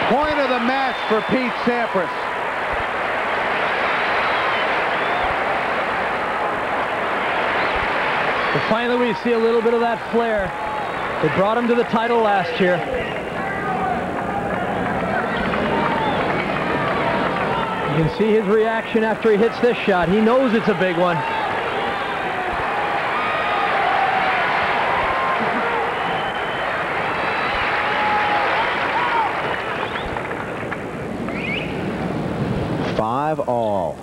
Point of the match for Pete Sampras. But finally we see a little bit of that flair that brought him to the title last year. You can see his reaction after he hits this shot. He knows it's a big one. All.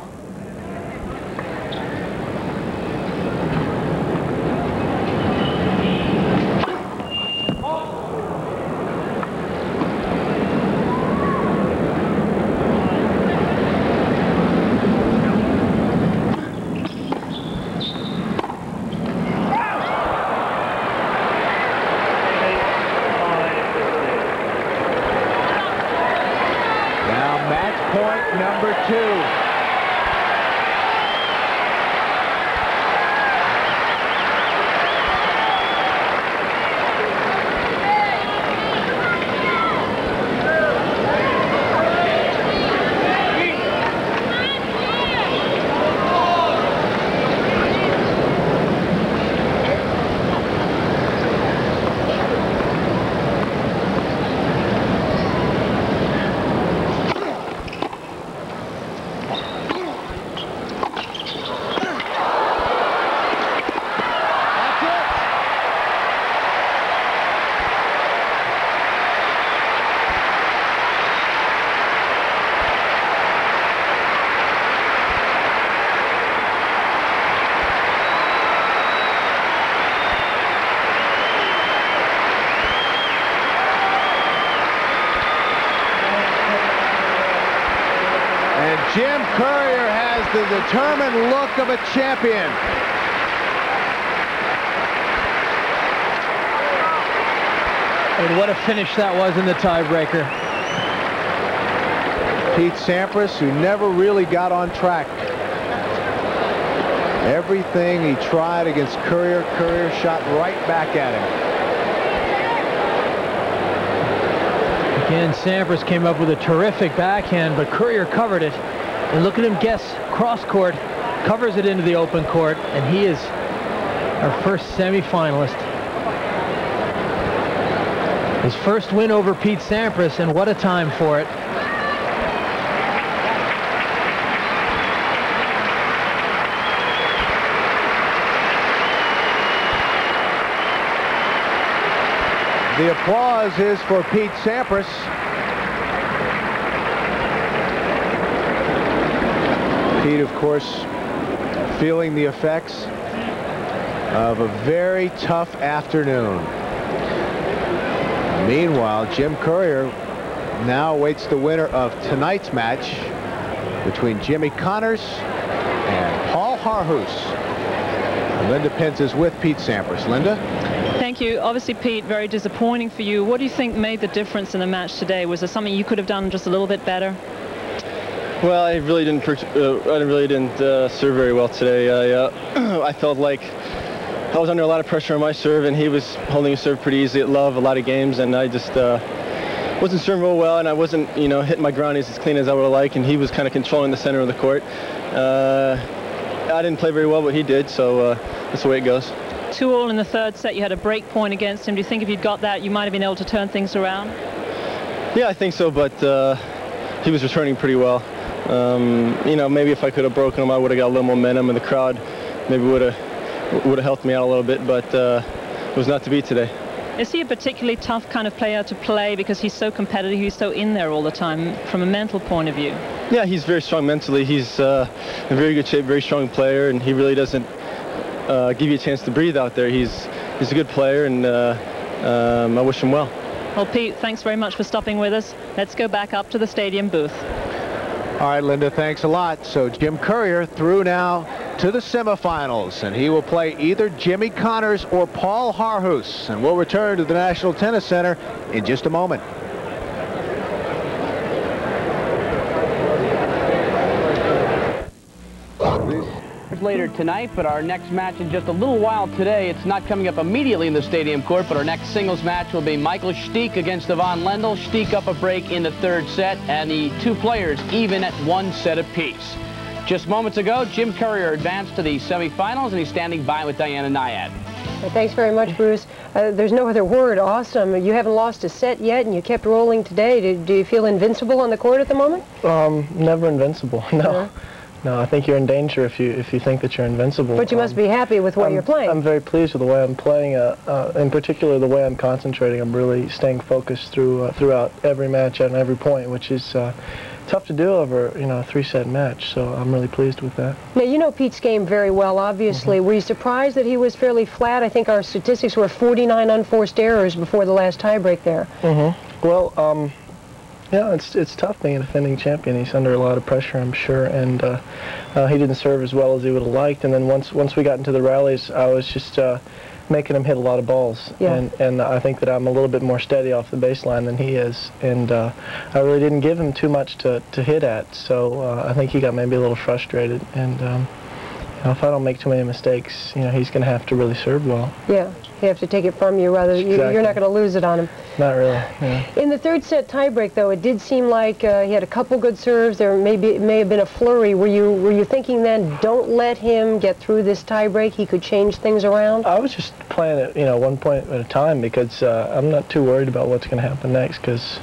the determined look of a champion. And what a finish that was in the tiebreaker. Pete Sampras, who never really got on track. Everything he tried against Courier, Courier shot right back at him. Again, Sampras came up with a terrific backhand, but Courier covered it. And look at him guess cross court, covers it into the open court, and he is our first semifinalist. His first win over Pete Sampras, and what a time for it. The applause is for Pete Sampras. Pete, of course, feeling the effects of a very tough afternoon. Meanwhile, Jim Courier now awaits the winner of tonight's match between Jimmy Connors and Paul Harhus. Linda Pence is with Pete Sampras. Linda? Thank you. Obviously, Pete, very disappointing for you. What do you think made the difference in the match today? Was there something you could have done just a little bit better? Well, I really didn't serve very well today. I felt like I was under a lot of pressure on my serve, and he was holding his serve pretty easy at love a lot of games, and I just wasn't serving real well, and I wasn't, hitting my groundies as clean as I would have liked, and he was kind of controlling the center of the court. I didn't play very well, but he did, so that's the way it goes. 2-all in the third set. You had a break point against him. Do you think if you'd got that, you might have been able to turn things around? Yeah, I think so, but he was returning pretty well. Maybe if I could have broken him, I would have got a little momentum, and the crowd maybe would have helped me out a little bit, but it was not to be today. Is he a particularly tough kind of player to play because he's so competitive, he's so in there all the time from a mental point of view? Yeah, he's very strong mentally. He's in very good shape, very strong player, and he really doesn't give you a chance to breathe out there. He's a good player, and I wish him well. Well, Pete, thanks very much for stopping with us. Let's go back up to the stadium booth. All right, Linda, thanks a lot. So Jim Courier through now to the semifinals, and he will play either Jimmy Connors or Paul Harhus, and we'll return to the National Tennis Center in just a moment. Later tonight, but our next match in just a little while today. It's not coming up immediately in the stadium court, but our next singles match will be Michael Stich against Ivan Lendl. Stich up a break in the third set, and the two players even at 1 set apiece. Just moments ago, Jim Courier advanced to the semifinals, and he's standing by with Diana Nyad. Thanks very much, Bruce. There's no other word. Awesome. You haven't lost a set yet, and you kept rolling today. Do you feel invincible on the court at the moment? Never invincible, no. No, I think you're in danger if you think that you're invincible. But you must be happy with what you're playing. I'm very pleased with the way I'm playing. In particular, the way I'm concentrating. I'm really staying focused throughout every match and every point, which is tough to do over a 3-set match. So I'm really pleased with that. Now, you know Pete's game very well, obviously. Were you surprised that he was fairly flat? I think our statistics were 49 unforced errors before the last tiebreak there. Well, yeah, it's tough being a defending champion. He's under a lot of pressure, I'm sure, and he didn't serve as well as he would have liked. And then once we got into the rallies, I was just making him hit a lot of balls. Yeah. And I think that I'm a little bit more steady off the baseline than he is. And I really didn't give him too much to hit at, so I think he got maybe a little frustrated. And if I don't make too many mistakes, he's going to have to really serve well. Yeah, he have to take it from you rather. Exactly. You're not going to lose it on him. Not really. Yeah. In the third set tiebreak, though, it did seem like he had a couple good serves. There may have been a flurry. Were you thinking then, don't let him get through this tiebreak? He could change things around. I was just playing it, 1 point at a time because I'm not too worried about what's going to happen next. Because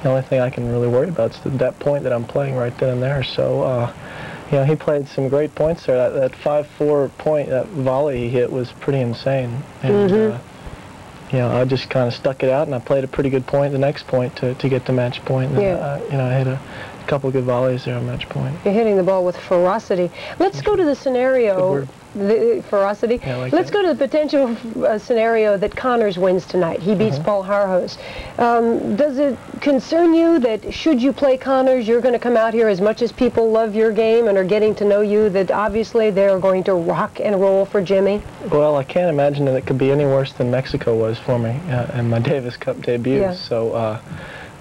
the only thing I can really worry about is that point that I'm playing right then and there. So. He played some great points there. That 5-4 point, that volley he hit was pretty insane. And, I just kind of stuck it out, and I played a pretty good point the next point to get the match point. And, I hit a couple good volleys there on match point. You're hitting the ball with ferocity. Let's go to the scenario the ferocity. Yeah, like Let's that. go to the potential scenario that Connors wins tonight. He beats Paul Harhose. Does it concern you that should you play Connors, you're going to come out here as much as people love your game and are getting to know you, that obviously they're going to rock and roll for Jimmy? Well, I can't imagine that it could be any worse than Mexico was for me in my Davis Cup debut. Yeah. So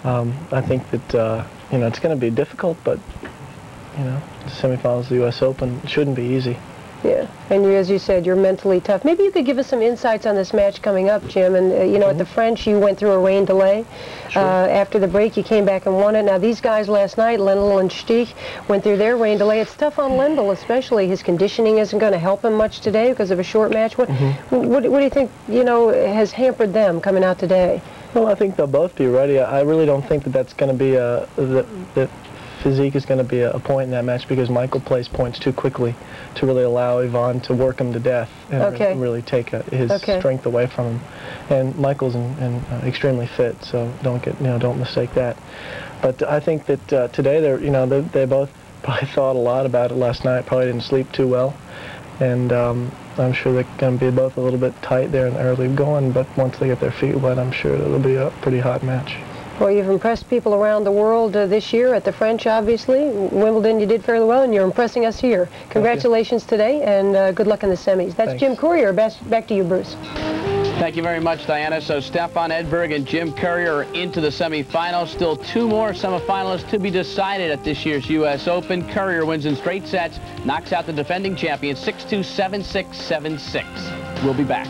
I think that you know, it's going to be difficult, but you know, the semifinals of the U.S. Open shouldn't be easy. Yeah, and you, as you said, you're mentally tough. Maybe you could give us some insights on this match coming up, Jim. And, you know, at the French, you went through a rain delay. Sure. After the break, you came back and won it. Now, these guys last night, Lendl and Stich, went through their rain delay. It's tough on Lendl, especially. His conditioning isn't going to help him much today because of a short match. What do you think, you know, has hampered them coming out today? Well, I think they'll both be ready. I really don't think that that's going to be that physique is going to be a point in that match because Michael plays points too quickly to really allow Ivan to work him to death and really take his strength away from him. And Michael's extremely fit, so don't mistake that. But I think that today they both probably thought a lot about it last night. Probably didn't sleep too well, and I'm sure they're going to be both a little bit tight there in the early going. But once they get their feet wet, I'm sure it'll be a pretty hot match. Well, you've impressed people around the world this year at the French, obviously. Wimbledon, you did fairly well, and you're impressing us here. Congratulations today, and good luck in the semis. That's Jim Courier. Back to you, Bruce. Thank you very much, Diana. So Stefan Edberg and Jim Courier are into the semifinals. Still 2 more semifinalists to be decided at this year's U.S. Open. Courier wins in straight sets, knocks out the defending champion 6-2, 7-6, 7-6. We'll be back.